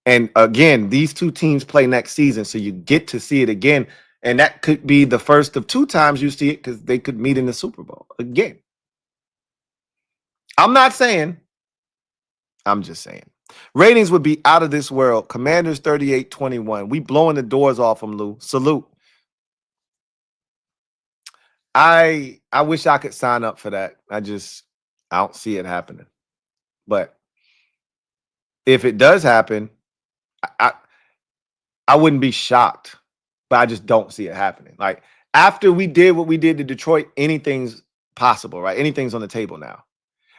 Speaker 3: And again, these two teams play next season, so you get to see it again. And that could be the first of 2 times you see it because they could meet in the Super Bowl again. I'm not saying. I'm just saying. Ratings would be out of this world. Commanders 38-21. We blowing the doors off them, Lou. Salute. I wish I could sign up for that. I don't see it happening. But if it does happen, I wouldn't be shocked. But I just don't see it happening. Like, after we did what we did to Detroit, anything's possible, right? Anything's on the table now.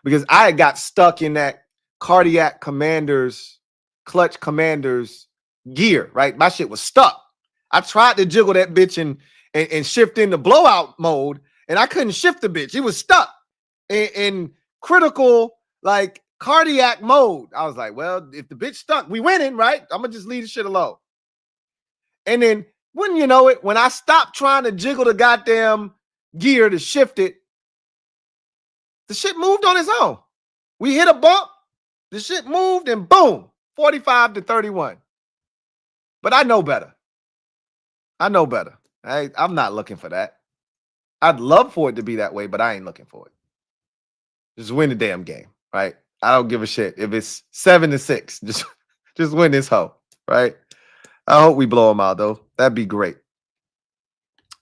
Speaker 3: Because I got stuck in that cardiac commanders, clutch commanders gear, right? My shit was stuck. I tried to jiggle that bitch and shift into blowout mode, and I couldn't shift the bitch. It was stuck in critical, like, cardiac mode. I was like, well, if the bitch stuck, we winning, right? I'm going to just leave the shit alone. And then, wouldn't you know it, when I stopped trying to jiggle the goddamn gear to shift it, the shit moved on its own. We hit a bump, the shit moved, and boom, 45-31. But I know better. I know better. I'm not looking for that. I'd love for it to be that way, but I ain't looking for it. Just win the damn game, right? I don't give a shit. If it's 7-6, just win this hoe, right? I hope we blow them out, though. That'd be great.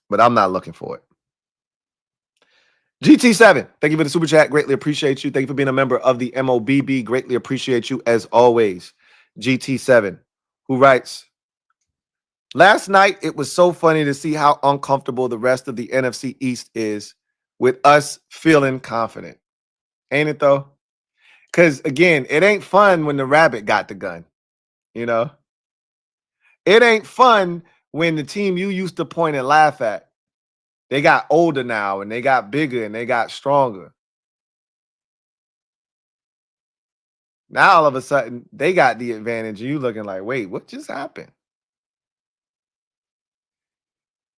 Speaker 3: But I'm not looking for it. GT7, thank you for the super chat. Greatly appreciate you. Thank you for being a member of the MOBB. Greatly appreciate you as always. GT7, who writes, last night it was so funny to see how uncomfortable the rest of the NFC East is with us feeling confident. Ain't it, though? Because, again, it ain't fun when the rabbit got the gun, you know? It ain't fun when the team you used to point and laugh at, they got older now, and they got bigger, and they got stronger. Now, all of a sudden, they got the advantage, and you looking like, wait, what just happened?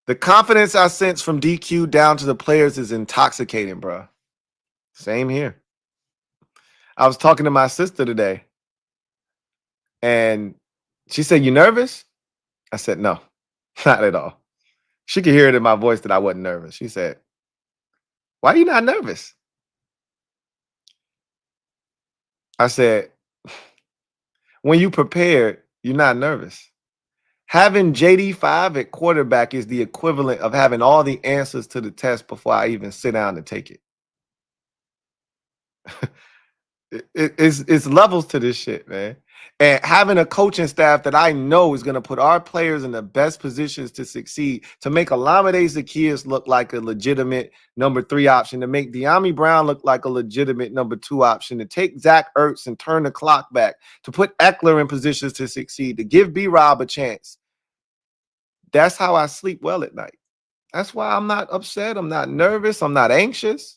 Speaker 3: The confidence I sense from DQ down to the players is intoxicating, bro. Same here. I was talking to my sister today, and she said, you nervous? I said, no, not at all. She could hear it in my voice that I wasn't nervous. She said, why are you not nervous? I said, when you prepared, you're not nervous. Having JD5 at quarterback is the equivalent of having all the answers to the test before I even sit down to take it. It's levels to this shit, man. And having a coaching staff that I know is going to put our players in the best positions to succeed, to make Olamide Zaccheaus look like a legitimate number 3 option, to make De'Ami Brown look like a legitimate number 2 option, to take Zach Ertz and turn the clock back, to put Eckler in positions to succeed, to give B-Rob a chance. That's how I sleep well at night. That's why I'm not upset. I'm not nervous. I'm not anxious.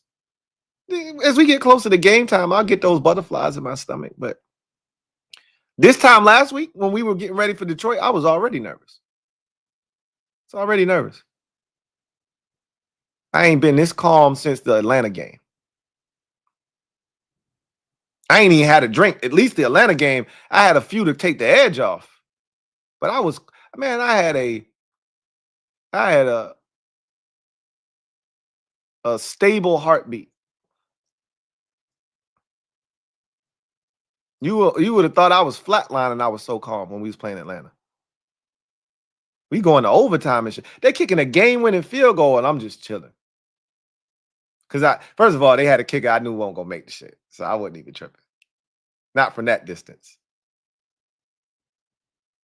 Speaker 3: As we get closer to game time, I'll get those butterflies in my stomach. But this time last week, when we were getting ready for Detroit, I was already nervous. It's already nervous. I ain't been this calm since the Atlanta game. I ain't even had a drink. At least the Atlanta game, I had a few to take the edge off. But I had a stable heartbeat. You would have thought I was flatlining. I was so calm when we was playing Atlanta. We going to overtime and shit. They're kicking a game-winning field goal, and I'm just chilling. Because first of all, they had a kicker I knew wasn't gonna make the shit, so I wasn't even tripping. Not from that distance.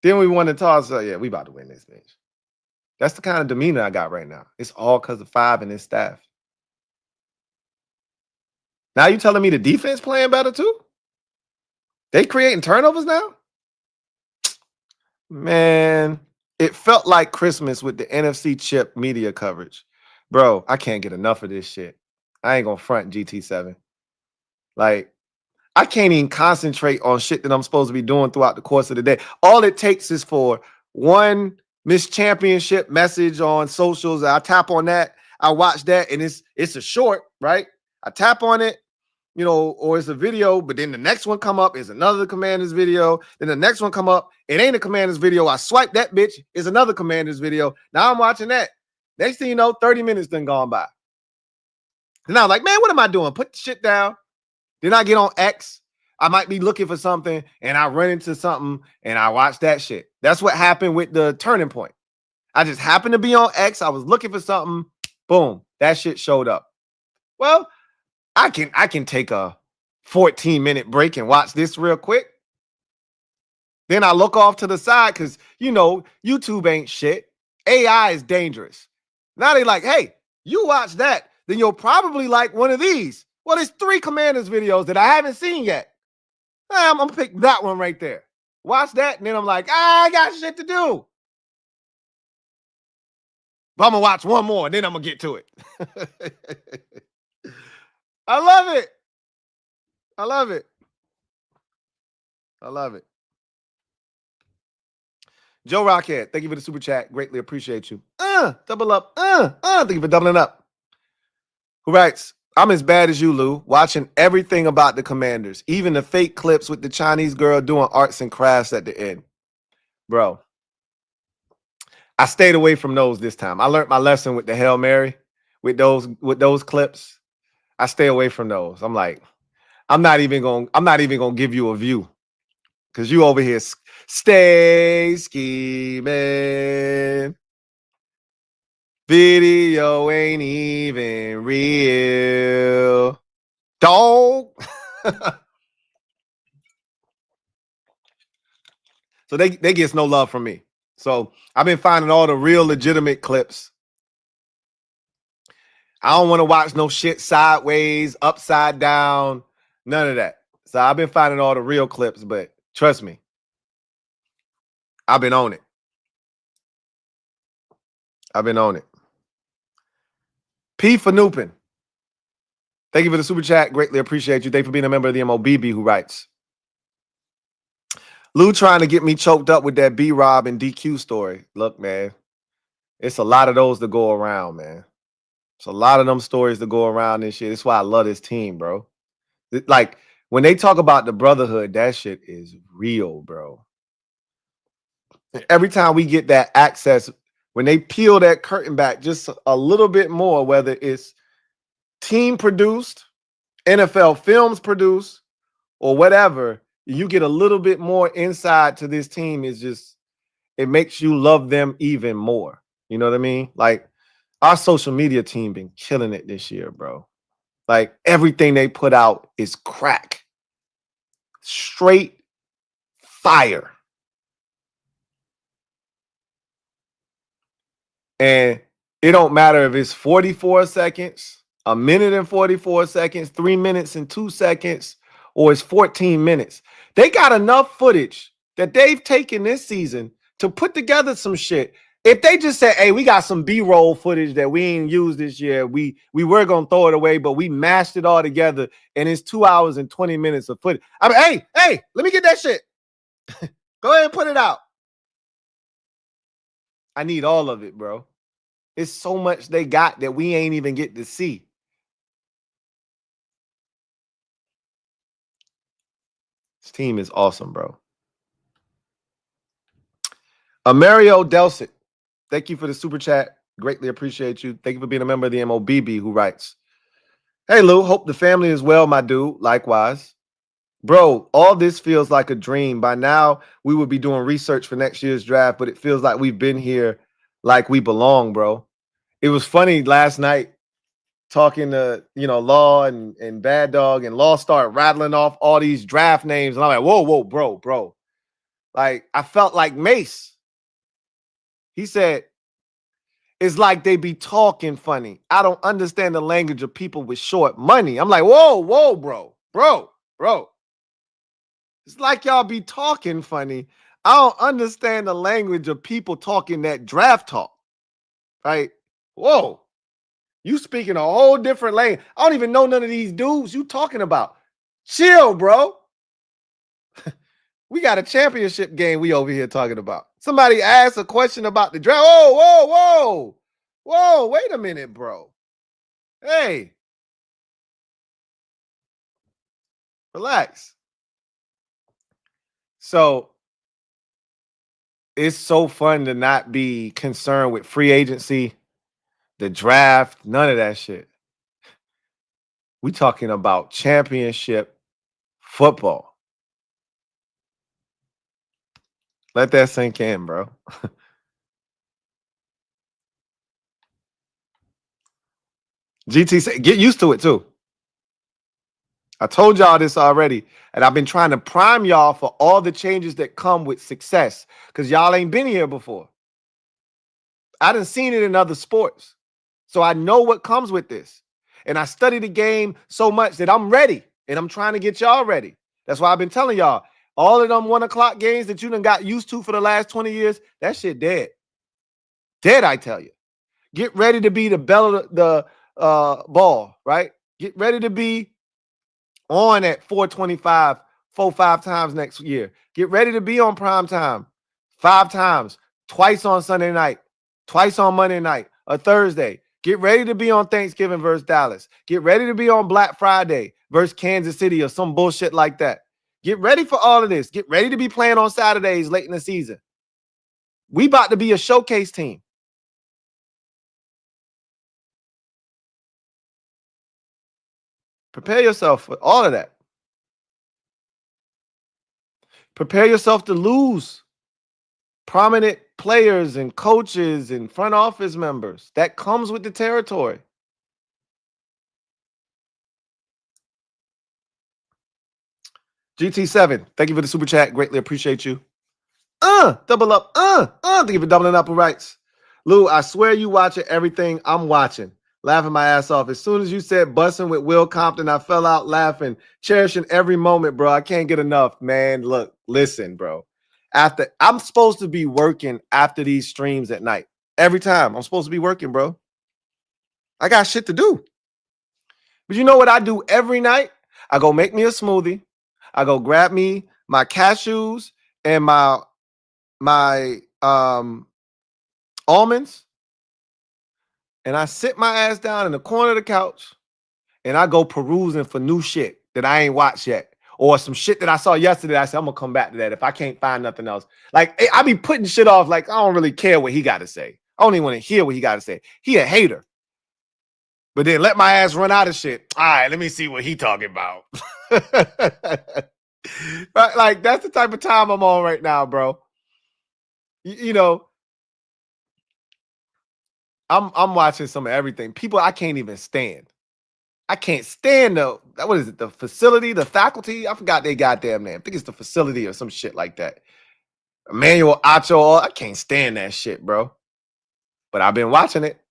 Speaker 3: Then we won the toss. So yeah, we about to win this bitch. That's the kind of demeanor I got right now. It's all because of 5 and his staff. Now you telling me the defense playing better too? They creating turnovers now? Man, it felt like Christmas with the NFC chip media coverage. Bro, I can't get enough of this shit. I ain't gonna front GT7. Like, I can't even concentrate on shit that I'm supposed to be doing throughout the course of the day. All it takes is for one Miss Championship message on socials. I tap on that, I watch that, and it's a short, right? I tap on it. you know, or it's a video, but then the next one come up is another Commanders video. Then the next one come up, it ain't a Commanders video. I swipe that bitch, is another Commanders video. Now I'm watching that. Next thing you know, 30 minutes done gone by. And I'm like, man, what am I doing? Put the shit down. Then I get on X. I might be looking for something and I run into something and I watch that shit. That's what happened with the Turning Point. I just happened to be on X. I was looking for something. Boom. That shit showed up. Well, I can take a 14-minute break and watch this real quick. Then I look off to the side because, you know, YouTube ain't shit. AI is dangerous. Now they like, hey, you watch that, then you'll probably like one of these. Well, there's 3 Commanders videos that I haven't seen yet. I'm going to pick that one right there. Watch that, and then I'm like, I got shit to do. But I'm going to watch one more, and then I'm going to get to it. I love it. I love it. I love it. Joe Rockhead, thank you for the super chat. Greatly appreciate you. Double up. Thank you for doubling up. Who writes, I'm as bad as you, Lou, watching everything about the Commanders, even the fake clips with the Chinese girl doing arts and crafts at the end. Bro, I stayed away from those this time. I learned my lesson with the Hail Mary, with those clips. I stay away from those. I'm like, I'm not even gonna give you a view because you over here stay scheming. Video ain't even real. Dog. So they gets no love from me. So I've been finding all the real legitimate clips. I don't want to watch no shit sideways, upside down, none of that. So I've been finding all the real clips, but trust me, I've been on it. I've been on it. P for Nupin. Thank you for the super chat. Greatly appreciate you. Thank you for being a member of the MOBB who writes. Lou trying to get me choked up with that B-Rob and DQ story. Look, man, it's a lot of those to go around, man. It's a lot of them stories to go around and shit. That's why I love this team, bro. Like, when they talk about the brotherhood, that shit is real, bro. Every time we get that access, when they peel that curtain back just a little bit more, whether it's team produced, NFL films produced, or whatever, you get a little bit more insight to this team. Is just, it makes you love them even more. You know what I mean? Like, our social media team been killing it this year, bro. Like, everything they put out is crack. Straight fire. And it don't matter if it's 44 seconds, a minute and 44 seconds, 3 minutes and 2 seconds, or it's 14 minutes. They got enough footage that they've taken this season to put together some shit. If they just said, hey, we got some B-roll footage that we ain't used this year, we were going to throw it away, but we mashed it all together, and it's 2 hours and 20 minutes of footage. I mean, hey, let me get that shit. Go ahead and put it out. I need all of it, bro. It's so much they got that we ain't even get to see. This team is awesome, bro. Mario Delcit, thank you for the super chat. Greatly appreciate you. Thank you for being a member of the MOBB who writes, hey, Lou, hope the family is well, my dude. Likewise. Bro, all this feels like a dream. By now, we would be doing research for next year's draft, but it feels like we've been here like we belong, bro. It was funny last night talking to, Law and Bad Dog, and Law started rattling off all these draft names. And I'm like, whoa, bro. Like, I felt like Mace. He said, it's like they be talking funny. I don't understand the language of people with short money. I'm like, whoa, bro. It's like y'all be talking funny. I don't understand the language of people talking that draft talk. Right? Whoa. You speaking a whole different language. I don't even know none of these dudes you talking about. Chill, bro. We got a championship game we over here talking about. Somebody asked a question about the draft. Whoa. Wait a minute, bro. Hey. Relax. So it's so fun to not be concerned with free agency, the draft, none of that shit. We talking about championship football. Let that sink in, bro. GT say, get used to it too. I told y'all this already, and I've been trying to prime y'all for all the changes that come with success because y'all ain't been here before. I done seen it in other sports, so I know what comes with this. And I study the game so much that I'm ready, and I'm trying to get y'all ready. That's why I've been telling y'all, all of them 1 o'clock games that you done got used to for the last 20 years, that shit dead. Dead, I tell you. Get ready to be the bell of the ball, right? Get ready to be on at 425, 4-5 times next year. Get ready to be on prime time 5 times, twice on Sunday night, twice on Monday night, a Thursday. Get ready to be on Thanksgiving versus Dallas. Get ready to be on Black Friday versus Kansas City or some bullshit like that. Get ready for all of this. Get ready to be playing on Saturdays late in the season. We about to be a showcase team. Prepare yourself for all of that. Prepare yourself to lose prominent players and coaches and front office members. That comes with the territory. GT7, thank you for the super chat. Greatly appreciate you. Double up. Thank you for doubling up with rights. Lou, I swear you watching everything I'm watching. Laughing my ass off. As soon as you said bussing with Will Compton, I fell out laughing, cherishing every moment, bro. I can't get enough, man. Look, listen, bro. After I'm supposed to be working after these streams at night. Every time I'm supposed to be working, bro. I got shit to do. But you know what I do every night? I go make me a smoothie. I go grab me my cashews and my almonds, and I sit my ass down in the corner of the couch and I go perusing for new shit that I ain't watched yet, or some shit that I saw yesterday. I said, I'm gonna come back to that if I can't find nothing else. Like, I be putting shit off. Like, I don't really care what he got to say. I don't even want to hear what he got to say. He a hater. But then let my ass run out of shit. All right, let me see what he talking about. Like, that's the type of time I'm on right now, bro. You know, I'm watching some of everything. People I can't even stand. I can't stand what is it? The facility, the faculty? I forgot their goddamn name. I think it's the facility or some shit like that. Emmanuel Acho. I can't stand that shit, bro. But I've been watching it.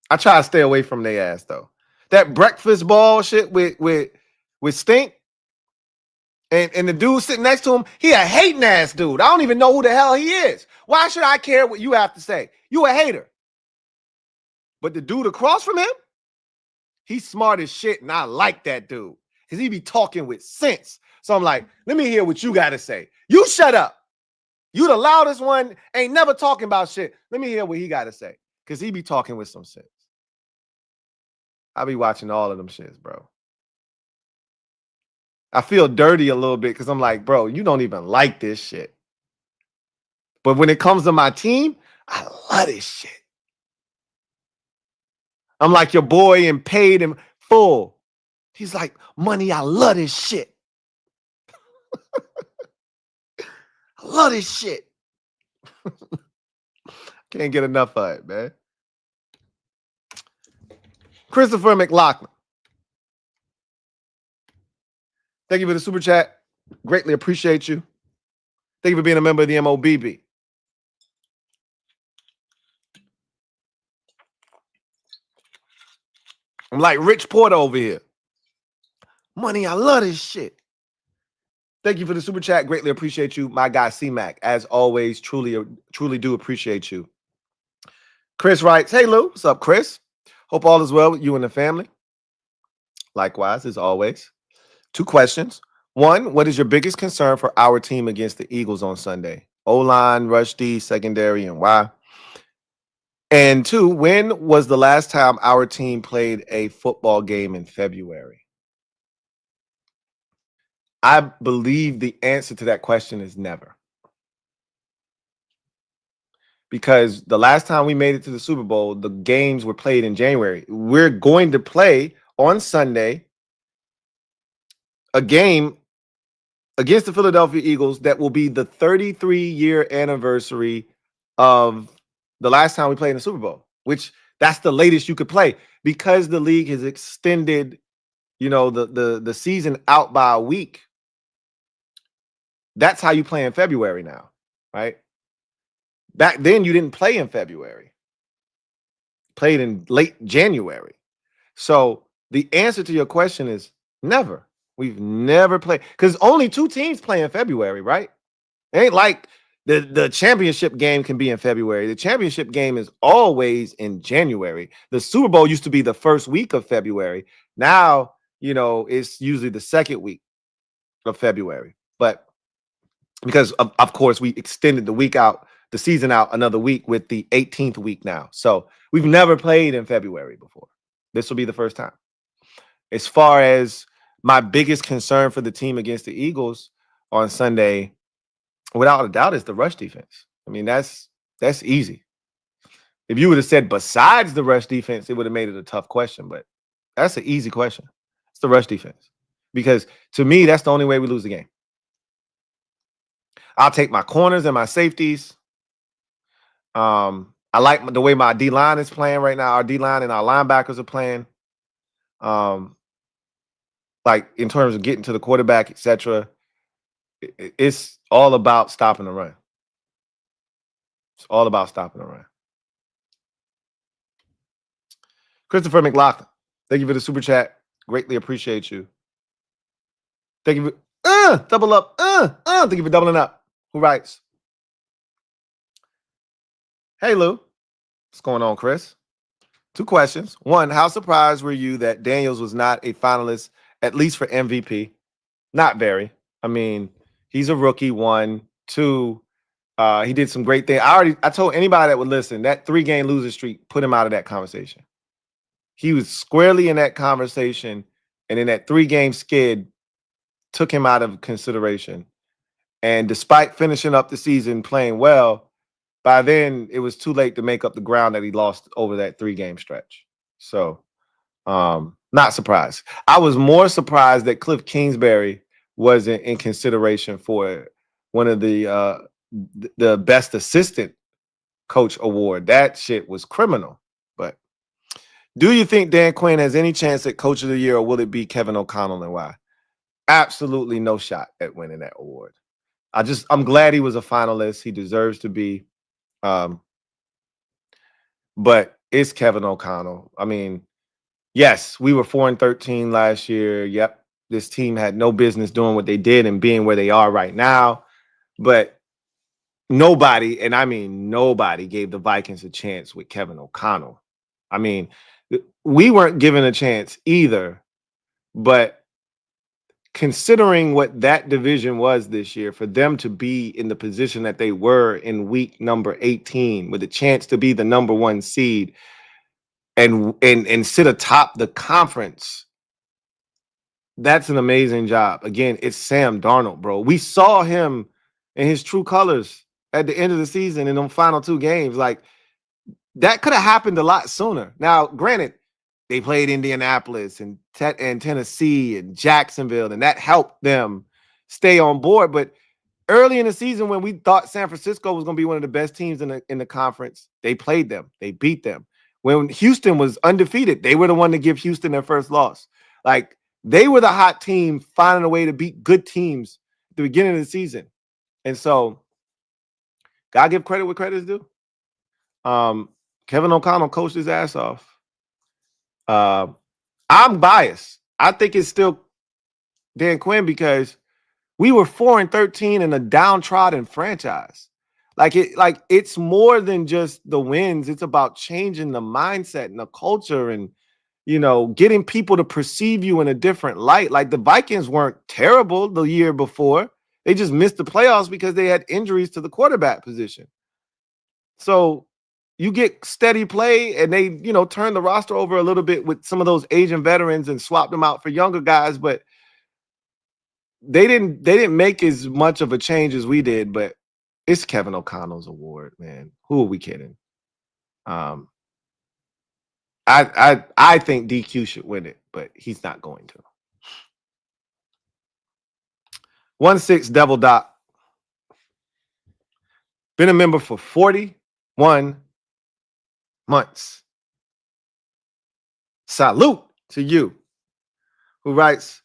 Speaker 3: I try to stay away from their ass though. That breakfast ball shit with Stink. And the dude sitting next to him, he a hating ass dude. I don't even know who the hell he is. Why should I care what you have to say? You a hater. But the dude across from him, he's smart as shit, and I like that dude because he be talking with sense. So I'm like, let me hear what you got to say. You shut up. You the loudest one, ain't never talking about shit. Let me hear what he got to say because he be talking with some sense. I be watching all of them shits, bro. I feel dirty a little bit because I'm like, bro, you don't even like this shit. But when it comes to my team, I love this shit. I'm like your boy and paid him full. He's like, money, I love this shit. I love this shit. Can't get enough of it, man. Christopher McLaughlin. Thank you for the super chat. Greatly appreciate you. Thank you for being a member of the MOBB. I'm like Rich Porter over here. Money, I love this shit. Thank you for the super chat. Greatly appreciate you. My guy, C-Mac. As always, truly do appreciate you. Chris writes, hey, Lou. What's up, Chris? Hope all is well with you and the family. Likewise, as always. 2 questions. 1, what is your biggest concern for our team against the Eagles on Sunday? O-line, rush D, secondary, and why? And 2, when was the last time our team played a football game in February? I believe the answer to that question is never. Because the last time we made it to the Super Bowl, the games were played in January. We're going to play on Sunday a game against the Philadelphia Eagles that will be the 33-year anniversary of the last time we played in the Super Bowl, which that's the latest you could play because the league has extended, the season out by a week. That's how you play in February now, right? Back then, you didn't play in February. Played in late January. So the answer to your question is never. We've never played because only 2 teams play in February, right? It ain't like the championship game can be in February. The championship game is always in January. The Super Bowl used to be the first week of February. Now, it's usually the second week of February. But because of course we extended the season out another week with the 18th week now. So we've never played in February before. This will be the first time. As far as my biggest concern for the team against the Eagles on Sunday, without a doubt, is the rush defense. I mean, that's easy. If you would have said besides the rush defense, it would have made it a tough question, but that's an easy question. It's the rush defense. Because to me, that's the only way we lose the game. I'll take my corners and my safeties. I like the way my D-line is playing right now. Our D-line and our linebackers are playing. Like in terms of getting to the quarterback, etc. It's all about stopping the run. It's all about stopping the run. Christopher McLaughlin, thank you for the super chat. Greatly appreciate you. Thank you for double up. Thank you for doubling up. Who writes? Hey, Lou. What's going on, Chris? 2 questions. 1, how surprised were you that Daniels was not a finalist, at least for MVP? Not very. I mean, he's a rookie, 1. 2, he did some great things. I told anybody that would listen, that 3-game losing streak put him out of that conversation. He was squarely in that conversation, and in that 3-game skid took him out of consideration. And despite finishing up the season playing well, by then it was too late to make up the ground that he lost over that 3-game stretch. So, not surprised. I was more surprised that Kliff Kingsbury wasn't in consideration for one of the best assistant coach award. That shit was criminal. But do you think Dan Quinn has any chance at coach of the year, or will it be Kevin O'Connell, and why? Absolutely no shot at winning that award. I'm glad he was a finalist. He deserves to be. But it's Kevin O'Connell. I mean, yes, we were 4-13 last year. Yep. This team had no business doing what they did and being where they are right now. But nobody, and I mean nobody, gave the Vikings a chance with Kevin O'Connell. I mean, we weren't given a chance either. But considering what that division was this year, for them to be in the position that they were in week number 18 with a chance to be the number 1 seed and sit atop the conference, that's an amazing job. Again, it's Sam Darnold, bro. We saw him in his true colors at the end of the season in them final 2 games. Like, that could have happened a lot sooner. Now, granted, they played Indianapolis and Tennessee and Jacksonville, and that helped them stay on board. But early in the season, when we thought San Francisco was going to be one of the best teams in the conference, they played them. They beat them. When Houston was undefeated, they were the one to give Houston their first loss. Like, they were the hot team finding a way to beat good teams at the beginning of the season. And so, gotta give credit where credit is due. Kevin O'Connell coached his ass off. I'm biased. I think it's still Dan Quinn because we were 4-13 in a downtrodden franchise. Like it's more than just the wins. It's about changing the mindset and the culture and, getting people to perceive you in a different light. Like, the Vikings weren't terrible the year before. They just missed the playoffs because they had injuries to the quarterback position. So you get steady play, and they, turn the roster over a little bit with some of those Asian veterans and swap them out for younger guys. But they didn't make as much of a change as we did, but it's Kevin O'Connell's award, man. Who are we kidding? I think DQ should win it, but he's not going to. 1-6 Devil Doc. Been a member for 41 months. Salute to you. Who writes,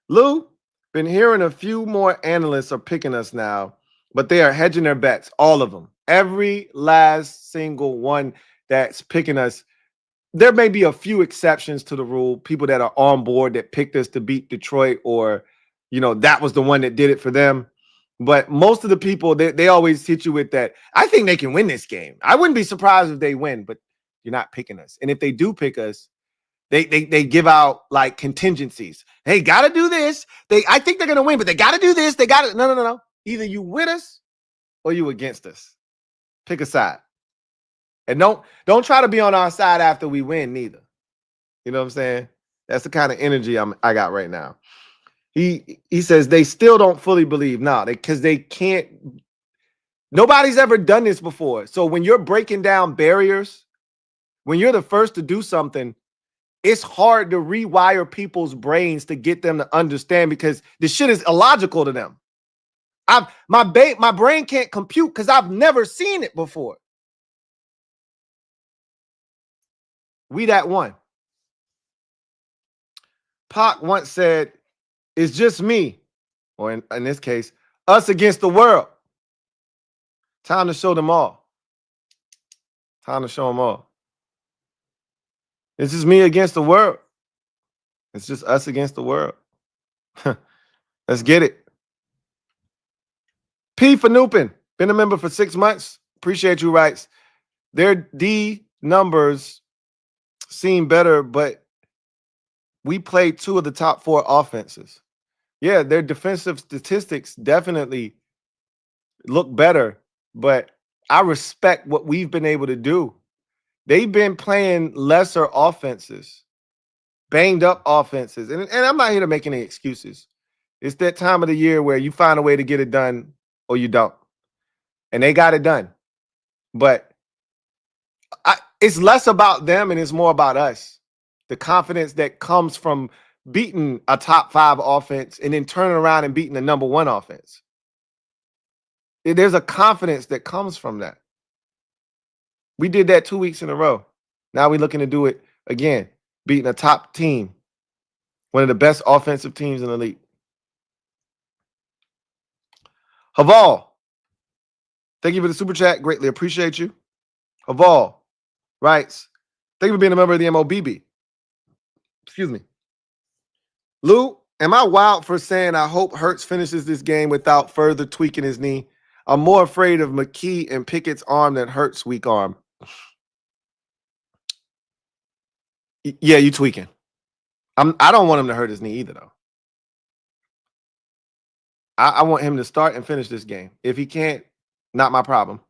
Speaker 3: Lou, been hearing a few more analysts are picking us now, but they are hedging their bets, all of them. Every last single one that's picking us. There may be a few exceptions to the rule, people that are on board that picked us to beat Detroit, or, you know, that was the one that did it for them. But most of the people, they always hit you with that. I think they can win this game. I wouldn't be surprised if they win, but you're not picking us. And if they do pick us, they give out like contingencies. Hey, gotta do this. I think they're gonna win, but they gotta do this. They gotta no. Either you with us or you against us. Pick a side. And don't try to be on our side after we win neither. You know what I'm saying? That's the kind of energy I got right now. He says they still don't fully believe. No, because they can't. Nobody's ever done this before. So when you're breaking down barriers, when you're the first to do something, it's hard to rewire people's brains to get them to understand, because the shit is illogical to them. My brain can't compute because I've never seen it before. We that one. Pac once said, it's just me, or in this case, us against the world. Time to show them all. Time to show them all. It's just me against the world. It's just us against the world. Let's get it. P for Nupin. Been a member for 6 months. Appreciate you, writes. Their D numbers seem better, but we played 2 of the top 4 offenses. Yeah, their defensive statistics definitely look better, but I respect what we've been able to do. They've been playing lesser offenses, banged up offenses. And I'm not here to make any excuses. It's that time of the year where you find a way to get it done or you don't. And they got it done. But it's less about them and it's more about us. The confidence that comes from beating a top 5 offense and then turning around and beating the number 1 offense. There's a confidence that comes from that. We did that 2 weeks in a row. Now we're looking to do it again, beating a top team, one of the best offensive teams in the league. Haval, thank you for the super chat. Greatly appreciate you. Haval writes, thank you for being a member of the MOBB. Excuse me. Lou, am I wild for saying I hope Hurts finishes this game without further tweaking his knee? I'm more afraid of McKee and Pickett's arm than Hurts' weak arm. Yeah, you tweaking. I don't want him to hurt his knee either, though. I want him to start and finish this game. If he can't, not my problem.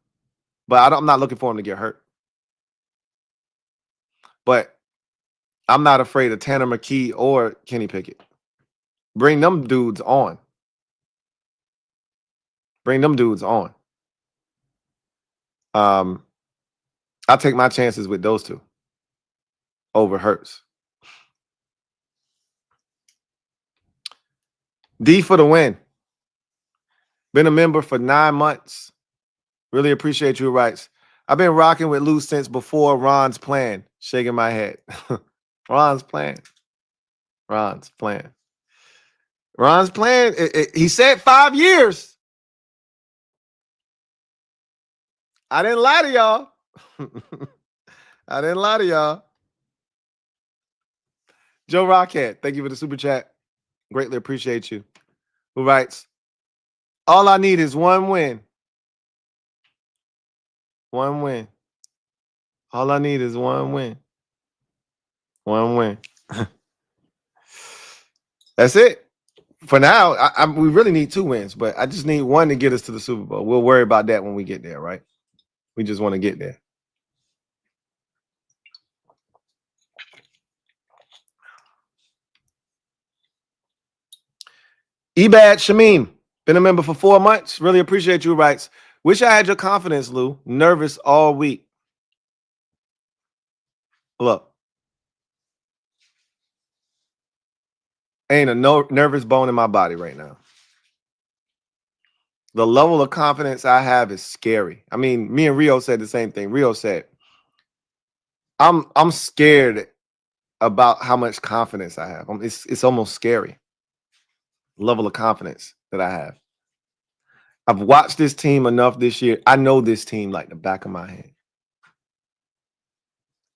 Speaker 3: But I'm not looking for him to get hurt. But I'm not afraid of Tanner McKee or Kenny Pickett. Bring them dudes on. Bring them dudes on. I'll take my chances with those two over Hurts. D for the win. Been a member for 9 months. Really appreciate you, writes. I've been rocking with Lou since before Ron's plan. Shaking my head. Ron's plan. Ron's plan. Ron's plan. He said 5 years. I didn't lie to y'all. I didn't lie to y'all. Joe Rockhead, thank you for the super chat. Greatly appreciate you. Who writes, all I need is one win. One win. All I need is one win. One win. That's it. For now, we really need 2 wins, but I just need one to get us to the Super Bowl. We'll worry about that when we get there, right? We just want to get there. Ebad Shamim, been a member for 4 months. Really appreciate you, writes. Wish I had your confidence, Lou. Nervous all week. Look, ain't a nervous bone in my body right now. The level of confidence I have is scary. I mean, me and Rio said the same thing. Rio said, I'm scared about how much confidence I have. It's almost scary. Level of confidence that I have. I've watched this team enough this year. I know this team like the back of my hand.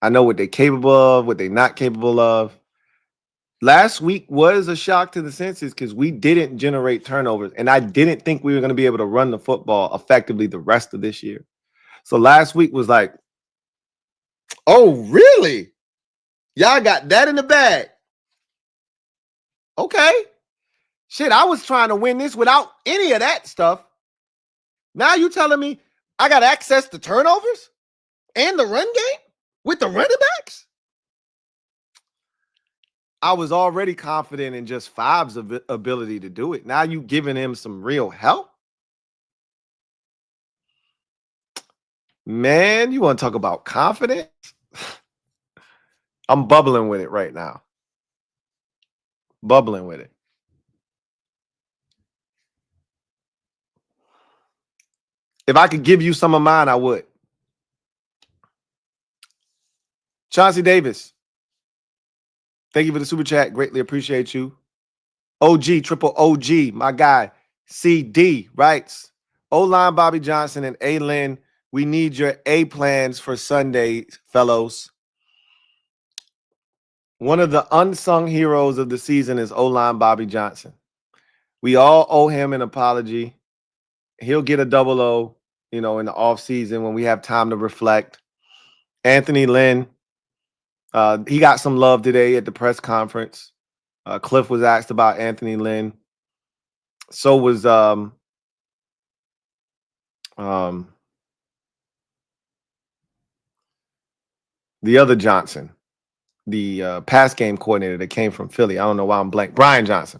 Speaker 3: I know what they're capable of, what they're not capable of. Last week was a shock to the senses because we didn't generate turnovers, and I didn't think we were going to be able to run the football effectively the rest of this year. So last week was like, oh, really? Y'all got that in the bag. Okay. Shit, I was trying to win this without any of that stuff. Now you telling me I got access to turnovers and the run game with the running backs? I was already confident in just Five's ability to do it. Now you giving him some real help? Man, you want to talk about confidence? I'm bubbling with it right now. Bubbling with it. If I could give you some of mine, I would. Chauncey Davis, thank you for the super chat. Greatly appreciate you. OG, triple OG, my guy. CD writes, O-line Bobby Johnson and A-Lynn, we need your A plans for Sunday, fellows. One of the unsung heroes of the season is O-line Bobby Johnson. We all owe him an apology. He'll get a double O, in the offseason when we have time to reflect. Anthony Lynn, he got some love today at the press conference. Kliff was asked about Anthony Lynn. So was the other Johnson, the pass game coordinator that came from Philly. I don't know why I'm blank. Brian Johnson.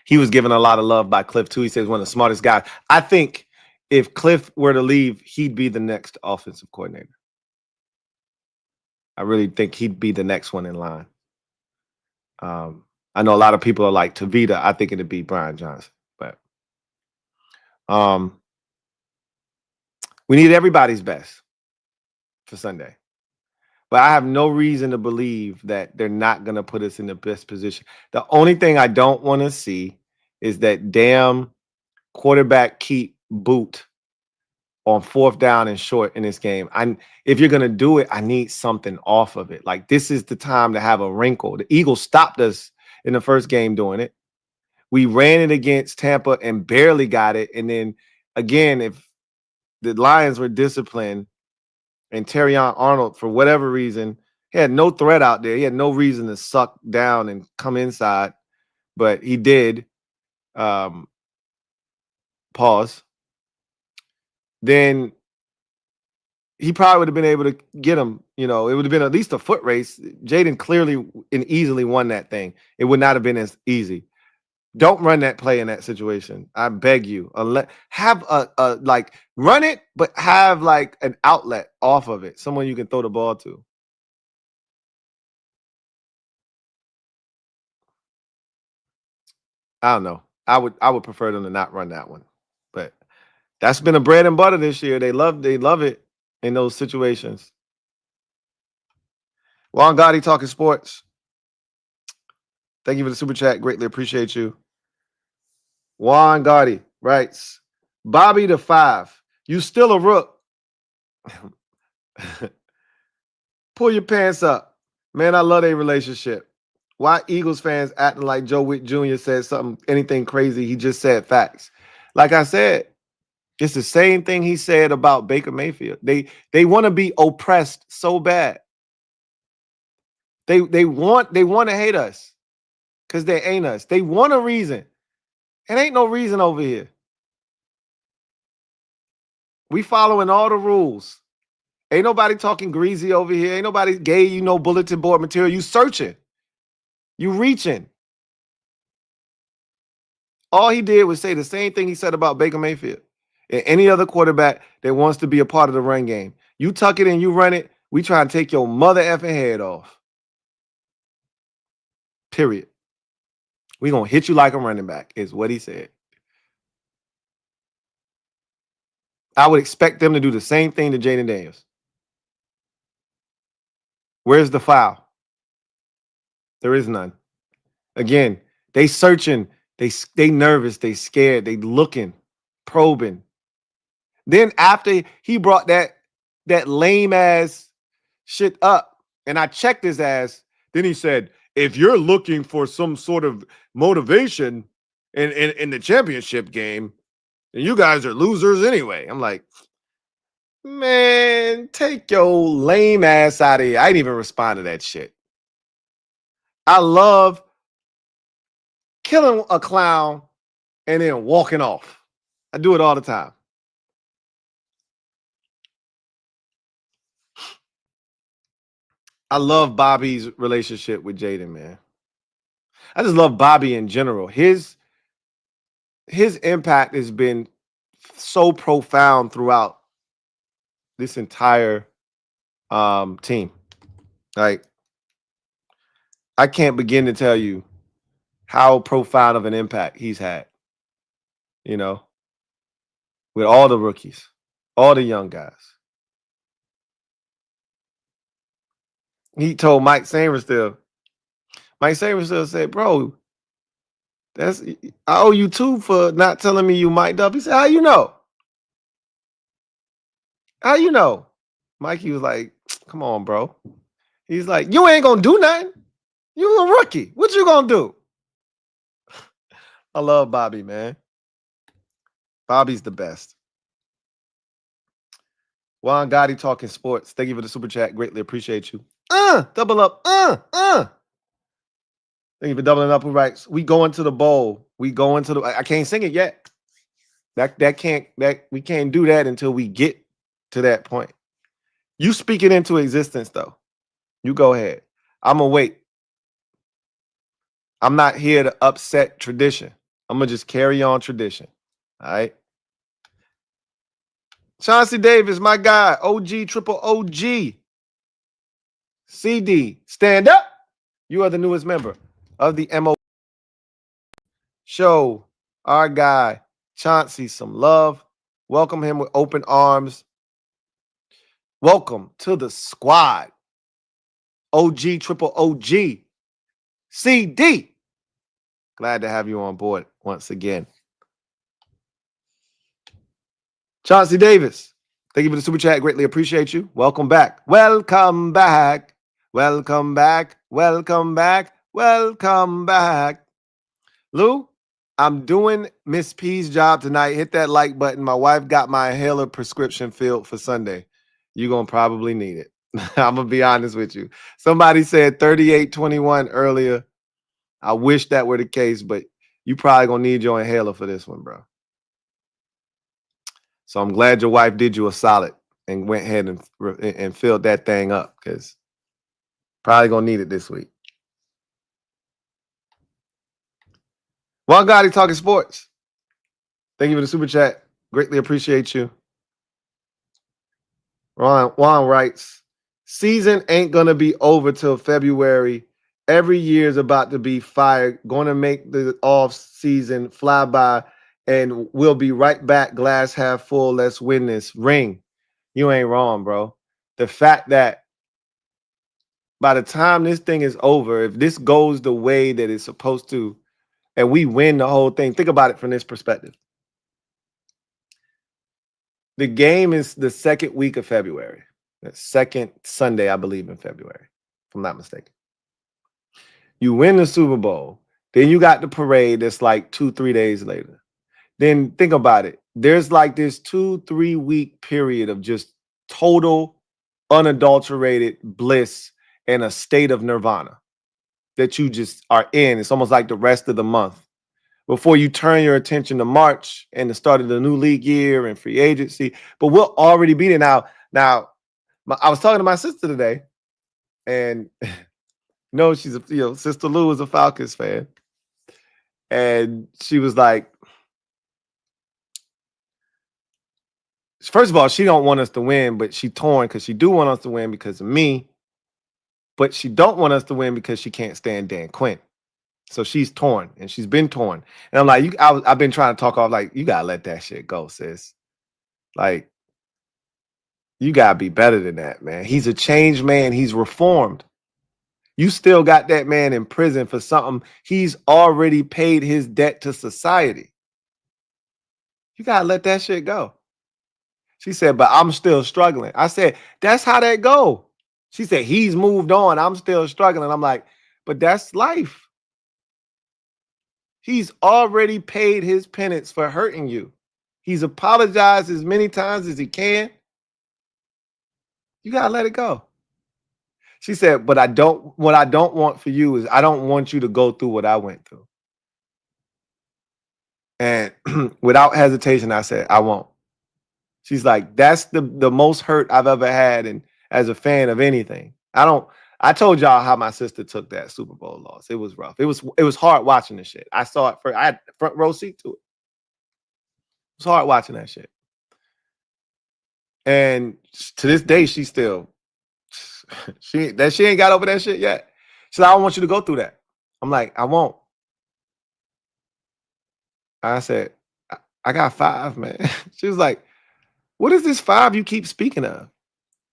Speaker 3: He was given a lot of love by Kliff too. He says one of the smartest guys. I think if Kliff were to leave, he'd be the next offensive coordinator. I really think he'd be the next one in line. I know a lot of people are like Tavita. I think it'd be Brian Johnson, but we need everybody's best for Sunday. But I have no reason to believe that they're not going to put us in the best position. The only thing I don't want to see is that damn quarterback keep boot on 4th down and short in this game. If you're going to do it, I need something off of it. Like, this is the time to have a wrinkle. The Eagles stopped us in the first game doing it. We ran it against Tampa and barely got it. And then, again, if the Lions were disciplined and Terrion Arnold, for whatever reason, he had no threat out there. He had no reason to suck down and come inside, but he did. Pause. Then he probably would have been able to get him. It would have been at least a foot race. Jaden clearly and easily won that thing. It would not have been as easy. Don't run that play in that situation. I beg you. Have run it, but have like an outlet off of it. Someone you can throw the ball to. I don't know. I would prefer them to not run that one. But that's been a bread and butter this year. They love it in those situations. Juan Gotti talking sports. Thank you for the super chat. Greatly appreciate you. Juan Gotti writes, Bobby the 5. You still a rook. Pull your pants up. Man, I love their relationship. Why Eagles fans acting like Joe Whitt Jr. said anything crazy? He just said facts. Like I said, it's the same thing he said about Baker Mayfield. They want to be oppressed so bad. They want to hate us because they ain't us. They want a reason. It ain't no reason over here. We following all the rules. Ain't nobody talking greasy over here. Ain't nobody gave you no bulletin board material. You searching. You reaching. All he did was say the same thing he said about Baker Mayfield and any other quarterback that wants to be a part of the run game. You tuck it and you run it, we try and take your mother effing head off. Period. We gonna hit you like a running back, is what he said. I would expect them to do the same thing to Jaden Daniels. Where's the foul? There is none. Again, they searching, they nervous, they scared, they looking, probing. Then after he brought that lame ass shit up, and I checked his ass, then he said, if you're looking for some sort of motivation in the championship game, then you guys are losers anyway. I'm like, man, take your lame ass out of here. I didn't even respond to that shit. I love killing a clown and then walking off. I do it all the time. I love Bobby's relationship with Jaden, man. I just love Bobby in general. His impact has been so profound throughout this entire team. Like, I can't begin to tell you how profound of an impact he's had, you know, with all the rookies, all the young guys. He told Mike Sainristil. Mike Sainristil said, bro, I owe you two for not telling me you mic'd up. He said, how you know? How you know? Mikey was like, come on, bro. He's like, you ain't gonna do nothing. You a rookie. What you gonna do? I love Bobby, man. Bobby's the best. Juan Gotti talking sports. Thank you for the super chat. Greatly appreciate you. Double up. Thank you for doubling up. Right. We go into the bowl. We go into the. I can't sing it yet. We can't do that until we get to that point. You speak it into existence, though. You go ahead. I'm gonna wait. I'm not here to upset tradition. I'm gonna just carry on tradition. All right. Chauncey Davis, my guy, OG, triple OG. CD, stand up. You are the newest member of the MO. Show our guy, Chauncey, some love. Welcome him with open arms. Welcome to the squad. OG, triple OG. CD. Glad to have you on board once again. Chauncey Davis, thank you for the super chat. Greatly appreciate you. Welcome back. Welcome back. Welcome back. Welcome back. Welcome back. Lou, I'm doing Miss P's job tonight. Hit that like button. My wife got my inhaler prescription filled for Sunday. You're going to probably need it. I'm going to be honest with you. Somebody said 3821 earlier. I wish that were the case, but you probably going to need your inhaler for this one, bro. So I'm glad your wife did you a solid and went ahead and filled that thing up, because probably going to need it this week. Juan Gotti talking sports. Thank you for the super chat. Greatly appreciate you. Juan writes, season ain't going to be over till February. Every year is about to be fired. Going to make the off season fly by, and we'll be right back. Glass half full. Let's win this ring. You ain't wrong, bro. The fact that by the time this thing is over, if this goes the way that it's supposed to, and we win the whole thing, think about it from this perspective. The game is the second week of February. The second Sunday, I believe, in February, if I'm not mistaken. You win the Super Bowl. Then you got the parade that's like 2-3 days later. Then think about it. There's like this 2-3 week period of just total, unadulterated bliss and a state of nirvana that you just are in. It's almost like the rest of the month before you turn your attention to March and the start of the new league year and free agency. But we'll already be there now. I was talking to my sister today, and she's Sister Lou is a Falcons fan. And she was like, first of all, she don't want us to win, but she torn because she do want us to win because of me. But she don't want us to win because she can't stand Dan Quinn. So she's torn, and she's been torn. And I'm like, I've been trying to talk off, like, you gotta let that shit go, sis. Like, you gotta be better than that, man. He's a changed man. He's reformed. You still got that man in prison for something. He's already paid his debt to society. You gotta let that shit go. She said, but I'm still struggling. I said, that's how that go. She said, he's moved on. I'm still struggling. I'm like, but that's life. He's already paid his penance for hurting you. He's apologized as many times as he can. You gotta let it go. She said, but what I don't want for you is I don't want you to go through what I went through. And without hesitation, I said, I won't. She's like, that's the most hurt I've ever had, and as a fan of anything. I told y'all how my sister took that Super Bowl loss. It was rough. It was hard watching the shit. I saw it first. I had front row seat to it. It was hard watching that shit. And to this day, she still she ain't got over that shit yet. She's like, I don't want you to go through that. I'm like, I won't. I said, I got 5, man. She was like, what is this 5 you keep speaking of?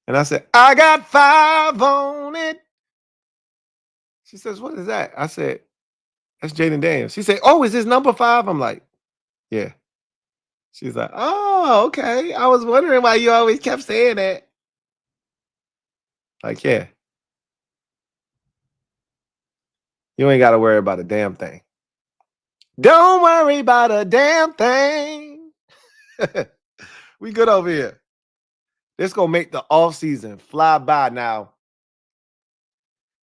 Speaker 3: And I said, I got 5 on it. She says, what is that? I said, that's Jaden Daniels. She said, oh, is this number 5? I'm like, yeah. She's like, oh, okay. I was wondering why you always kept saying that. Like, yeah. You ain't got to worry about a damn thing. Don't worry about a damn thing. We good over here. This gonna make the offseason fly by now.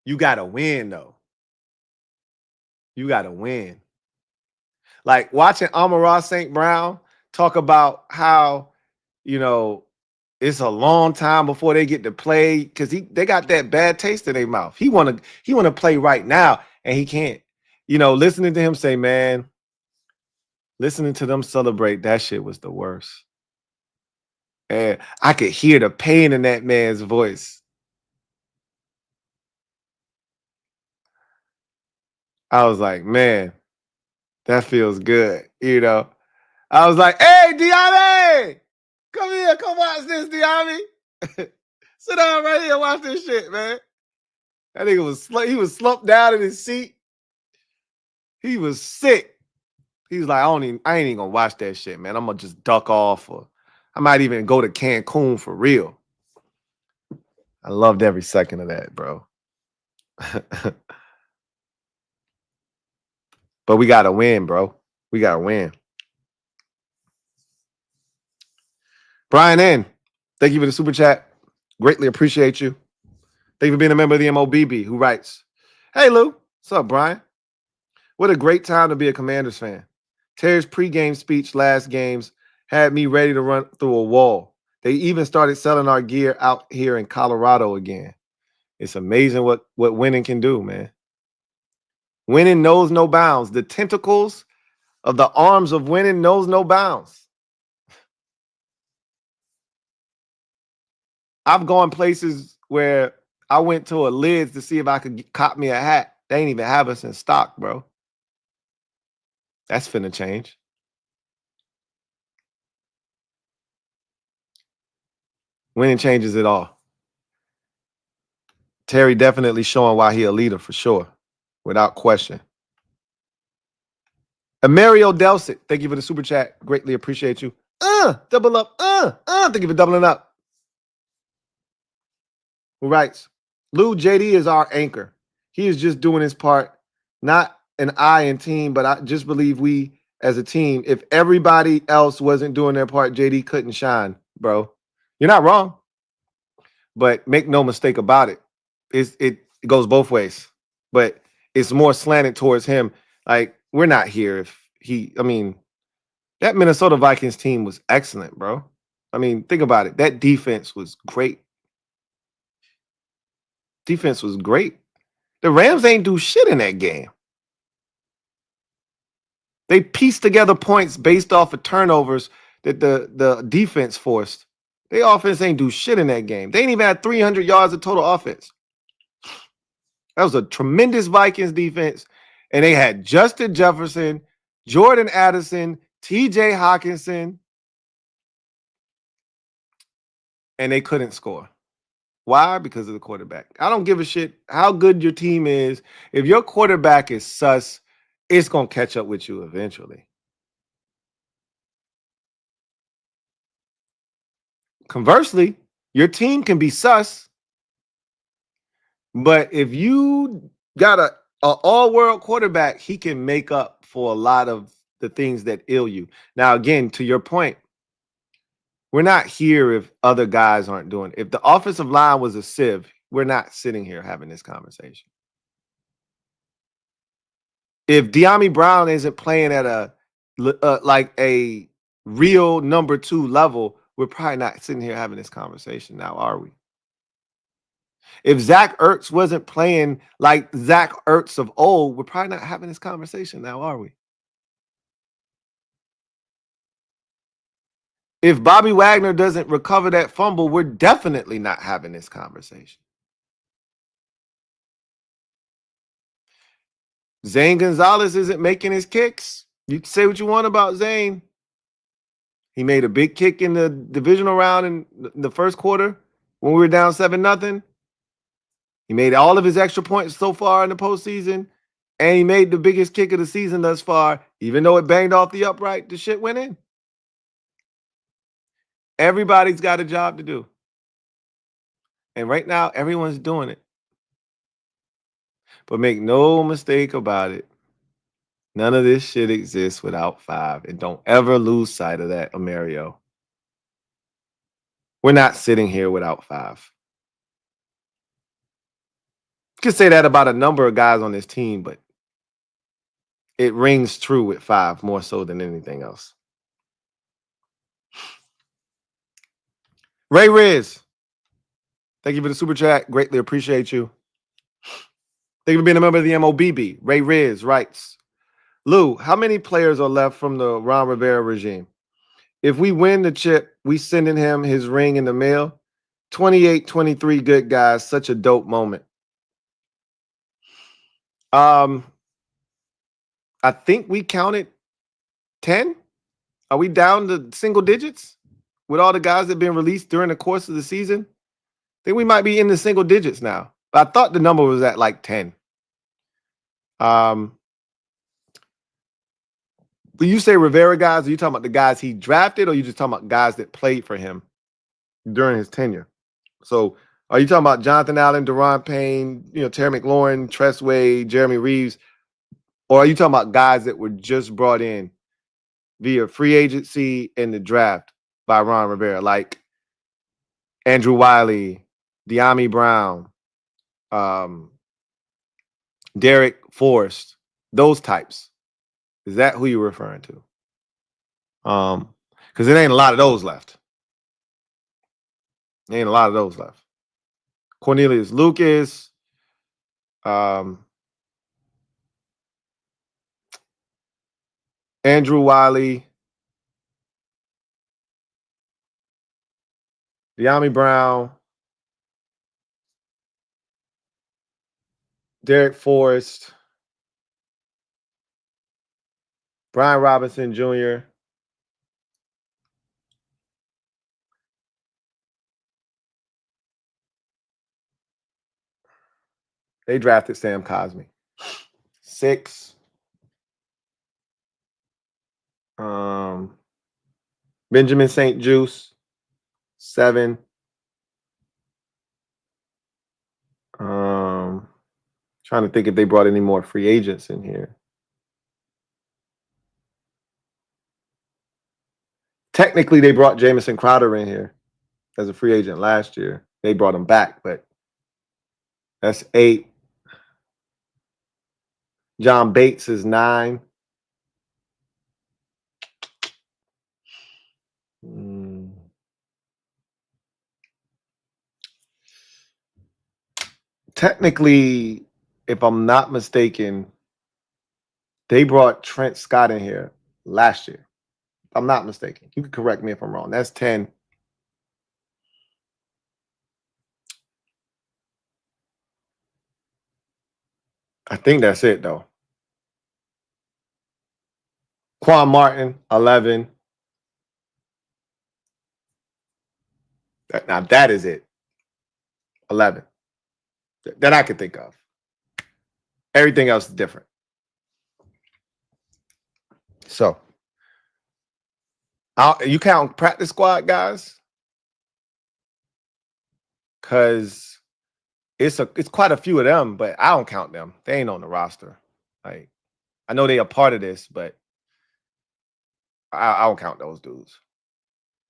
Speaker 3: You gotta win, though. You gotta win. Like watching Amon-Ra St. Brown talk about how, it's a long time before they get to play because they got that bad taste in their mouth. He wanna play right now, and he can't. Listening to him say, man, listening to them celebrate, that shit was the worst. And I could hear the pain in that man's voice. I was like, man, that feels good. I was like, hey, Diami, come here. Come watch this, Diami. Sit down right here and watch this shit, man. That nigga he was slumped down in his seat. He was sick. He was like, I ain't even gonna watch that shit, man. I'm gonna just duck off, or I might even go to Cancun for real. I loved every second of that, bro. But we gotta win, bro. We gotta win. Brian N., thank you for the super chat. Greatly appreciate you. Thank you for being a member of the MOBB, who writes, hey, Lou. What's up, Brian? What a great time to be a Commanders fan. Terry's pregame speech last games had me ready to run through a wall. They even started selling our gear out here in Colorado again. It's amazing what winning can do, man. Winning knows no bounds. The tentacles of the arms of winning knows no bounds. I've gone places where I went to a Lids to see if I could cop me a hat. They ain't even have us in stock, bro. That's finna change. Winning changes it all. Terry definitely showing why he a leader for sure, without question. Mario Delcit, thank you for the super chat. Greatly appreciate you. Double up. Thank you for doubling up. Who writes, Lou, JD is our anchor. He is just doing his part, not an I in team, but I just believe we as a team, if everybody else wasn't doing their part, JD couldn't shine, bro. You're not wrong. But make no mistake about it. It goes both ways. But it's more slanted towards him. Like, we're not here if that Minnesota Vikings team was excellent, bro. I mean, think about it. That defense was great. The Rams ain't do shit in that game. They pieced together points based off of turnovers that the defense forced. Their offense ain't do shit in that game. They ain't even had 300 yards of total offense. That was a tremendous Vikings defense. And they had Justin Jefferson, Jordan Addison, TJ Hawkinson, and they couldn't score. Why? Because of the quarterback. I don't give a shit how good your team is. If your quarterback is sus, it's going to catch up with you eventually. Conversely, your team can be sus, but if you got a all-world quarterback, he can make up for a lot of the things that ill you. Now, again, to your point, we're not here if other guys aren't doing it. If the offensive line was a sieve, we're not sitting here having this conversation. If De'Ami Brown isn't playing at a like a real number 2 level, we're probably not sitting here having this conversation now, are we? If Zach Ertz wasn't playing like Zach Ertz of old, we're probably not having this conversation now, are we? If Bobby Wagner doesn't recover that fumble, we're definitely not having this conversation. Zane Gonzalez isn't making his kicks. You can say what you want about Zane. He made a big kick in the divisional round in the first quarter when we were down 7-0. He made all of his extra points so far in the postseason, and he made the biggest kick of the season thus far. Even though it banged off the upright, the shit went in. Everybody's got a job to do. And right now, everyone's doing it. But make no mistake about it, none of this shit exists without 5. And don't ever lose sight of that, Amario. We're not sitting here without 5. You could say that about a number of guys on this team, but it rings true with 5 more so than anything else. Ray Riz, thank you for the super chat. Greatly appreciate you. Thank you for being a member of the MOBB. Ray Riz writes, Lou, how many players are left from the Ron Rivera regime? If we win the chip, we sending him his ring in the mail. 28, 23 good guys. Such a dope moment. I think we counted 10. Are we down to single digits with all the guys that have been released during the course of the season? I think we might be in the single digits now. But I thought the number was at like 10. When you say Rivera guys, are you talking about the guys he drafted, or are you just talking about guys that played for him during his tenure? So are you talking about Jonathan Allen, Deron Payne, Terry McLaurin, Tress Wade, Jeremy Reeves? Or are you talking about guys that were just brought in via free agency and the draft by Ron Rivera, like Andrew Wiley, De'Ami Brown, Derek Forrest, those types? Is that who you're referring to? Because there ain't a lot of those left. There ain't a lot of those left. Cornelius Lucas, Andrew Wiley, De'Ami Brown, Derek Forrest, Brian Robinson Jr., they drafted Sam Cosmi. 6. Benjamin St. Juice. 7. Trying to think if they brought any more free agents in here. Technically, they brought Jamison Crowder in here as a free agent last year. They brought him back, but that's 8. John Bates is 9. Technically, if I'm not mistaken, They brought Trent Scott in here last year. If I'm not mistaken. You can correct me if I'm wrong. That's 10. I think that's it, though. Quan Martin, 11. Now, that is it. 11. That I could think of. Everything else is different. So, you count practice squad guys? Because it's quite a few of them, but I don't count them. They ain't on the roster. Like, I know they are part of this, but I don't count those dudes.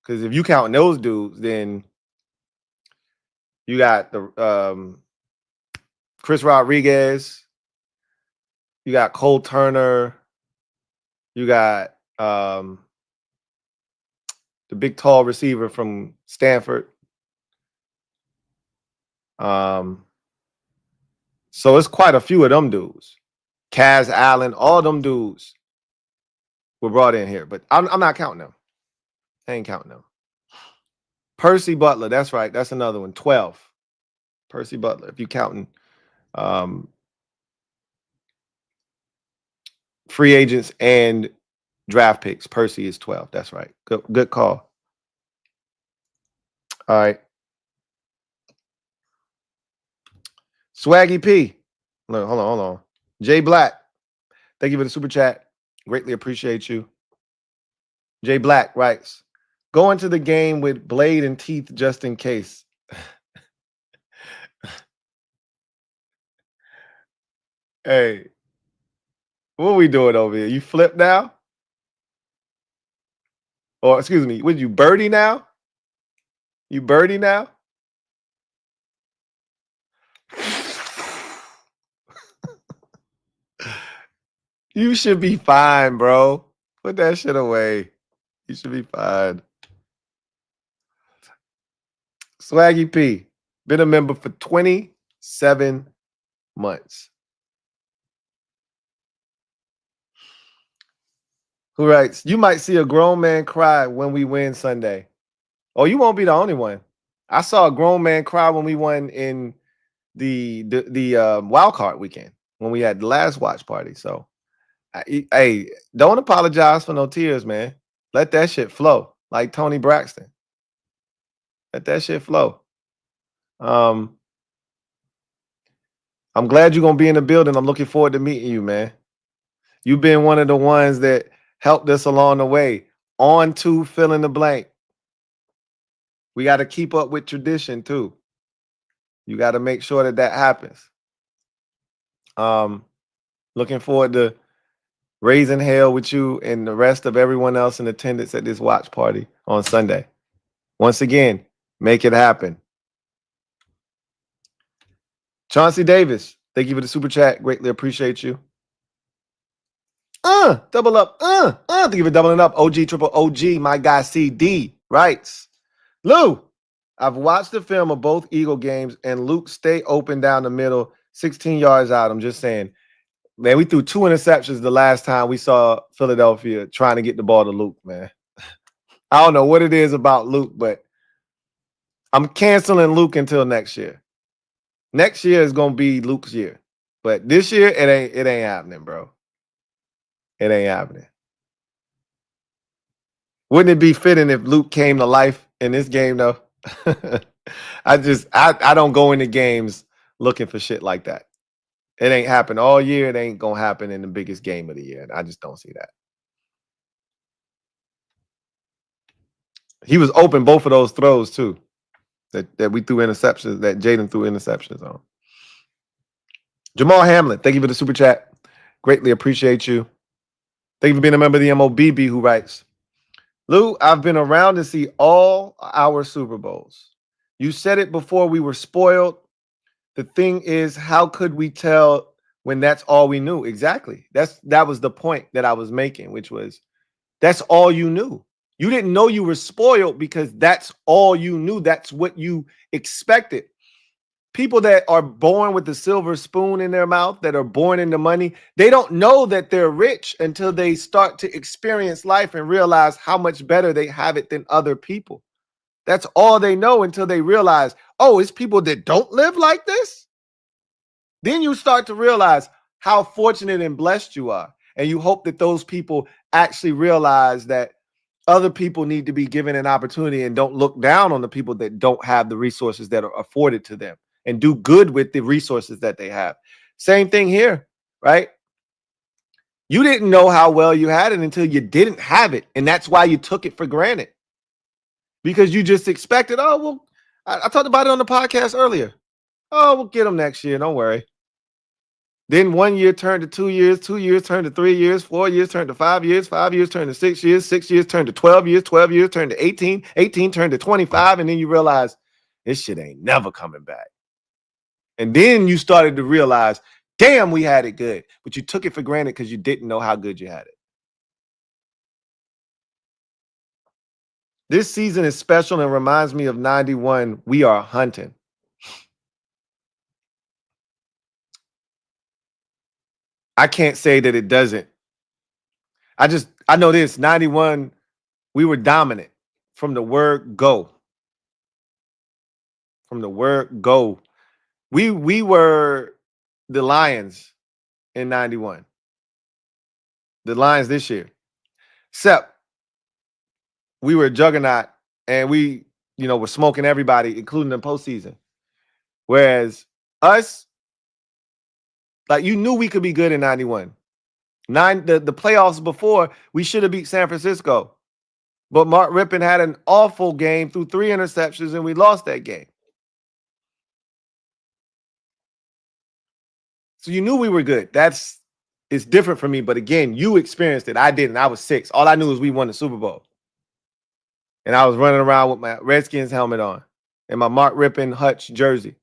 Speaker 3: Because if you count those dudes, then you got the Chris Rodriguez, you got Cole Turner, you got the big tall receiver from Stanford. So it's quite a few of them dudes. Kaz Allen, all them dudes were brought in here, but I'm not counting them. I ain't counting them. Percy Butler, that's right. That's another one. 12. Percy Butler, if you counting free agents and draft picks. Percy is 12. That's right. Good call. All right. Swaggy P. Look, hold on. Jay Black. Thank you for the super chat. Greatly appreciate you. Jay Black writes, go into the game with blade and teeth just in case. Hey, what are we doing over here? You flip now? Or excuse me, would you birdie now? You birdie now? You should be fine, bro. Put that shit away. You should be fine. Swaggy P, been a member for 27 months. Who writes, you might see a grown man cry when we win Sunday. Oh, you won't be the only one. I saw a grown man cry when we won in the wild card weekend when we had the last watch party. So, hey, don't apologize for no tears, man. Let that shit flow, like Tony Braxton. Let that shit flow. I'm glad you're gonna be in the building. I'm looking forward to meeting you, man. You've been one of the ones that helped us along the way. On to fill in the blank. We got to keep up with tradition too. You got to make sure that happens. Looking forward to raising hell with you and the rest of everyone else in attendance at this watch party on Sunday. Once again, make it happen. Chauncey Davis, thank you for the super chat. Greatly appreciate you. Double up. Thank you for doubling up. OG, triple OG, my guy CD writes, Lou, I've watched the film of both Eagle games, and Luke stay open down the middle, 16 yards out. I'm just saying, man, we threw 2 interceptions the last time we saw Philadelphia trying to get the ball to Luke, man. I don't know what it is about Luke, but I'm canceling Luke until next year. Next year is going to be Luke's year. But this year, it ain't happening, bro. It ain't happening. Wouldn't it be fitting if Luke came to life in this game, though? I don't go into games looking for shit like that. It ain't happened all year. It ain't gonna happen in the biggest game of the year. I just don't see that. He was open both of those throws too. That we threw interceptions, that Jaden threw interceptions on. Jamal Hamlin, thank you for the super chat. Greatly appreciate you. Thank you for being a member of the MOBB who writes, Lou, I've been around to see all our Super Bowls. You said it before, we were spoiled. The thing is, how could we tell when that's all we knew? Exactly. That was the point that I was making, which was that's all you knew. You didn't know you were spoiled because that's all you knew. That's what you expected. people that are born with the silver spoon in their mouth, that are born into money, they don't know that they're rich until they start to experience life and realize how much better they have it than other people. That's all they know until they realize, oh, it's people that don't live like this. Then you start to realize how fortunate and blessed you are. And you hope that those people actually realize that other people need to be given an opportunity and don't look down on the people that don't have the resources that are afforded to them, and do good with the resources that they have. Same thing here, right? You didn't know how well you had it until you didn't have it. And that's why you took it for granted, because you just expected, oh, well, I talked about it on the podcast earlier. Oh, we'll get them next year. Don't worry. Then 1 year turned to 2 years, 2 years turned to 3 years, 4 years turned to 5 years, 5 years turned to 6 years, 6 years turned to 12 years, 12 years turned to 18, 18 turned to 25, and then you realize this shit ain't never coming back. And then you started to realize, damn, we had it good, but you took it for granted because you didn't know how good you had it. This season is special and reminds me of 91. We are hunting. I can't say that it doesn't. I know this. 91, we were dominant from the word go. From the word go. We were the Lions in 91. The Lions this year. Except we were a juggernaut and we, were smoking everybody, including the postseason. Whereas us, like, you knew we could be good in 91. The playoffs before, we should have beat San Francisco. But Mark Rippon had an awful game, threw 3 interceptions, and we lost that game. So you knew we were good. It's different for me. But again, you experienced it. I didn't. I was 6. All I knew was we won the Super Bowl. And I was running around with my Redskins helmet on and my Mark Rippon Hutch jersey.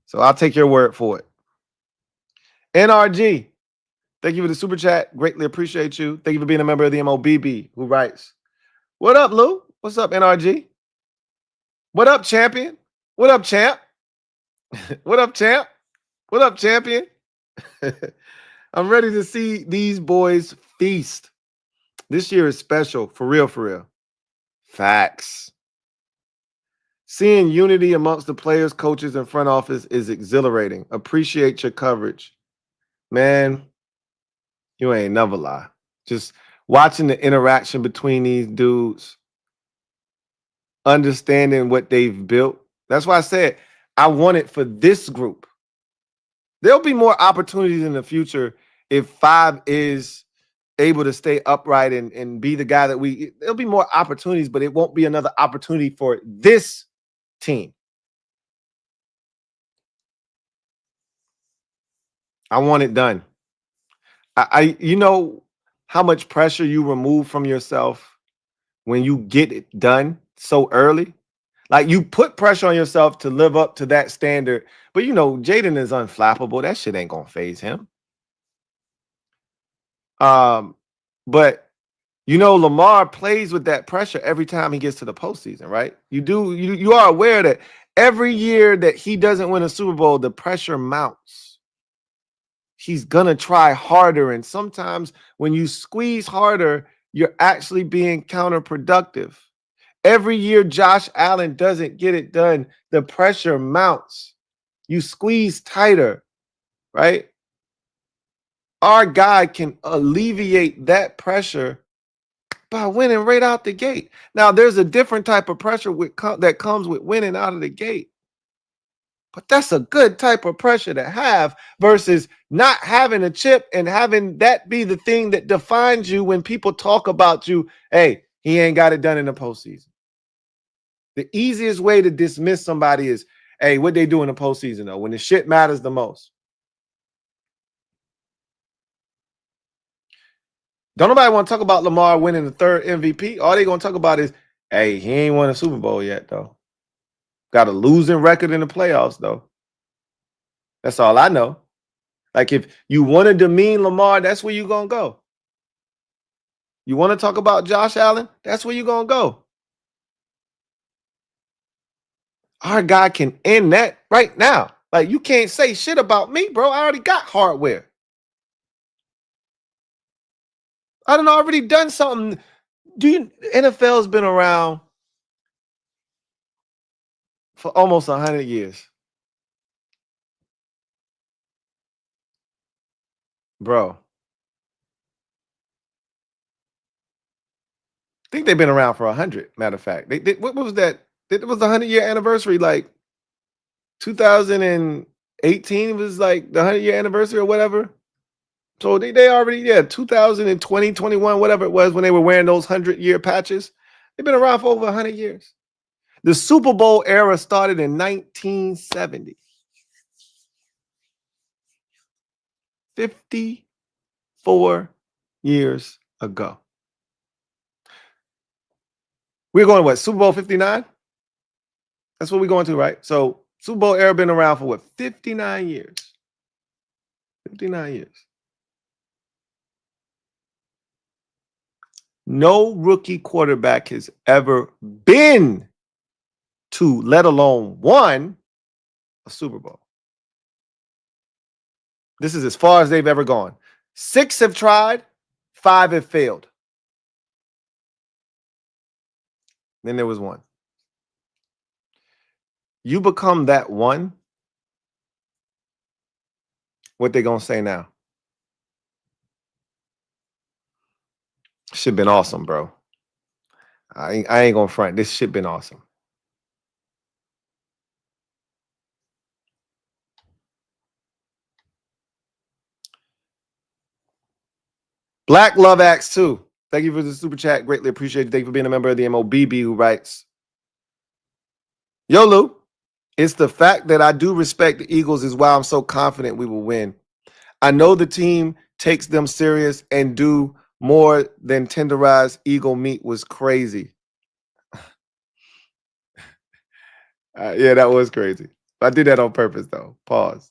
Speaker 3: So I'll take your word for it. NRG, thank you for the super chat. Greatly appreciate you. Thank you for being a member of the MOBB, who writes, what up, Lou? What's up, NRG? What up, champion? What up, champ? What up, champ? What up, champion? I'm ready to see these boys feast. This year is special, for real, for real. Facts. Seeing unity amongst the players, coaches, and front office is exhilarating. Appreciate your coverage. Man, you ain't never lie. Just watching the interaction between these dudes, understanding what they've built. That's why I said I want it for this group. There'll be more opportunities in the future if 5 is able to stay upright and be the guy that there'll be more opportunities, but it won't be another opportunity for this team. I want it done. You know how much pressure you remove from yourself when you get it done so early? Like, you put pressure on yourself to live up to that standard, but Jaden is unflappable. That shit ain't gonna phase him. But Lamar plays with that pressure every time he gets to the postseason, right? You are aware that every year that he doesn't win a Super Bowl, the pressure mounts. He's gonna try harder, and sometimes when you squeeze harder, you're actually being counterproductive. Every year Josh Allen doesn't get it done, the pressure mounts. You squeeze tighter, right? Our guy can alleviate that pressure by winning right out the gate. Now, there's a different type of pressure that comes with winning out of the gate. But that's a good type of pressure to have versus not having a chip and having that be the thing that defines you when people talk about you. Hey, he ain't got it done in the postseason. The easiest way to dismiss somebody is, hey, what they do in the postseason, though, when the shit matters the most. Don't nobody want to talk about Lamar winning the 3rd MVP. All they going to talk about is, hey, he ain't won a Super Bowl yet, though. Got a losing record in the playoffs, though. That's all I know. Like, if you want to demean Lamar, that's where you're going to go. You want to talk about Josh Allen? That's where you're going to go. Our guy can end that right now. Like, you can't say shit about me, bro. I already got hardware. I done already done something. NFL's been around for almost 100 years. Bro. I think they've been around for 100, matter of fact. What was that? It was the 100-year anniversary, like 2018 was like the 100-year anniversary or whatever. So they already, 2020, 21, whatever it was when they were wearing those 100-year patches. They've been around for over 100 years. The Super Bowl era started in 1970. 54 years ago. We're going to what? Super Bowl 59? That's what we're going to, right? So Super Bowl era been around for what? 59 years. 59 years. No rookie quarterback has ever been to, let alone won, a Super Bowl. This is as far as they've ever gone. 6 have tried, 5 have failed. Then there was 1. You become that one, what they gonna say now? Shit been awesome, bro. I ain't gonna front. This shit been awesome. Black Love Acts 2. Thank you for the super chat. Greatly appreciate it. Thank you for being a member of the MOBB, who writes, Yo, Lou, it's the fact that I do respect the Eagles is why I'm so confident we will win. I know the team takes them serious and do more than tenderize Eagle meat was crazy. Yeah, that was crazy. I did that on purpose, though. Pause.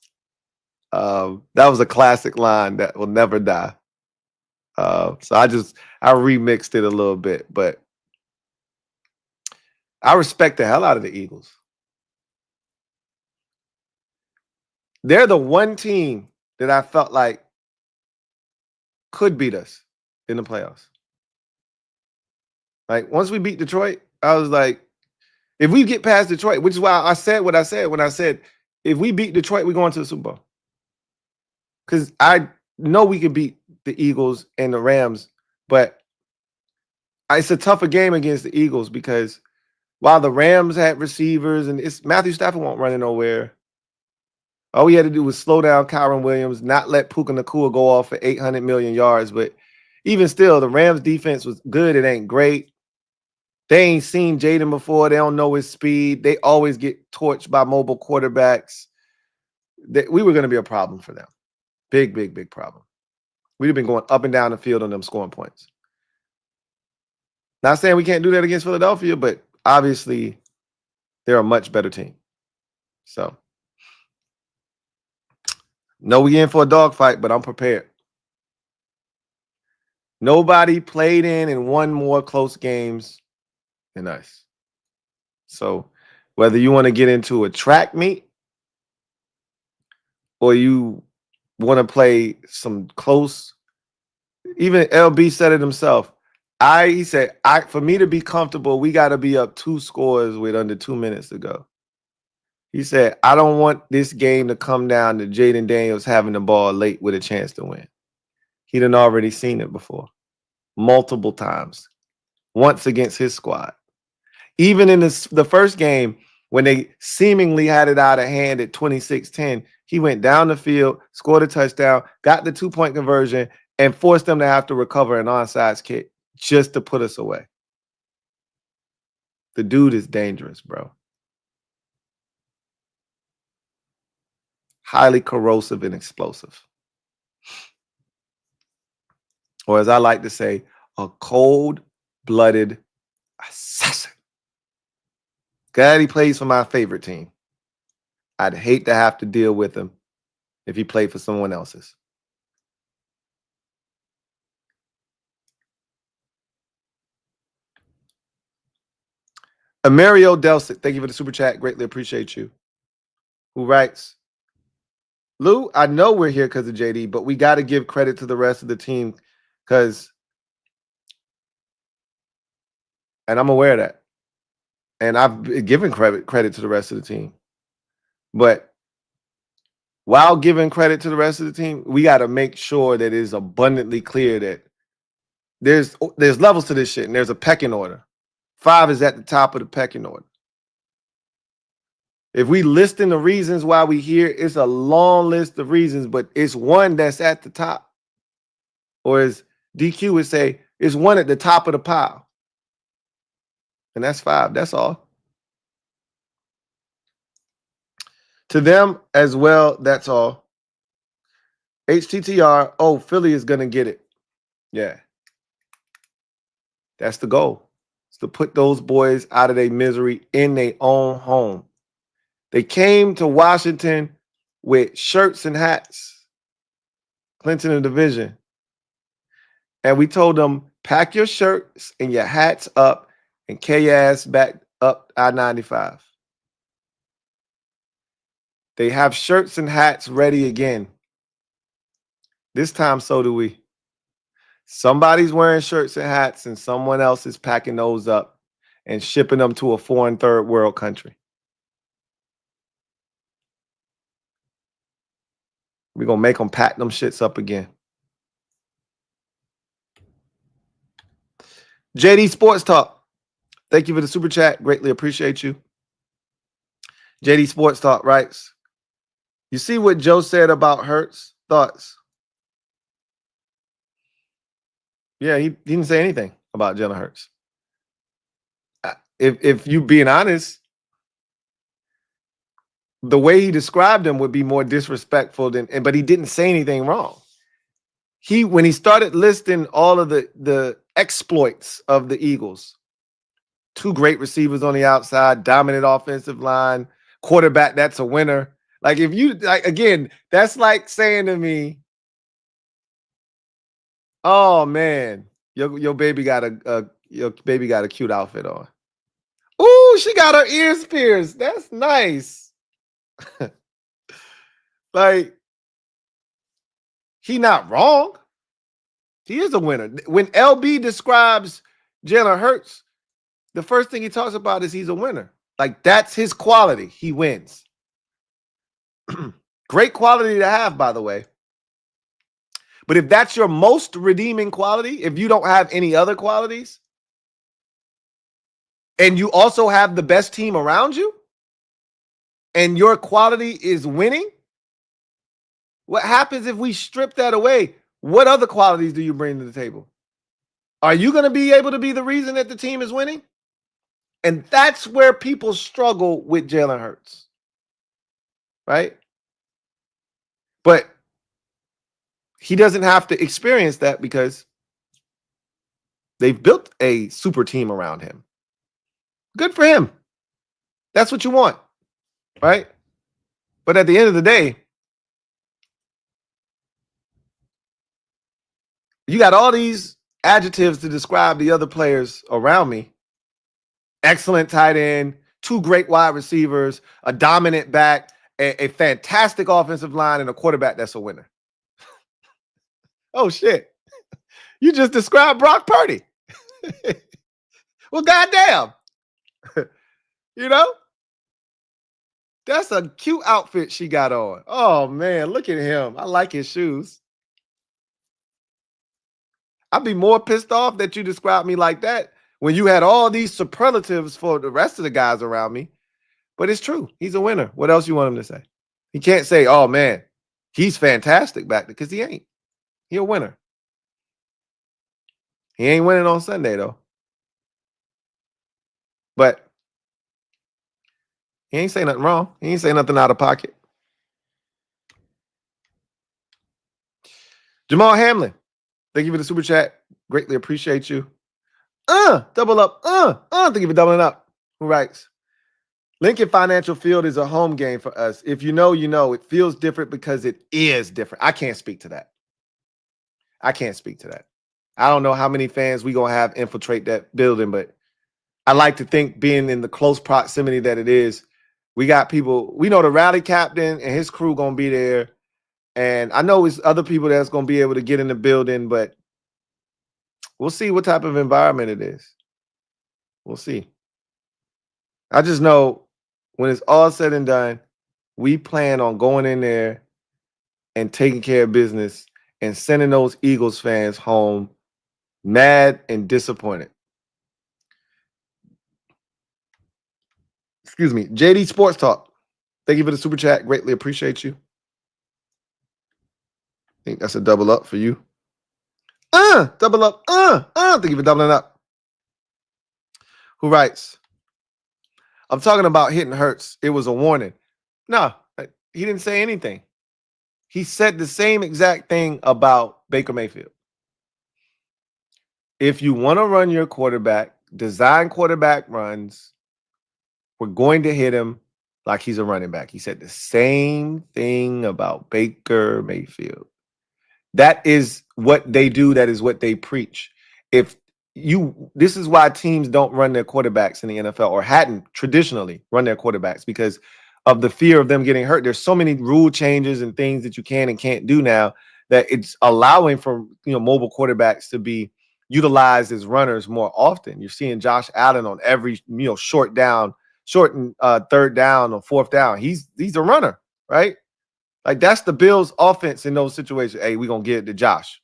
Speaker 3: That was a classic line that will never die. So I remixed it a little bit, but I respect the hell out of the Eagles. They're the one team that I felt like could beat us in the playoffs. Like, once we beat Detroit, I was like, if we get past Detroit, which is why I said what I said when I said, if we beat Detroit, we're going to the Super Bowl. Because I know we can beat the Eagles and the Rams, but it's a tougher game against the Eagles because while the Rams had receivers and Matthew Stafford won't run nowhere. All we had to do was slow down Kyron Williams, not let Puka Nacua go off for 800 million yards. But even still, the Rams defense was good. It ain't great. They ain't seen Jaden before. They don't know his speed. They always get torched by mobile quarterbacks. We were going to be a problem for them. Big, big, big problem. We'd have been going up and down the field on them scoring points. Not saying we can't do that against Philadelphia, but obviously they're a much better team. So, no, we in for a dogfight, but I'm prepared. Nobody played in and won more close games than us. So, whether you want to get into a track meet or you want to play some close, even LB said it himself. He said, for me to be comfortable, we got to be up 2 scores with under 2 minutes to go. He said, I don't want this game to come down to Jaden Daniels having the ball late with a chance to win. He done already seen it before, multiple times, once against his squad. Even in the first game, when they seemingly had it out of hand at 26-10, he went down the field, scored a touchdown, got the 2-point conversion, and forced them to have to recover an onside kick just to put us away. The dude is dangerous, bro. Highly corrosive and explosive. Or as I like to say, a cold-blooded assassin. Glad he plays for my favorite team. I'd hate to have to deal with him if he played for someone else's. Mario Delsic, thank you for the super chat. Greatly appreciate you. Who writes, Lou, I know we're here because of JD, but we got to give credit to the rest of the team because, and I'm aware of that. And I've given credit to the rest of the team. But while giving credit to the rest of the team, we got to make sure that it is abundantly clear that there's levels to this shit and there's a pecking order. 5 is at the top of the pecking order. If we listing the reasons why we here, it's a long list of reasons, but it's one that's at the top. Or as DQ would say, it's one at the top of the pile. And that's 5. That's all. To them as well, that's all. HTTR, oh, Philly is going to get it. Yeah. That's the goal. It's to put those boys out of their misery in their own home. They came to Washington with shirts and hats, Clinton and Division. And we told them, pack your shirts and your hats up and carry your ass back up I-95. They have shirts and hats ready again. This time, so do we. Somebody's wearing shirts and hats and someone else is packing those up and shipping them to a foreign third world country. We're going to make them pack them shits up again. JD Sports Talk. Thank you for the super chat. Greatly appreciate you. JD Sports Talk writes, you see what Joe said about Hurts? Thoughts? Yeah, he didn't say anything about Jalen Hurts. If you being honest, the way he described him would be more disrespectful but he didn't say anything wrong. When he started listing all of the exploits of the Eagles, 2 great receivers on the outside, dominant offensive line, quarterback that's a winner. Like if you again, that's like saying to me, oh man, your baby got a cute outfit on. Ooh, she got her ears pierced. That's nice. Like, he not wrong. He is a winner. When LB describes Jalen Hurts, the first thing he talks about is he's a winner. Like, that's his quality. He wins. Great quality to have, by the way. But if that's your most redeeming quality, if you don't have any other qualities, and you also have the best team around you, and your quality is winning, what happens if we strip that away? What other qualities do you bring to the table? Are you going to be able to be the reason that the team is winning? And that's where people struggle with Jalen Hurts, right? But he doesn't have to experience that because they've built a super team around him. Good for him. That's what you want, right? But at the end of the day, you got all these adjectives to describe the other players around me. Excellent tight end, 2 great wide receivers, a dominant back, a fantastic offensive line, and a quarterback that's a winner. Oh, shit. You just described Brock Purdy. Well, goddamn. You know? That's a cute outfit she got on. Oh, man, look at him. I like his shoes. I'd be more pissed off that you described me like that when you had all these superlatives for the rest of the guys around me. But it's true. He's a winner. What else you want him to say? He can't say, oh, man, he's fantastic back there, because he ain't. He a winner. He ain't winning on Sunday, though. But he ain't saying nothing wrong. He ain't saying nothing out of pocket. Jamal Hamlin, thank you for the super chat. Greatly appreciate you. Double up. Thank you for doubling up. Who writes? Lincoln Financial Field is a home game for us. If you know, you know. It feels different because it is different. I can't speak to that. I can't speak to that. I don't know how many fans we going to have infiltrate that building, but I like to think, being in the close proximity that it is, we got people. We know the rally captain and his crew gonna be there, and I know it's other people that's gonna be able to get in the building, but we'll see what type of environment it is. We'll see. I just know when it's all said and done, we plan on going in there and taking care of business and sending those Eagles fans home mad and disappointed. Excuse me. JD Sports Talk. Thank you for the super chat. Greatly appreciate you. I think that's a double up for you. Double up. Thank you for doubling up. Who writes? I'm talking about hitting Hurts. It was a warning. No, he didn't say anything. He said the same exact thing about Baker Mayfield. If you want to run your quarterback, design quarterback runs, we're going to hit him like he's a running back. He said the same thing about Baker Mayfield. That is what they do. That is what they preach. This is why teams don't run their quarterbacks in the NFL, or hadn't traditionally run their quarterbacks, because of the fear of them getting hurt. There's so many rule changes and things that you can and can't do now that it's allowing for mobile quarterbacks to be utilized as runners more often. You're seeing Josh Allen on every short and third down or fourth down. He's a runner, right? Like, that's the Bills' offense in those situations. Hey, we're gonna get it to Josh,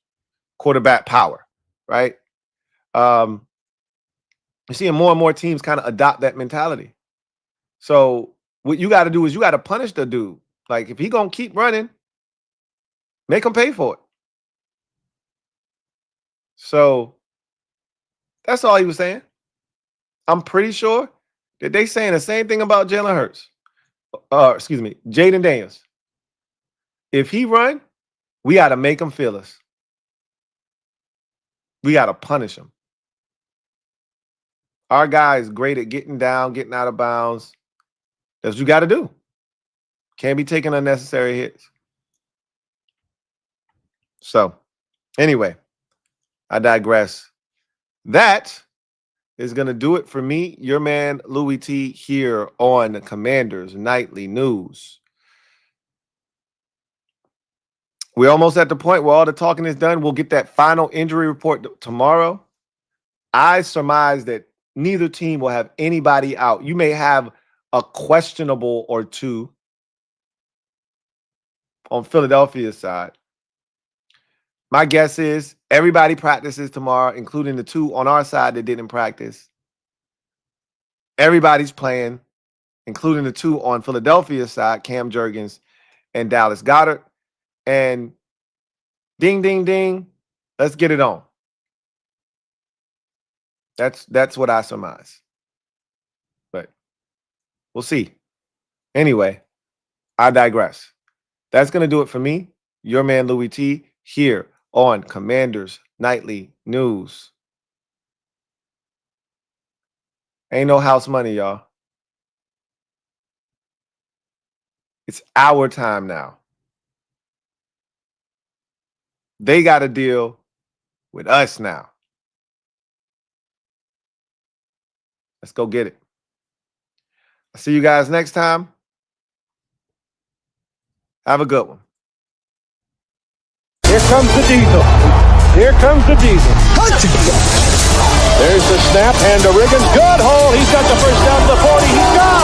Speaker 3: quarterback power, right? You're seeing more and more teams kind of adopt that mentality. So what you got to do is you got to punish the dude. Like, if he gonna keep running, make him pay for it. So that's all he was saying. I'm pretty sure that they saying the same thing about Jalen Hurts. Jaden Daniels. If he run, we got to make him feel us. We got to punish him. Our guy is great at getting down, getting out of bounds. That's what you got to do. Can't be taking unnecessary hits. So, anyway, I digress. That is going to do it for me, your man, Louie T, here on the Commanders Nightly News. We're almost at the point where all the talking is done. We'll get that final injury report tomorrow. I surmise that neither team will have anybody out. You may have a questionable or two on Philadelphia's side. My guess is everybody practices tomorrow, including the two on our side that didn't practice. Everybody's playing, including the two on Philadelphia's side, Cam Jurgens and Dallas Goedert. And ding, ding, ding, let's get it on. That's what I surmise. But we'll see. Anyway, I digress. That's going to do it for me, your man Louie T, here on Commanders Nightly News. Ain't no house money, y'all. It's our time now. They got to deal with us now. Let's go get it. I'll see you guys next time. Have a good one.
Speaker 4: Here comes the diesel. Here comes the diesel. There's the snap, and to Riggins. Good hole. He's got the first down to the 40. He's got